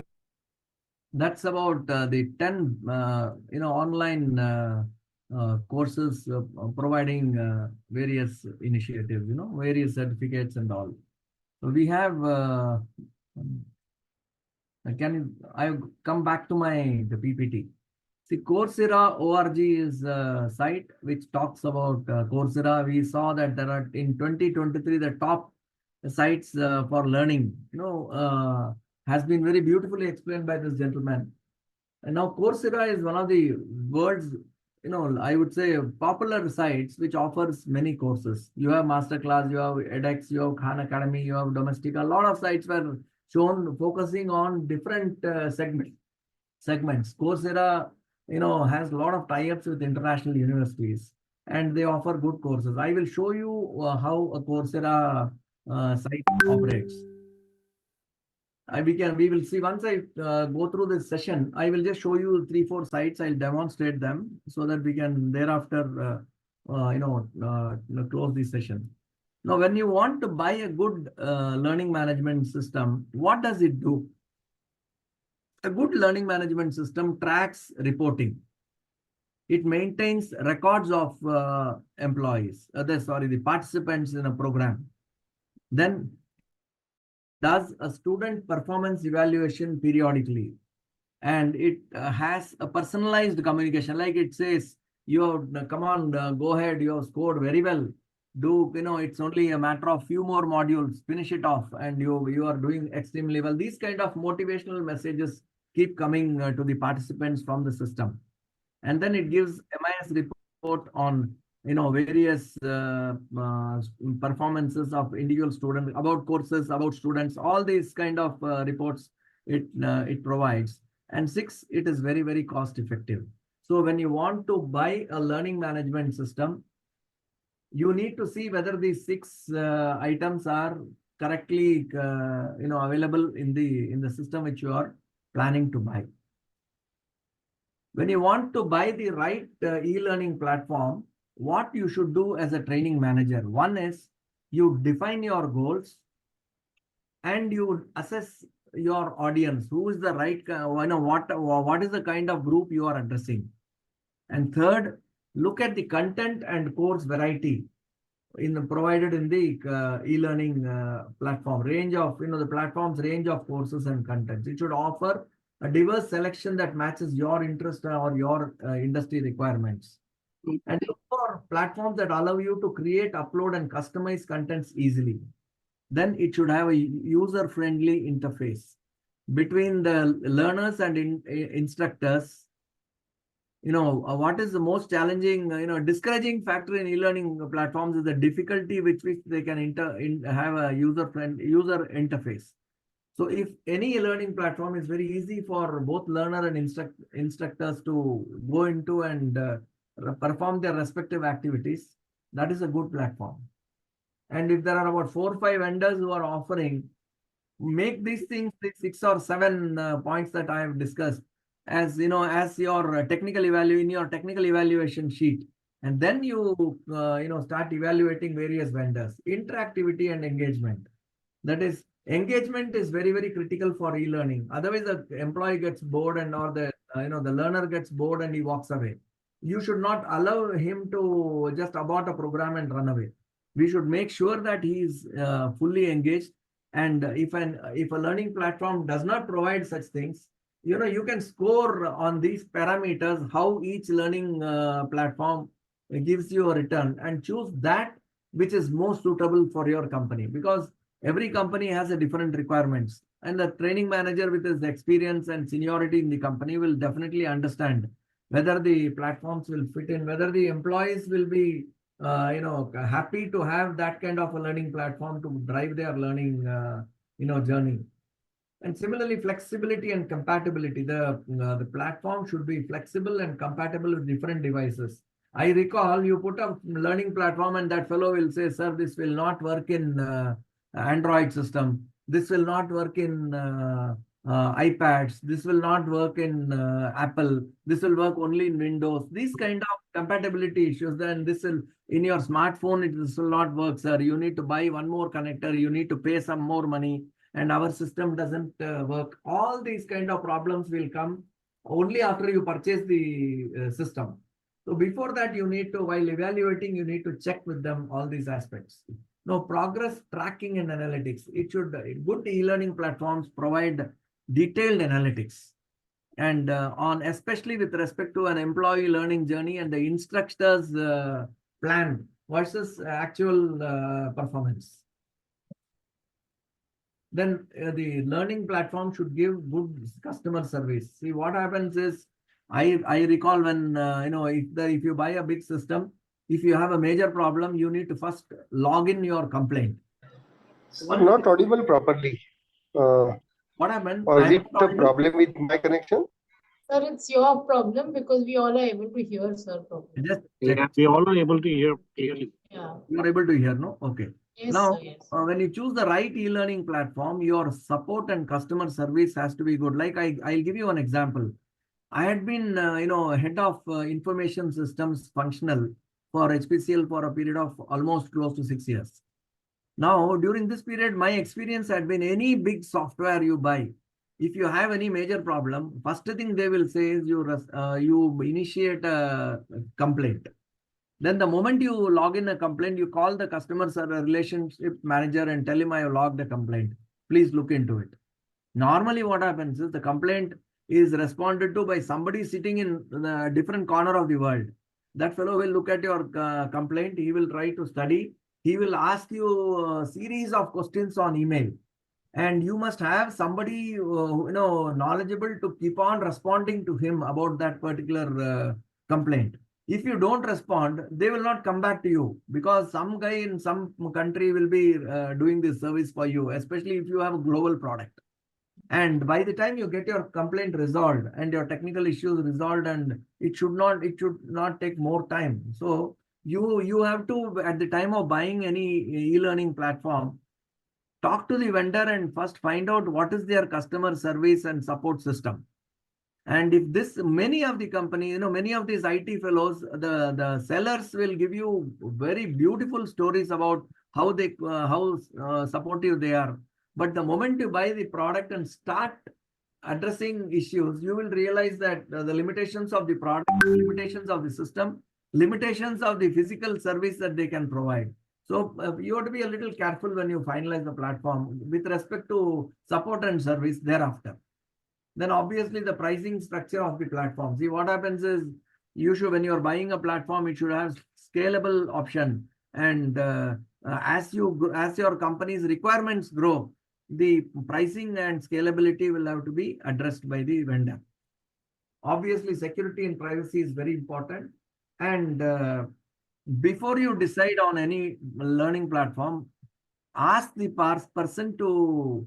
Speaker 2: That's about the 10 online courses providing various initiatives, various certificates and all. So we have I come back to the PPT. See, Coursera org is a site which talks about Coursera. We saw that there are in 2023 the top sites for learning, has been very beautifully explained by this gentleman. And now Coursera is one of the world's, I would say popular sites which offers many courses. You have Masterclass, you have edX, you have Khan Academy, you have Domestic. A lot of sites were shown focusing on different segments. Coursera, has a lot of tie-ups with international universities, and they offer good courses. I will show you how a Coursera site operates. We will see once I go through this session. I will just show you 3-4 sites. I'll demonstrate them so that we can thereafter, close the session. Now, when you want to buy a good learning management system, what does it do? A good learning management system tracks reporting. It maintains records of the participants in a program. Then does a student performance evaluation periodically, and it has a personalized communication. Like it says, you have come on, go ahead, you have scored very well. It's only a matter of few more modules, finish it off, and you are doing extremely well. These kind of motivational messages keep coming to the participants from the system, and then it gives MIS report on various performances of individual students, about courses, about students, all these kind of reports it provides. And 6, it is very, very cost effective. So when you want to buy a learning management system, you need to see whether these 6 items are correctly available in the system which you are planning to buy. When you want to buy the right e-learning platform, what you should do as a training manager? One is you define your goals and you assess your audience. Who is the right, what is the kind of group you are addressing? And third, look at the content and course variety provided in the e-learning platform. Range of, the platform's range of courses and contents. It should offer a diverse selection that matches your interest or your industry requirements. And look for platforms that allow you to create, upload, and customize contents easily. Then it should have a user-friendly interface between the learners and instructors. What is the most challenging, discouraging factor in e-learning platforms is the difficulty with which they can have a user interface. So if any learning platform is very easy for both learner and instructors to go into and perform their respective activities, that is a good platform. And if there are about 4 or 5 vendors who are offering, make these things, the 6 or 7 points that I have discussed, as as your technical evaluation sheet, and then you start evaluating various vendors. Interactivity and engagement. That is, engagement is very, very critical for e-learning. Otherwise, the employee gets bored or the learner gets bored and he walks away. You should not allow him to just abort a program and run away. We should make sure that he is fully engaged. And if a learning platform does not provide such things, you can score on these parameters how each learning platform gives you a return, and choose that which is most suitable for your company, because every company has a different requirements, and the training manager with his experience and seniority in the company will definitely understand whether the platforms will fit in, whether the employees will be happy to have that kind of a learning platform to drive their learning journey. And similarly, flexibility and compatibility. The platform should be flexible and compatible with different devices. I recall you put a learning platform and that fellow will say, sir, this will not work in Android system. This will not work in iPads. This will not work in Apple. This will work only in Windows. These kind of compatibility issues. Then this will, in your smartphone, this will not work, sir. You need to buy one more connector. You need to pay some more money. And our system doesn't work. All these kind of problems will come only after you purchase the system. So before that, you need to, while evaluating, you need to check with them all these aspects. Now, progress tracking and analytics. Good e-learning platforms provide detailed analytics, and especially with respect to an employee learning journey and the instructor's plan versus actual performance. Then the learning platform should give good customer service. See, what happens is, I recall when if you buy a big system, if you have a major problem, you need to first log in your complaint.
Speaker 1: I'm not audible properly.
Speaker 2: What happened?
Speaker 1: Or is it a problem with my connection?
Speaker 5: Sir, it's your problem because we all are able to hear, sir, properly.
Speaker 2: Just check.
Speaker 3: Yeah, we all are able to hear clearly.
Speaker 5: Yeah.
Speaker 2: You are able to hear, no? Okay.
Speaker 5: Yes,
Speaker 2: Now,
Speaker 5: sir, yes.
Speaker 2: when you choose the right e-learning platform, your support and customer service has to be good. Like I'll give you an example. I had been, head of information systems functional for HPCL for a period of almost close to 6 years. Now, during this period, my experience had been any big software you buy, if you have any major problem, first thing they will say is you initiate a complaint. Then the moment you log in a complaint, you call the customer relationship manager and tell him I have logged a complaint. Please look into it. Normally what happens is the complaint is responded to by somebody sitting in a different corner of the world. That fellow will look at your complaint. He will try to study. He will ask you a series of questions on email. And you must have somebody knowledgeable to keep on responding to him about that particular complaint. If you don't respond, they will not come back to you because some guy in some country will be doing this service for you, especially if you have a global product. And by the time you get your complaint resolved and your technical issues resolved, and it should not take more time. So you have to, at the time of buying any e-learning platform, talk to the vendor and first find out what is their customer service and support system. And if this, many of the company, many of these IT fellows, the sellers will give you very beautiful stories about how they, supportive they are. But the moment you buy the product and start addressing issues, you will realize that the limitations of the product, limitations of the system, limitations of the physical service that they can provide. So you have to be a little careful when you finalize the platform with respect to support and service thereafter. Then obviously the pricing structure of the platform. See, what happens is you should, when you're buying a platform, it should have scalable option. And as your company's requirements grow, the pricing and scalability will have to be addressed by the vendor. Obviously, security and privacy is very important. And before you decide on any learning platform, ask the person to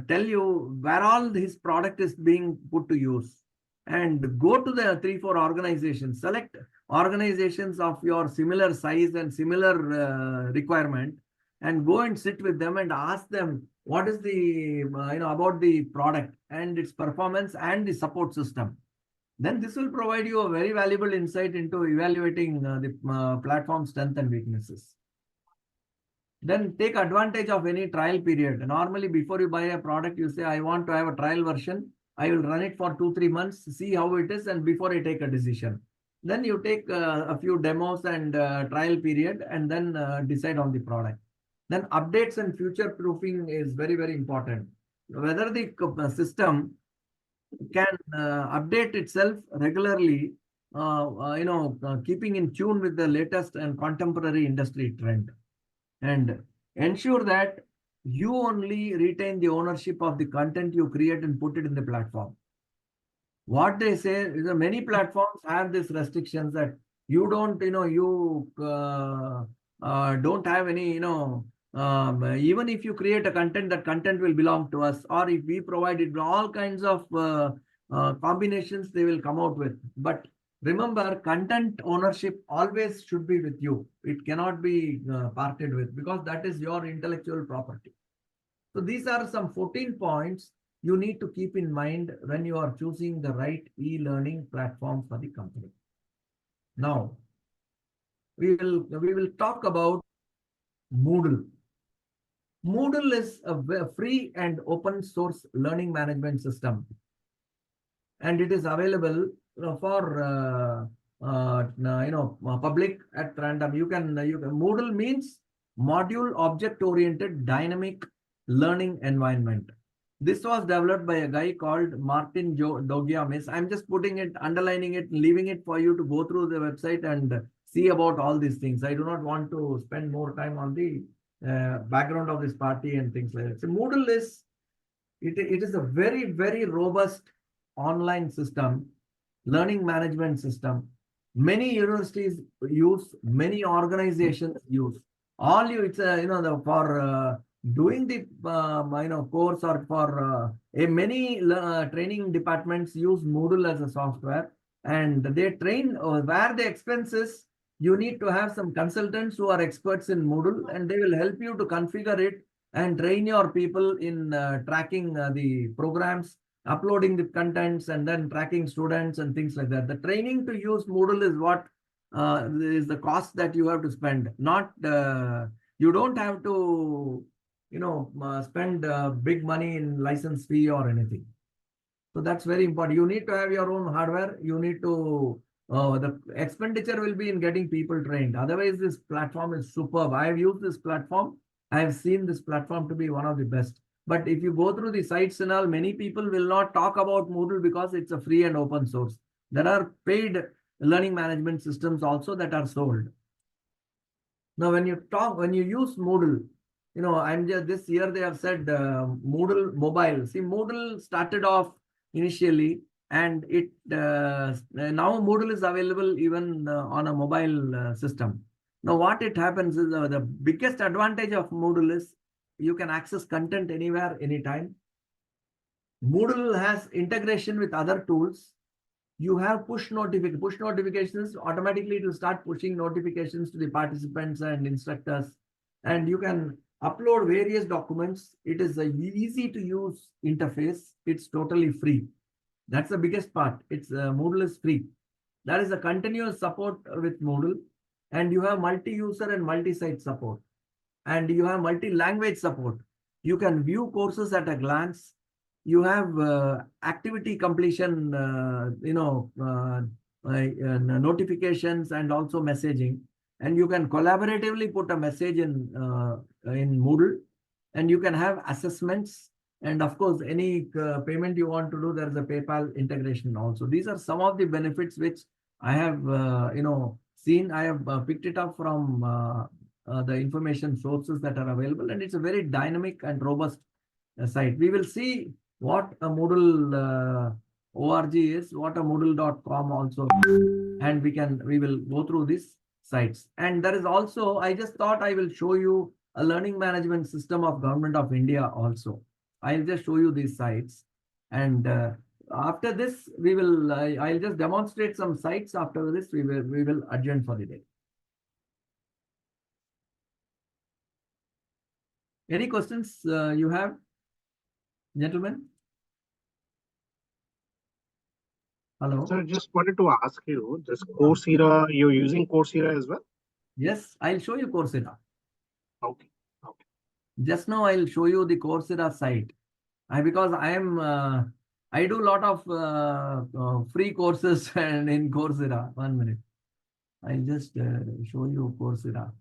Speaker 2: tell you where all his product is being put to use, and go to the 3-4 organizations, select organizations of your similar size and similar requirement, and go and sit with them and ask them what is the about the product and its performance and the support system. Then this will provide you a very valuable insight into evaluating the platform strength and weaknesses. Then take advantage of any trial period. Normally, before you buy a product, you say, I want to have a trial version. I will run it for 2-3 months, see how it is, and before I take a decision. Then you take a few demos and trial period, and then decide on the product. Then updates and future proofing is very, very important. Whether the system can update itself regularly, keeping in tune with the latest and contemporary industry trend. And ensure that you only retain the ownership of the content you create and put it in the platform. What they say is that many platforms have these restrictions that you don't, don't have any, even if you create a content, that content will belong to us, or if we provide it, all kinds of combinations they will come out with. But remember, content ownership always should be with you. It cannot be parted with, because that is your intellectual property. So these are some 14 points you need to keep in mind when you are choosing the right e-learning platform for the company. Now, we will talk about Moodle. Moodle is a free and open source learning management system, and it is available for public at random. Moodle means module object oriented dynamic learning environment. This was developed by a guy called Martin Dogiamis. I'm just putting it, underlining it, leaving it for you to go through the website and see about all these things. I do not want to spend more time on the background of this party and things like that. So Moodle is, it is a very, very robust online system, learning management system. Many universities use, many organizations use. It's for doing the course, or for many training departments use Moodle as a software, and they train where the expenses. You need to have some consultants who are experts in Moodle, and they will help you to configure it and train your people in tracking the programs, uploading the contents, and then tracking students and things like that. The training to use Moodle is what is the cost that you have to spend. Not you don't have to spend big money in license fee or anything. So that's very important. You need to have your own hardware. You need to the expenditure will be in getting people trained. Otherwise, this platform is superb. I have used this platform. I have seen this platform to be one of the best. But if you go through the sites and all, many people will not talk about Moodle because it's a free and open source. There are paid learning management systems also that are sold. Now, when you use Moodle, this year they have said Moodle mobile. See, Moodle started off initially, and it now Moodle is available even on a mobile system. Now, what it happens is the biggest advantage of Moodle is you can access content anywhere, anytime. Moodle has integration with other tools. You have push notifications. Automatically, it will start pushing notifications to the participants and instructors. And you can upload various documents. It is a easy to use interface. It's totally free. That's the biggest part. It's Moodle is free. There is a continuous support with Moodle, and you have multi-user and multi-site support, and you have multi-language support. You can view courses at a glance. You have activity completion, notifications and also messaging, and you can collaboratively put a message in Moodle, and you can have assessments. And of course, any payment you want to do, there is a PayPal integration also. These are some of the benefits which I have, seen. I have picked it up from the information sources that are available, and it's a very dynamic and robust site. We will see what a Moodle org is, what a Moodle.com also, and we will go through these sites. And there is also, I just thought I will show you a learning management system of Government of India also. I'll just show you these sites, and after this we will. I'll just demonstrate some sites. After this, we will adjourn for the day. Any questions you have, gentlemen? Hello.
Speaker 3: Sir, just wanted to ask you, this Coursera, you're using Coursera as well?
Speaker 2: Yes, I'll show you Coursera.
Speaker 3: Okay.
Speaker 2: Just now I'll show you the Coursera site. Because I do a lot of free courses and in Coursera. 1 minute. I'll just show you Coursera.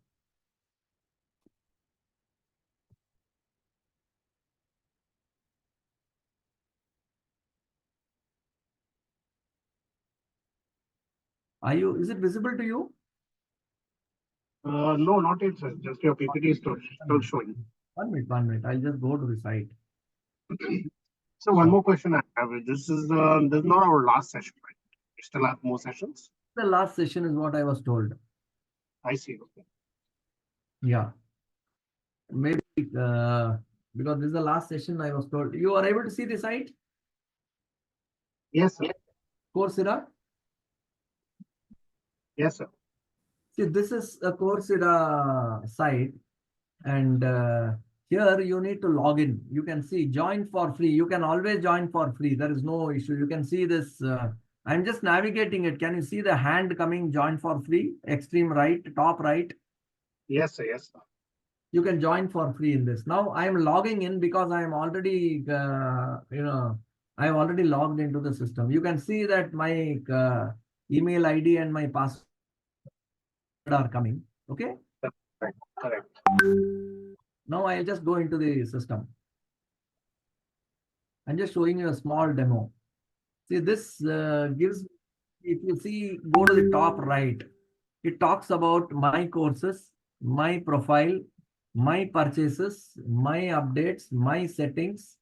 Speaker 2: Is it visible to you?
Speaker 3: No, not yet, sir. Just your PPT is still showing.
Speaker 2: 1 minute. I'll just go to the site.
Speaker 3: So one more question I have. This is not our last session, right? We still have more sessions.
Speaker 2: The last session is what I was told.
Speaker 3: I see. Okay.
Speaker 2: Yeah. Maybe because this is the last session I was told. You are able to see the site?
Speaker 3: Yes, sir.
Speaker 2: Coursera?
Speaker 3: Yes, sir.
Speaker 2: See, this is a Coursera site, and here you need to log in. You can see join for free. You can always join for free. There is no issue. You can see this. I'm just navigating it. Can you see the hand coming join for free? Extreme right, top right.
Speaker 3: Yes, sir. Yes, sir.
Speaker 2: You can join for free in this. Now I am logging in because I am already, I have already logged into the system. You can see that my email ID and my password are coming. Okay.
Speaker 3: Correct.
Speaker 2: Now I'll just go into the system. I'm just showing you a small demo. See, this gives, if you see, go to the top right, it talks about my courses, my profile, my purchases, my updates, my settings,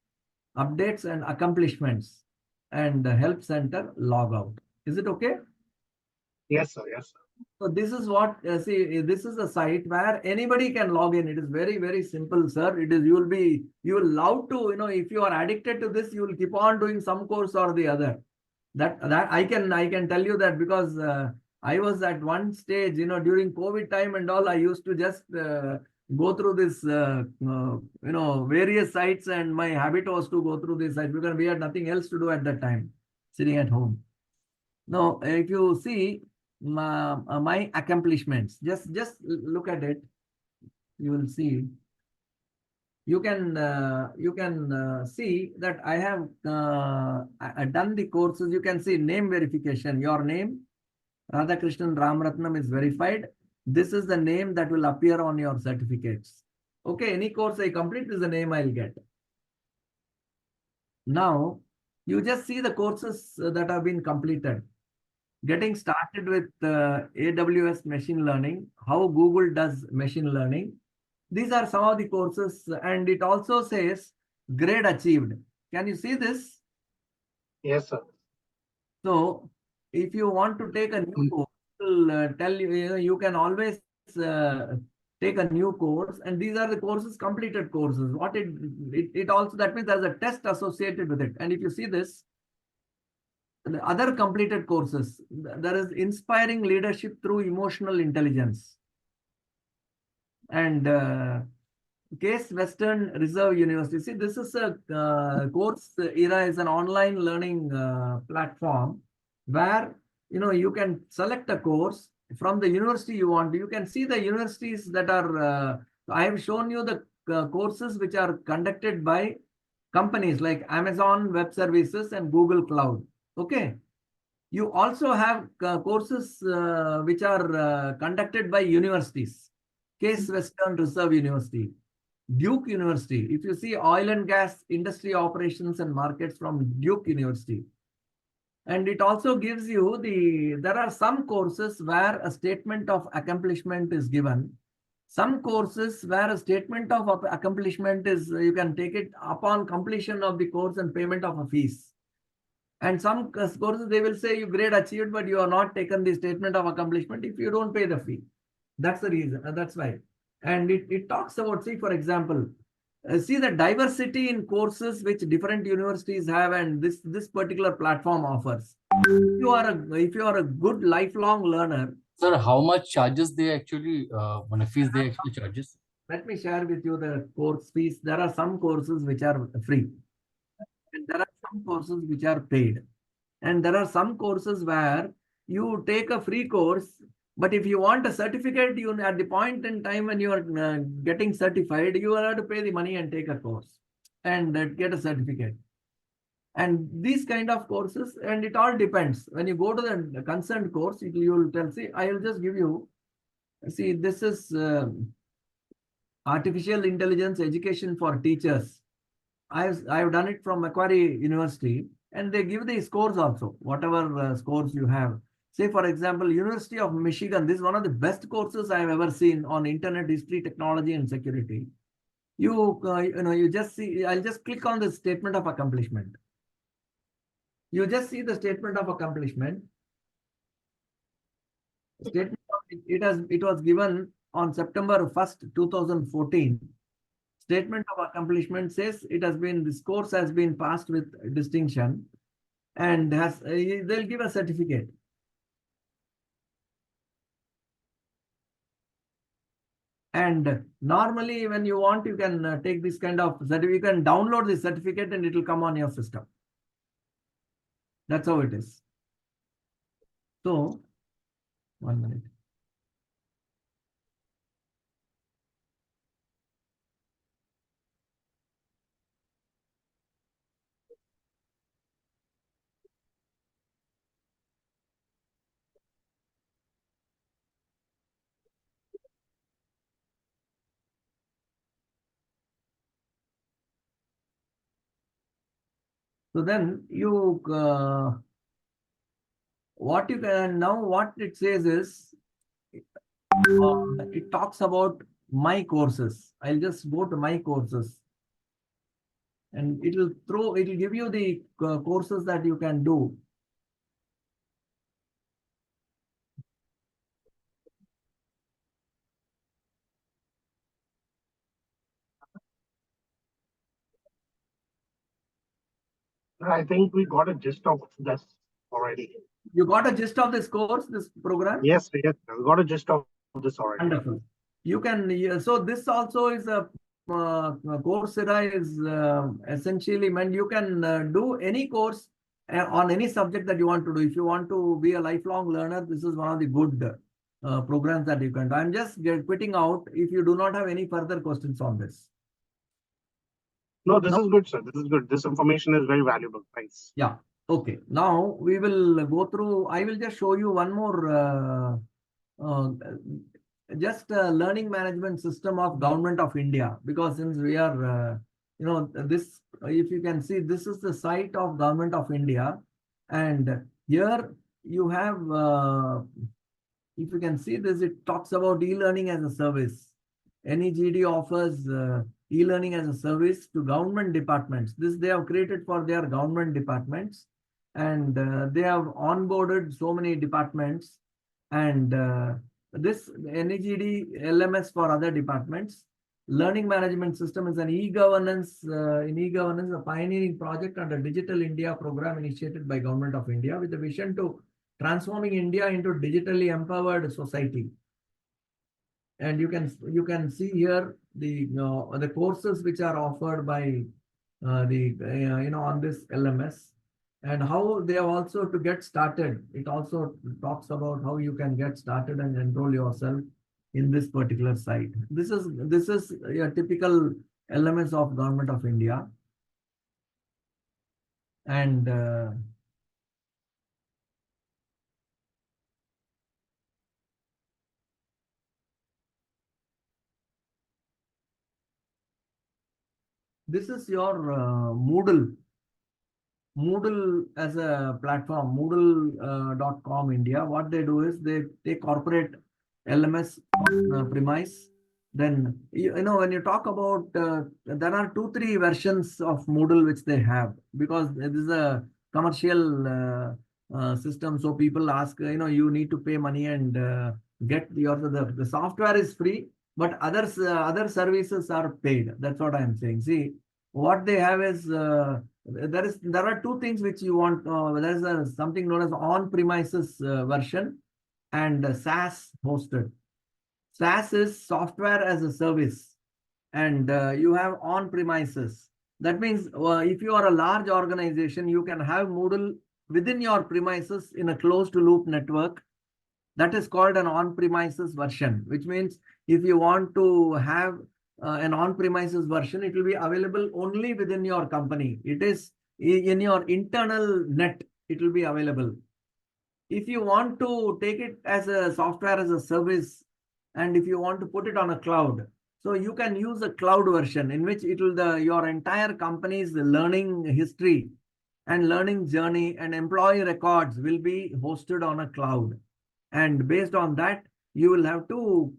Speaker 2: updates and accomplishments, and the help center logout. Is it okay?
Speaker 3: Yes, sir. Yes, sir.
Speaker 2: So this is what, this is a site where anybody can log in. It is very, very simple, sir. It is, you will love to, if you are addicted to this, you will keep on doing some course or the other. That I can tell you that, because I was at one stage, during COVID time and all, I used to just go through this, various sites, and my habit was to go through these sites because we had nothing else to do at that time, sitting at home. Now, if you see my accomplishments, just look at it, you will see. You can see that I have done the courses. You can see name verification. Your name, Radhakrishnan Ramratnam, is verified. This is the name that will appear on your certificates. Okay, any course I complete is the name I'll get. Now, you just see the courses that have been completed. Getting started with AWS machine learning, how Google does machine learning. These are some of the courses, and it also says grade achieved. Can you see this?
Speaker 3: Yes, sir.
Speaker 2: So if you want to take a new course, it will tell you, you can always take a new course, and these are the courses, completed courses. What it also, that means there's a test associated with it. And if you see this, the other completed courses, there is inspiring leadership through emotional intelligence. And Case Western Reserve University. See, this is a course era is an online learning platform where you can select a course from the university you want. You can see the universities that are. I have shown you the courses which are conducted by companies like Amazon Web Services and Google Cloud. Okay. You also have courses which are conducted by universities. Case Western Reserve University, Duke University. If you see oil and gas industry operations and markets from Duke University. And it also gives you there are some courses where a statement of accomplishment is given. Some courses where a statement of accomplishment is, you can take it upon completion of the course and payment of a fees. And some courses, they will say you grade achieved, but you have not taken the statement of accomplishment if you don't pay the fee. That's the reason. That's why. And it talks about, see, for example, see the diversity in courses which different universities have and this particular platform offers. If you are a good lifelong learner.
Speaker 6: Sir, how much charges they actually, fees they actually charges?
Speaker 2: Let me share with you the course fees. There are some courses which are free. And there are some courses which are paid. And there are some courses where you take a free course, but if you want a certificate, you at the point in time when you are getting certified, you have to pay the money and take a course and get a certificate. And these kind of courses, and it all depends. When you go to the concerned course, you will tell, see, I will just give you, see, this is Artificial Intelligence Education for Teachers. I've done it from Macquarie University, and they give the scores also, whatever scores you have. Say, for example, University of Michigan, this is one of the best courses I have ever seen on internet history, technology, and security. You just see, I'll just click on the statement of accomplishment. You just see the statement of accomplishment. It was given on September 1st, 2014. Statement of accomplishment says this course has been passed with distinction and they'll give a certificate. And normally when you want, you can take this kind of certificate, you can download the certificate and it will come on your system. That's how it is. So, 1 minute. So then what it says is, it talks about my courses. I'll just go to my courses. And it will give you the courses that you can do.
Speaker 3: I think we got a gist of this already.
Speaker 2: You got a gist of this course, this program?
Speaker 3: Yes, we got a gist of this already.
Speaker 2: Wonderful. You can, so this also is a Coursera is essentially meant you can do any course on any subject that you want to do. If you want to be a lifelong learner, this is one of the good programs that you can do. I'm just quitting out if you do not have any further questions on this.
Speaker 3: No, this is good, sir. This is good. This information is very valuable. Thanks.
Speaker 2: Yeah. Okay. Now we will go through. I will just show you one more learning management system of Government of India, because since we are, this, if you can see, this is the site of Government of India, and here you have, if you can see this, it talks about e-learning as a service. NEGD offers e-learning as a service to government departments. This they have created for their government departments, and they have onboarded so many departments, and this NEGD LMS for other departments. Learning management system is an e-governance, a pioneering project under Digital India program initiated by Government of India with a vision to transforming India into digitally empowered society. And you can see here the courses which are offered by on this LMS, and how they have also to get started. It also talks about how you can get started and enroll yourself in this particular site. This is a typical LMS of Government of India. And this is your Moodle as a platform, Moodle.com India. What they do is they take corporate LMS premise. Then, when you talk about, there are 2-3 versions of Moodle which they have, because this is a commercial system. So people ask, you need to pay money and get the software is free, but other services are paid. That's what I'm saying. See, what they have is, there are 2 things which you want. There is something known as on-premises version and SaaS hosted. SaaS is software as a service, and you have on-premises. That means if you are a large organization, you can have Moodle within your premises in a closed-loop network. That is called an on-premises version, which means if you want to have an on-premises version, it will be available only within your company. It is in your internal net, it will be available. If you want to take it as a software as a service, and if you want to put it on a cloud, so you can use a cloud version in which it will your entire company's learning history and learning journey and employee records will be hosted on a cloud. And based on that, you will have to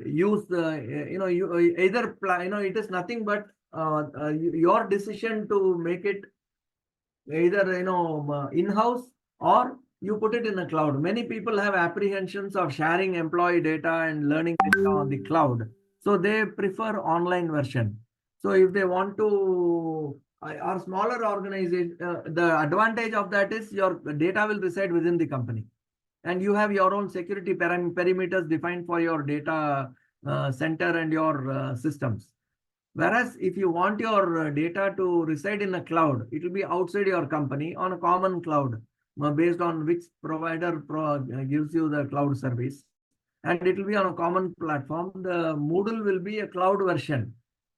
Speaker 2: use the either it is nothing but your decision to make it either in-house or you put it in the cloud. Many people have apprehensions of sharing employee data and learning data on the cloud, so they prefer online version. So if they want to, or smaller organization, the advantage of that is your data will reside within the company, and you have your own security perimeters defined for your data center and your systems. Whereas if you want your data to reside in a cloud, it will be outside your company on a common cloud based on which provider gives you the cloud service, and it will be on a common platform. The Moodle will be a cloud version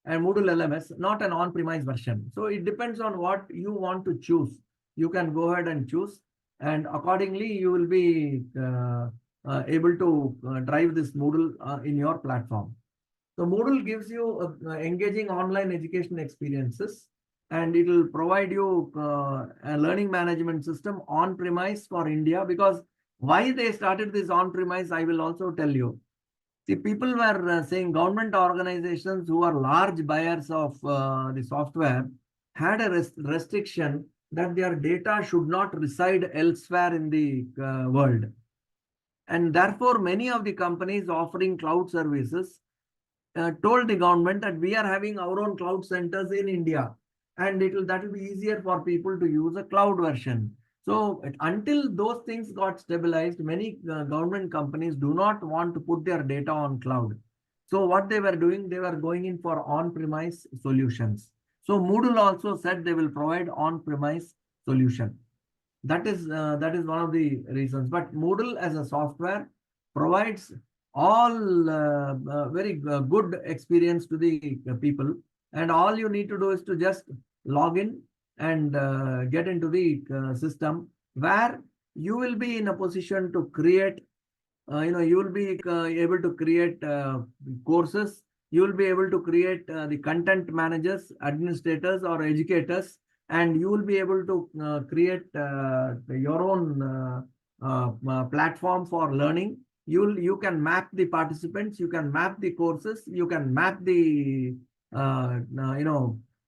Speaker 2: and Moodle LMS, not an on-premise version. So it depends on what you want to choose. You can go ahead and choose, and accordingly you will be able to drive this Moodle in your platform. So Moodle gives you engaging online education experiences, and it will provide you a learning management system on-premise for India. Because why they started this on-premise, I will also tell you. See, people were saying government organizations who are large buyers of the software had a restriction that their data should not reside elsewhere in the world. And therefore, many of the companies offering cloud services told the government that we are having our own cloud centers in India, and that will be easier for people to use a cloud version. So until those things got stabilized, many government companies do not want to put their data on cloud. So what they were doing, they were going in for on-premise solutions. So Moodle also said they will provide on-premise solution. That is one of the reasons. But Moodle as a software provides all very good experience to the people, and all you need to do is to just log in and get into the system, where you will be in a position to create you will be able to create courses. You will be able to create the content managers, administrators, or educators, and you will be able to create your own platform for learning. You can map the participants, you can map the courses, you can map the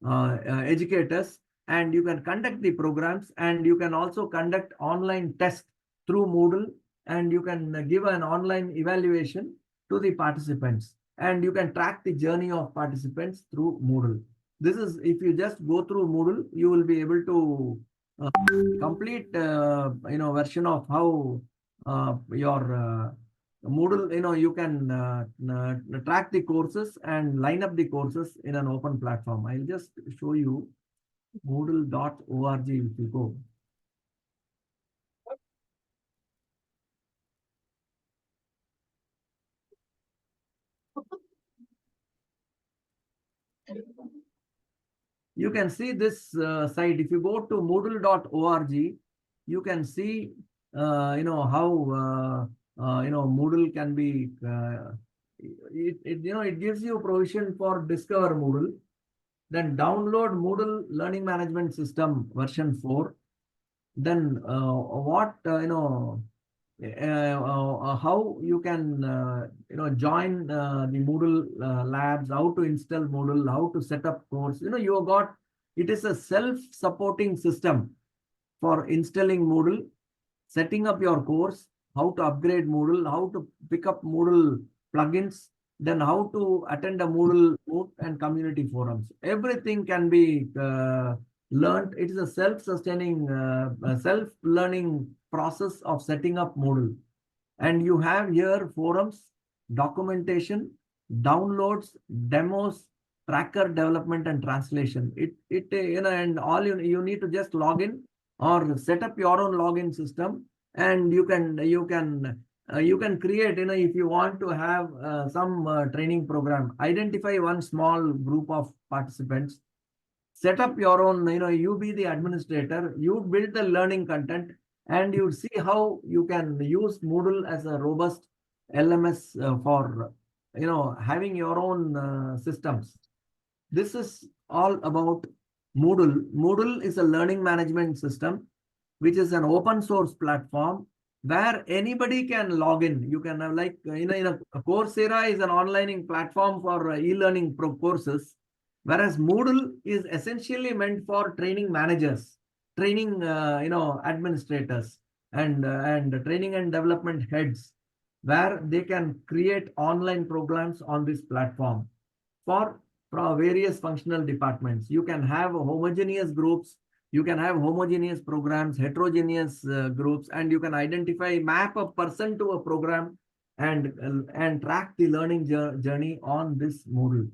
Speaker 2: educators, and you can conduct the programs, and you can also conduct online tests through Moodle, and you can give an online evaluation to the participants, and you can track the journey of participants through Moodle. This is, if you just go through Moodle, you will be able to complete version of how your Moodle, you can track the courses and line up the courses in an open platform. I'll just show you moodle.org if you go. You can see this site. If you go to moodle.org, you can see, how, Moodle can be, it gives you provision for Discover Moodle. Then download Moodle Learning Management System version 4. Then how you can join the Moodle labs, how to install Moodle, how to set up course. It is a self-supporting system for installing Moodle, setting up your course, how to upgrade Moodle, how to pick up Moodle plugins, then how to attend a Moodle boot and community forums. Everything can be learned. It is a self-sustaining, self-learning process of setting up Moodle. And you have here forums, documentation, downloads, demos, tracker development and translation. And all you need to just log in or set up your own login system, and you can create, if you want to have some training program, identify one small group of participants, set up your own, you be the administrator, you build the learning content, and you see how you can use Moodle as a robust LMS for, having your own systems. This is all about Moodle. Moodle is a learning management system, which is an open source platform where anybody can log in. You can have Coursera is an online platform for e-learning courses, whereas Moodle is essentially meant for training managers, training administrators, and training and development heads, where they can create online programs on this platform for various functional departments. You can have homogeneous groups, you can have homogeneous programs, heterogeneous groups, and you can map a person to a program and track the learning journey on this Moodle.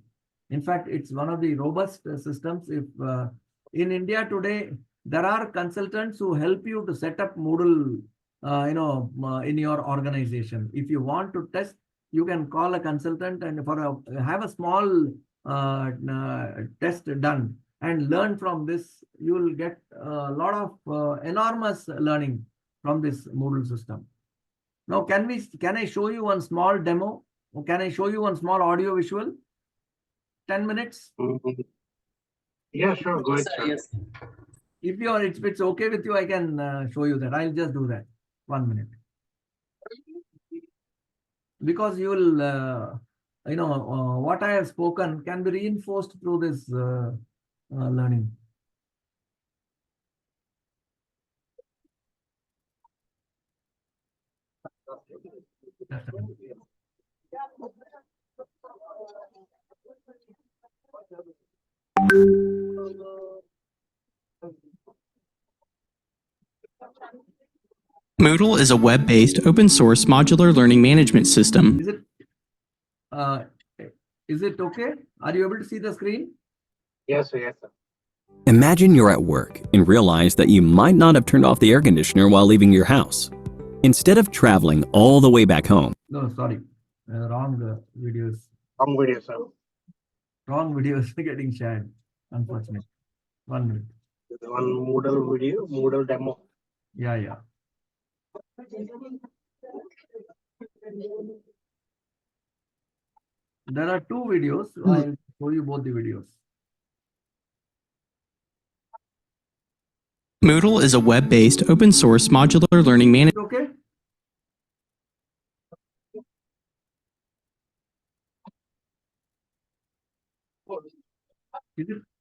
Speaker 2: In fact, it's one of the robust systems. If in India today, there are consultants who help you to set up Moodle, in your organization. If you want to test, you can call a consultant and have a small test done and learn from this. You will get a lot of enormous learning from this Moodle system. Now, can I show you one small demo? Or can I show you one small audio visual? 10 minutes?
Speaker 3: Yeah, sure. Go ahead, sir.
Speaker 6: Yes.
Speaker 2: If it's okay with you, I can show you that. I'll just do that. 1 minute. Because you will, what I have spoken can be reinforced through this learning.
Speaker 11: Moodle is a web-based, open-source modular learning management system.
Speaker 2: Is it okay? Are you able to see the screen?
Speaker 3: Yes, sir. Yes, sir.
Speaker 4: Imagine you're at work and realize that you might not have turned off the air conditioner while leaving your house. Instead of traveling all the way back home.
Speaker 2: No, sorry. Wrong videos.
Speaker 3: Wrong video, sir.
Speaker 2: Wrong videos getting shared, unfortunately. 1 minute.
Speaker 3: One Moodle video, Moodle demo.
Speaker 2: Yeah. There are two videos. I'll show you both the videos.
Speaker 11: Moodle is a web-based, open-source modular learning management.
Speaker 2: Okay.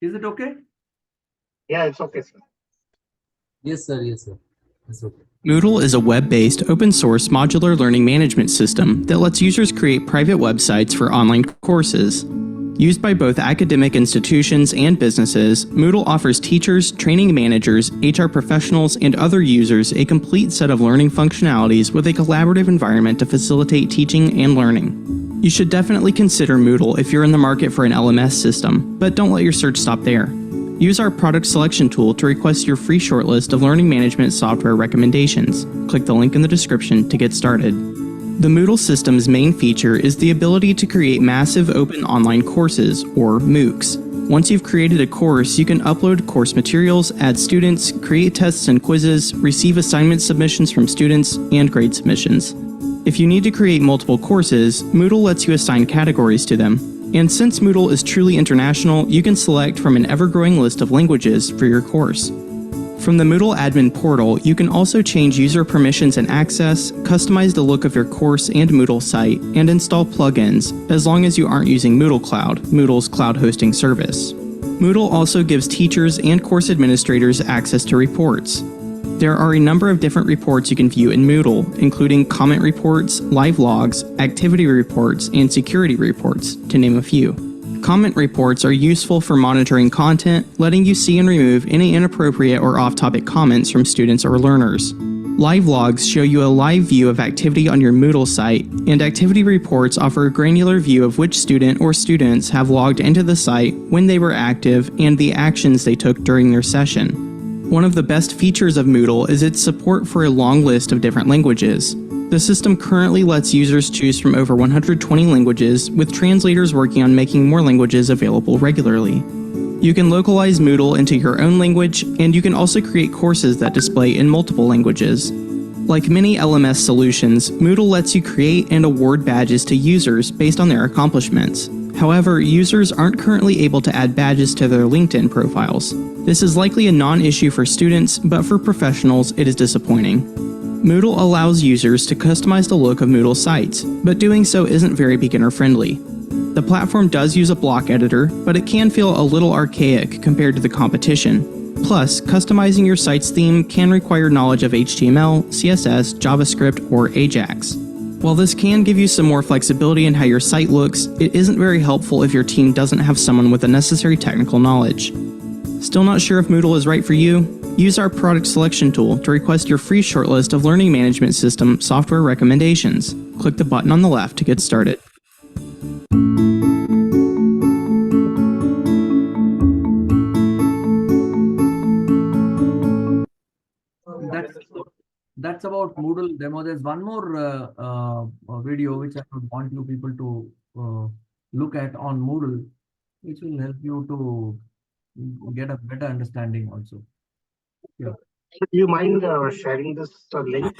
Speaker 2: Is it okay?
Speaker 3: Yeah, it's okay, sir.
Speaker 6: Yes, sir. Yes, sir. It's okay.
Speaker 11: Moodle is a web-based, open-source modular learning management system that lets users create private websites for online courses. Used by both academic institutions and businesses, Moodle offers teachers, training managers, HR professionals, and other users a complete set of learning functionalities with a collaborative environment to facilitate teaching and learning. You should definitely consider Moodle if you're in the market for an LMS system, but don't let your search stop there. Use our product selection tool to request your free shortlist of learning management software recommendations. Click the link in the description to get started. The Moodle system's main feature is the ability to create massive open online courses, or MOOCs. Once you've created a course, you can upload course materials, add students, create tests and quizzes, receive assignment submissions from students, and grade submissions. If you need to create multiple courses, Moodle lets you assign categories to them. And since Moodle is truly international, you can select from an ever-growing list of languages for your course. From the Moodle admin portal, you can also change user permissions and access, customize the look of your course and Moodle site, and install plugins, as long as you aren't using Moodle Cloud, Moodle's cloud hosting service. Moodle also gives teachers and course administrators access to reports. There are a number of different reports you can view in Moodle, including comment reports, live logs, activity reports, and security reports, to name a few. Comment reports are useful for monitoring content, letting you see and remove any inappropriate or off-topic comments from students or learners. Live logs show you a live view of activity on your Moodle site, and activity reports offer a granular view of which student or students have logged into the site, when they were active, and the actions they took during their session. One of the best features of Moodle is its support for a long list of different languages. The system currently lets users choose from over 120 languages, with translators working on making more languages available regularly. You can localize Moodle into your own language, and you can also create courses that display in multiple languages. Like many LMS solutions, Moodle lets you create and award badges to users based on their accomplishments. However, users aren't currently able to add badges to their LinkedIn profiles. This is likely a non-issue for students, but for professionals, it is disappointing. Moodle allows users to customize the look of Moodle sites, but doing so isn't very beginner-friendly. The platform does use a block editor, but it can feel a little archaic compared to the competition. Plus, customizing your site's theme can require knowledge of HTML, CSS, JavaScript, or Ajax. While this can give you some more flexibility in how your site looks, it isn't very helpful if your team doesn't have someone with the necessary technical knowledge. Still not sure if Moodle is right for you? Use our product selection tool to request your free shortlist of learning management system software recommendations. Click the button on the left to get started.
Speaker 2: That's about Moodle demo. There's one more video which I would want you people to look at on Moodle, which will help you to get a better understanding also. Yeah.
Speaker 3: Do you mind sharing this link?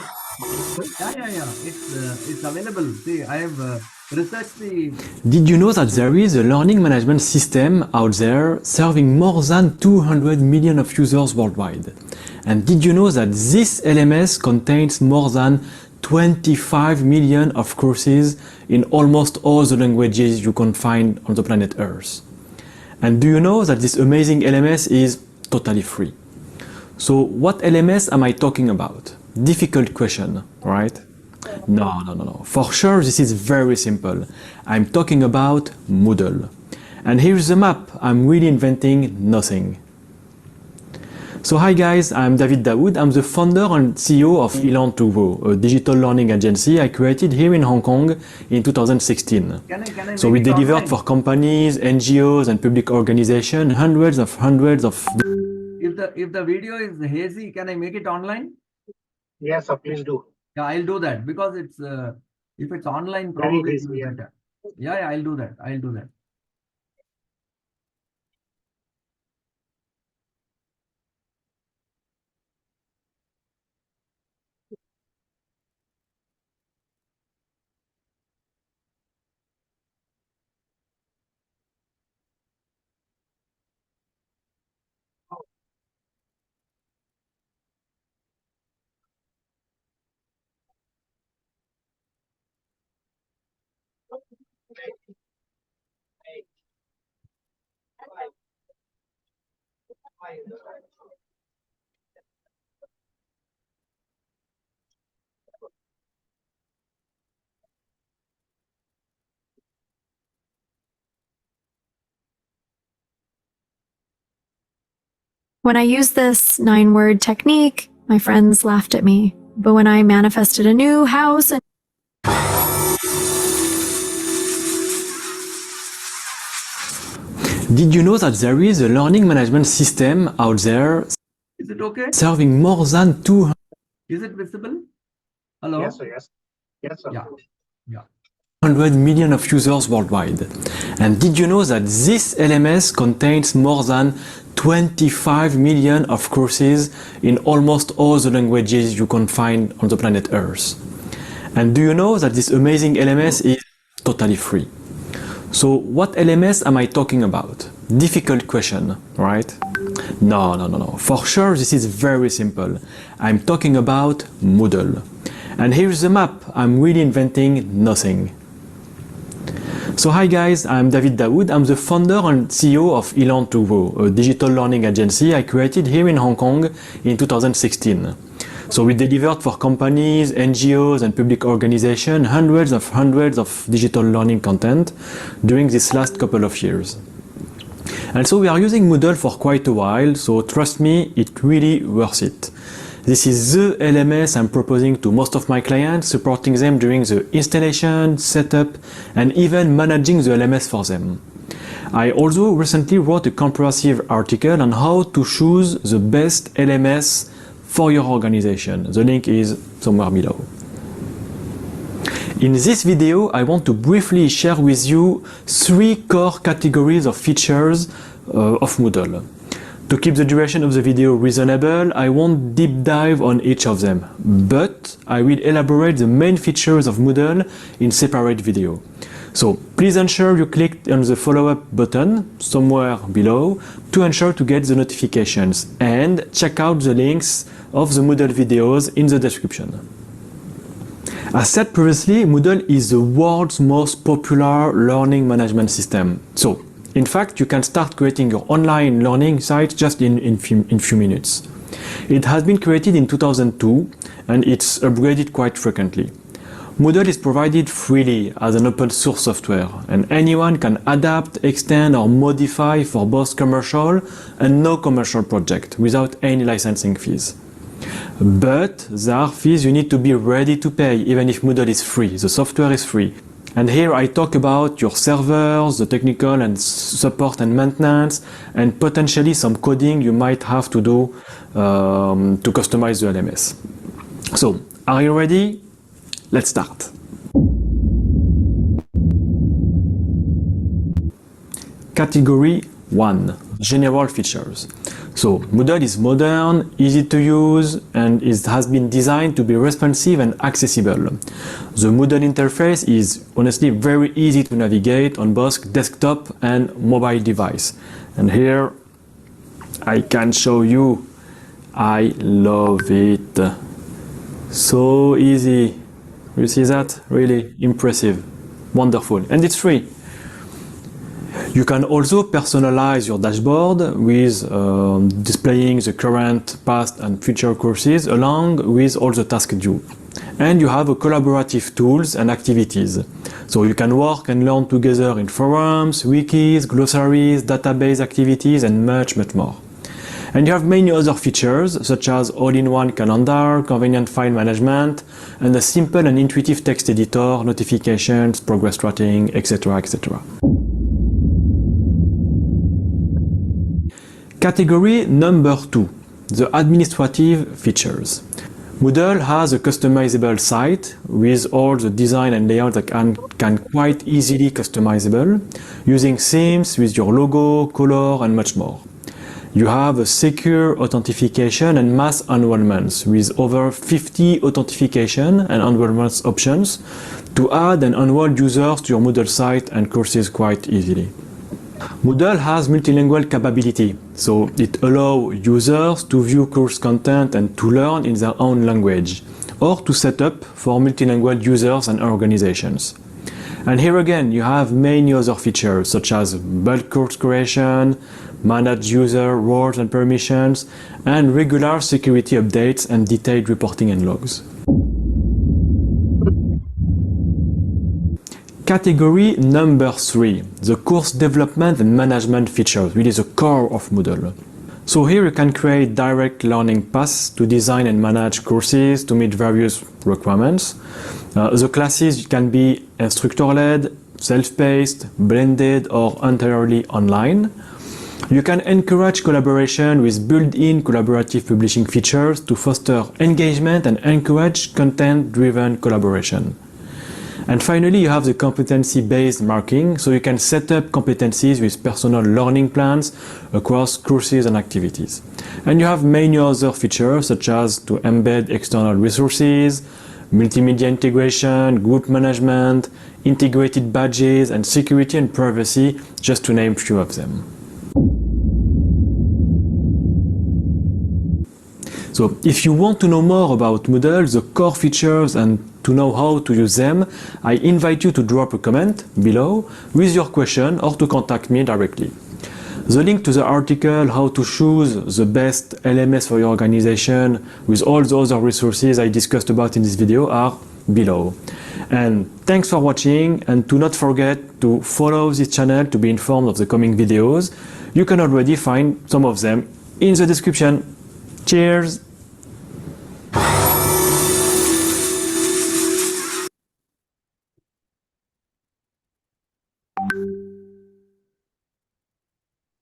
Speaker 2: Yeah. It's available. See, I have researched the.
Speaker 12: Did you know that there is a learning management system out there serving more than 200 million of users worldwide? And did you know that this LMS contains more than 25 million of courses in almost all the languages you can find on the planet Earth? And do you know that this amazing LMS is totally free? So what LMS am I talking about? Difficult question, right? No. For sure, this is very simple. I'm talking about Moodle. And here's the map. I'm really inventing nothing. So hi guys, I'm David Daoud. I'm the founder and CEO of Elan Tuvo, a digital learning agency I created here in Hong Kong in 2016. So we delivered for companies, NGOs and public organizations hundreds of
Speaker 2: If the video is hazy, can I make it online?
Speaker 3: Yes, please do.
Speaker 2: Yeah, I'll do that because it's if it's online, probably it will be better. Yeah, I'll do that.
Speaker 13: When I used this 9-word technique, my friends laughed at me. But when I manifested a new house and
Speaker 12: Did you know that there is a learning management system out there
Speaker 2: Is it okay?
Speaker 12: serving more than 200
Speaker 2: Is it visible? Hello?
Speaker 3: Yes, sir. Yes. Yes, sir.
Speaker 2: Yeah. Yeah.
Speaker 12: million of users worldwide? And did you know that this LMS contains more than 25 million of courses in almost all the languages you can find on the planet Earth? And do you know that this amazing LMS is totally free? So what LMS am I talking about? Difficult question, right? No. For sure, this is very simple. I'm talking about Moodle. And here's the map. I'm really inventing nothing. So hi guys, I'm David Daoud. I'm the founder and CEO of Elan to Go, a digital learning agency I created here in Hong Kong in 2016. So we delivered for companies, NGOs and public organizations hundreds of digital learning content during this last couple of years. And so we are using Moodle for quite a while, so trust me, it's really worth it. This is the LMS I'm proposing to most of my clients, supporting them during the installation, setup, and even managing the LMS for them. I also recently wrote a comprehensive article on how to choose the best LMS for your organization. The link is somewhere below. In this video, I want to briefly share with you 3 core categories of features of Moodle. To keep the duration of the video reasonable, I won't deep dive on each of them, but I will elaborate the main features of Moodle in separate video. So please ensure you click on the follow-up button somewhere below to ensure to get the notifications, and check out the links of the Moodle videos in the description. As said previously, Moodle is the world's most popular learning management system. So in fact, you can start creating your online learning site just in few minutes. It has been created in 2002 and it's upgraded quite frequently. Moodle is provided freely as an open source software, and anyone can adapt, extend or modify for both commercial and no commercial project without any licensing fees. But there are fees you need to be ready to pay even if Moodle is free. The software is free. And here I talk about your servers, the technical and support and maintenance, and potentially some coding you might have to do to customize the LMS. So, are you ready? Let's start. Category 1, general features. So Moodle is modern, easy to use, and it has been designed to be responsive and accessible. The Moodle interface is honestly very easy to navigate on both desktop and mobile device. And here I can show you, I love it. So easy. You see that? Really impressive. Wonderful. And it's free. You can also personalize your dashboard with displaying the current, past and future courses along with all the tasks due. And you have a collaborative tools and activities. So you can work and learn together in forums, wikis, glossaries, database activities and much more. And you have many other features such as all-in-one calendar, convenient file management, and a simple and intuitive text editor, notifications, progress tracking, etc. etc. Category number 2, the administrative features. Moodle has a customizable site with all the design and layout that can quite easily customizable, using themes with your logo, color and much more. You have a secure authentication and mass enrollments with over 50 authentication and enrollments options to add and enroll users to your Moodle site and courses quite easily. Moodle has multilingual capability, so it allows users to view course content and to learn in their own language, or to set up for multilingual users and organizations. And here again, you have many other features such as bulk course creation, manage user roles and permissions, and regular security updates and detailed reporting and logs. Category number 3, the course development and management features, really the core of Moodle. So here you can create direct learning paths to design and manage courses to meet various requirements. The classes can be instructor-led, self-paced, blended, or entirely online. You can encourage collaboration with built-in collaborative publishing features to foster engagement and encourage content-driven collaboration. And finally, you have the competency-based marking, so you can set up competencies with personal learning plans across courses and activities. And you have many other features, such as to embed external resources, multimedia integration, group management, integrated badges, and security and privacy, just to name a few of them. So if you want to know more about Moodle, the core features, and to know how to use them, I invite you to drop a comment below with your question or to contact me directly. The link to the article How to Choose the Best LMS for Your Organization with all the other resources I discussed about in this video are below. And thanks for watching, and do not forget to follow this channel to be informed of the coming videos. You can already find some of them in the description. Cheers!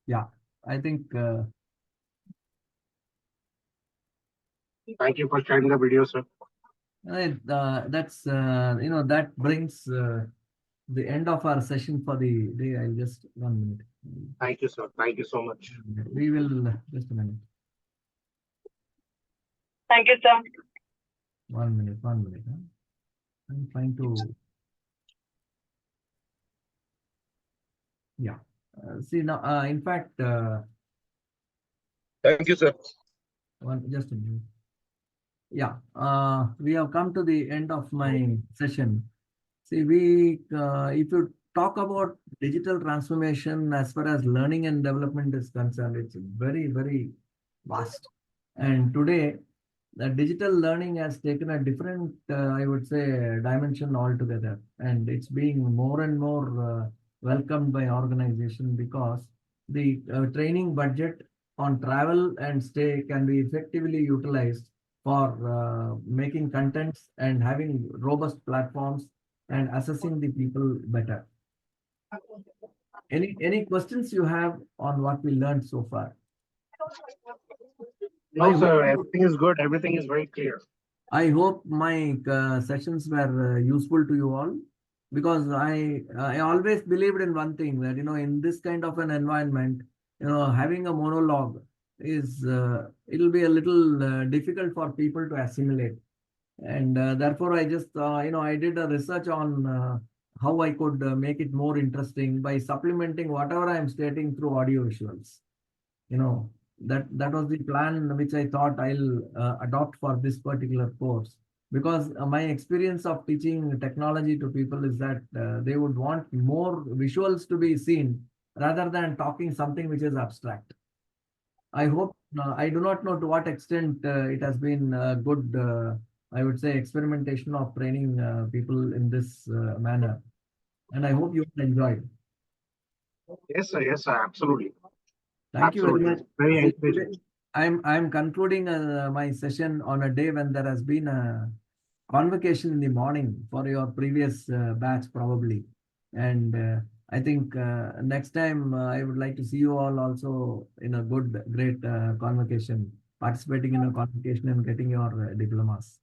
Speaker 2: Yeah, I think
Speaker 3: Thank you for sharing the video, sir.
Speaker 2: that's that brings the end of our session for the day. I'll just 1 minute.
Speaker 3: Thank you, sir. Thank you so much.
Speaker 2: We will just a minute.
Speaker 14: Thank you, sir.
Speaker 2: 1 minute. Huh? I'm trying to. Yeah. See now. In fact.
Speaker 14: Thank you, sir.
Speaker 2: Just a minute. Yeah. We have come to the end of my session. See, if you talk about digital transformation as far as learning and development is concerned, it's very, very vast. And today, the digital learning has taken a different, I would say, dimension altogether. And it's being more and more welcomed by organizations because the training budget on travel and stay can be effectively utilized for making contents and having robust platforms and assessing the people better. Any questions you have on what we learned so far?
Speaker 3: No, sir. Everything is good. Everything is very clear.
Speaker 2: I hope my sessions were useful to you all, because I always believed in one thing, that in this kind of an environment, having a monologue is it'll be a little difficult for people to assimilate. And therefore, I just, I did a research on how I could make it more interesting by supplementing whatever I'm stating through audio visuals. That was the plan which I thought I'll adopt for this particular course. Because my experience of teaching technology to people is that they would want more visuals to be seen rather than talking something which is abstract. I hope, I do not know to what extent it has been good, I would say, experimentation of training people in this manner. And I hope you enjoyed.
Speaker 3: Yes, sir. Yes, sir. Absolutely.
Speaker 2: Thank you very much.
Speaker 3: Very encouraging.
Speaker 2: I'm concluding my session on a day when there has been a convocation in the morning for your previous batch probably. And I think next time I would like to see you all also in a great convocation, participating in a convocation and getting your diplomas.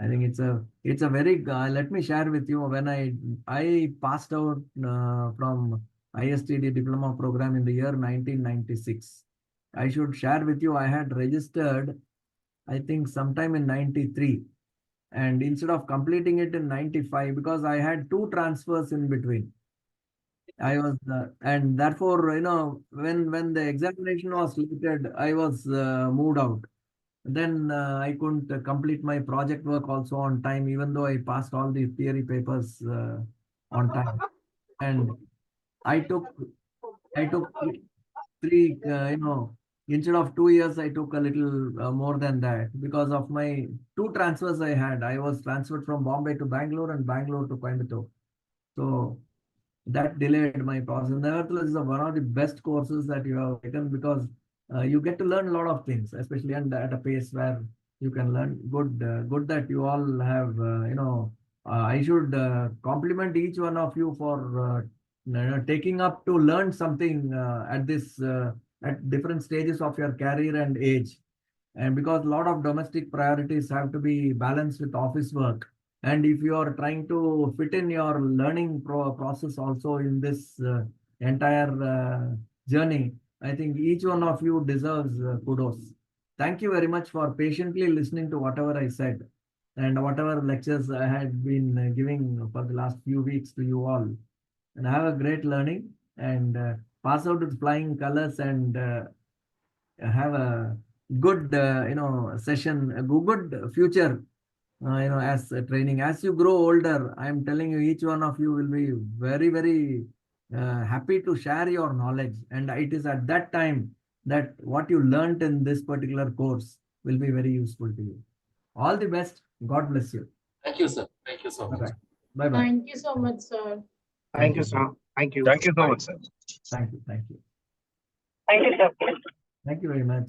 Speaker 2: I think it's a very, let me share with you, when I passed out from ISTD diploma program in the year 1996. I should share with you, I had registered, I think sometime in 93. And instead of completing it in 95, because I had 2 transfers in between. I was, and therefore, when the examination was slated, I was moved out. Then I couldn't complete my project work also on time, even though I passed all the theory papers on time. And I took 3, instead of 2 years, I took a little more than that because of my 2 transfers I had. I was transferred from Bombay to Bangalore and Bangalore to Coimbatore. So that delayed my process. Nevertheless, it's one of the best courses that you have taken, because you get to learn a lot of things, especially and at a pace where you can learn. Good that you all have, I should compliment each one of you for taking up to learn something at this at different stages of your career and age. And because a lot of domestic priorities have to be balanced with office work. And if you are trying to fit in your learning process also in this entire journey, I think each one of you deserves kudos. Thank you very much for patiently listening to whatever I said and whatever lectures I had been giving for the last few weeks to you all. And have a great learning and pass out with flying colors and have a good, session, a good future, as training. As you grow older, I am telling you, each one of you will be very, very happy to share your knowledge. And it is at that time that what you learned in this particular course will be very useful to you. All the best. God bless you.
Speaker 6: Thank you, sir. Thank you so much.
Speaker 2: Bye-bye.
Speaker 5: Thank you so much, sir.
Speaker 3: Thank you, sir. Thank you.
Speaker 14: Thank you so much, sir.
Speaker 2: Thank you. Thank you.
Speaker 14: Thank you, sir.
Speaker 2: Thank you very much.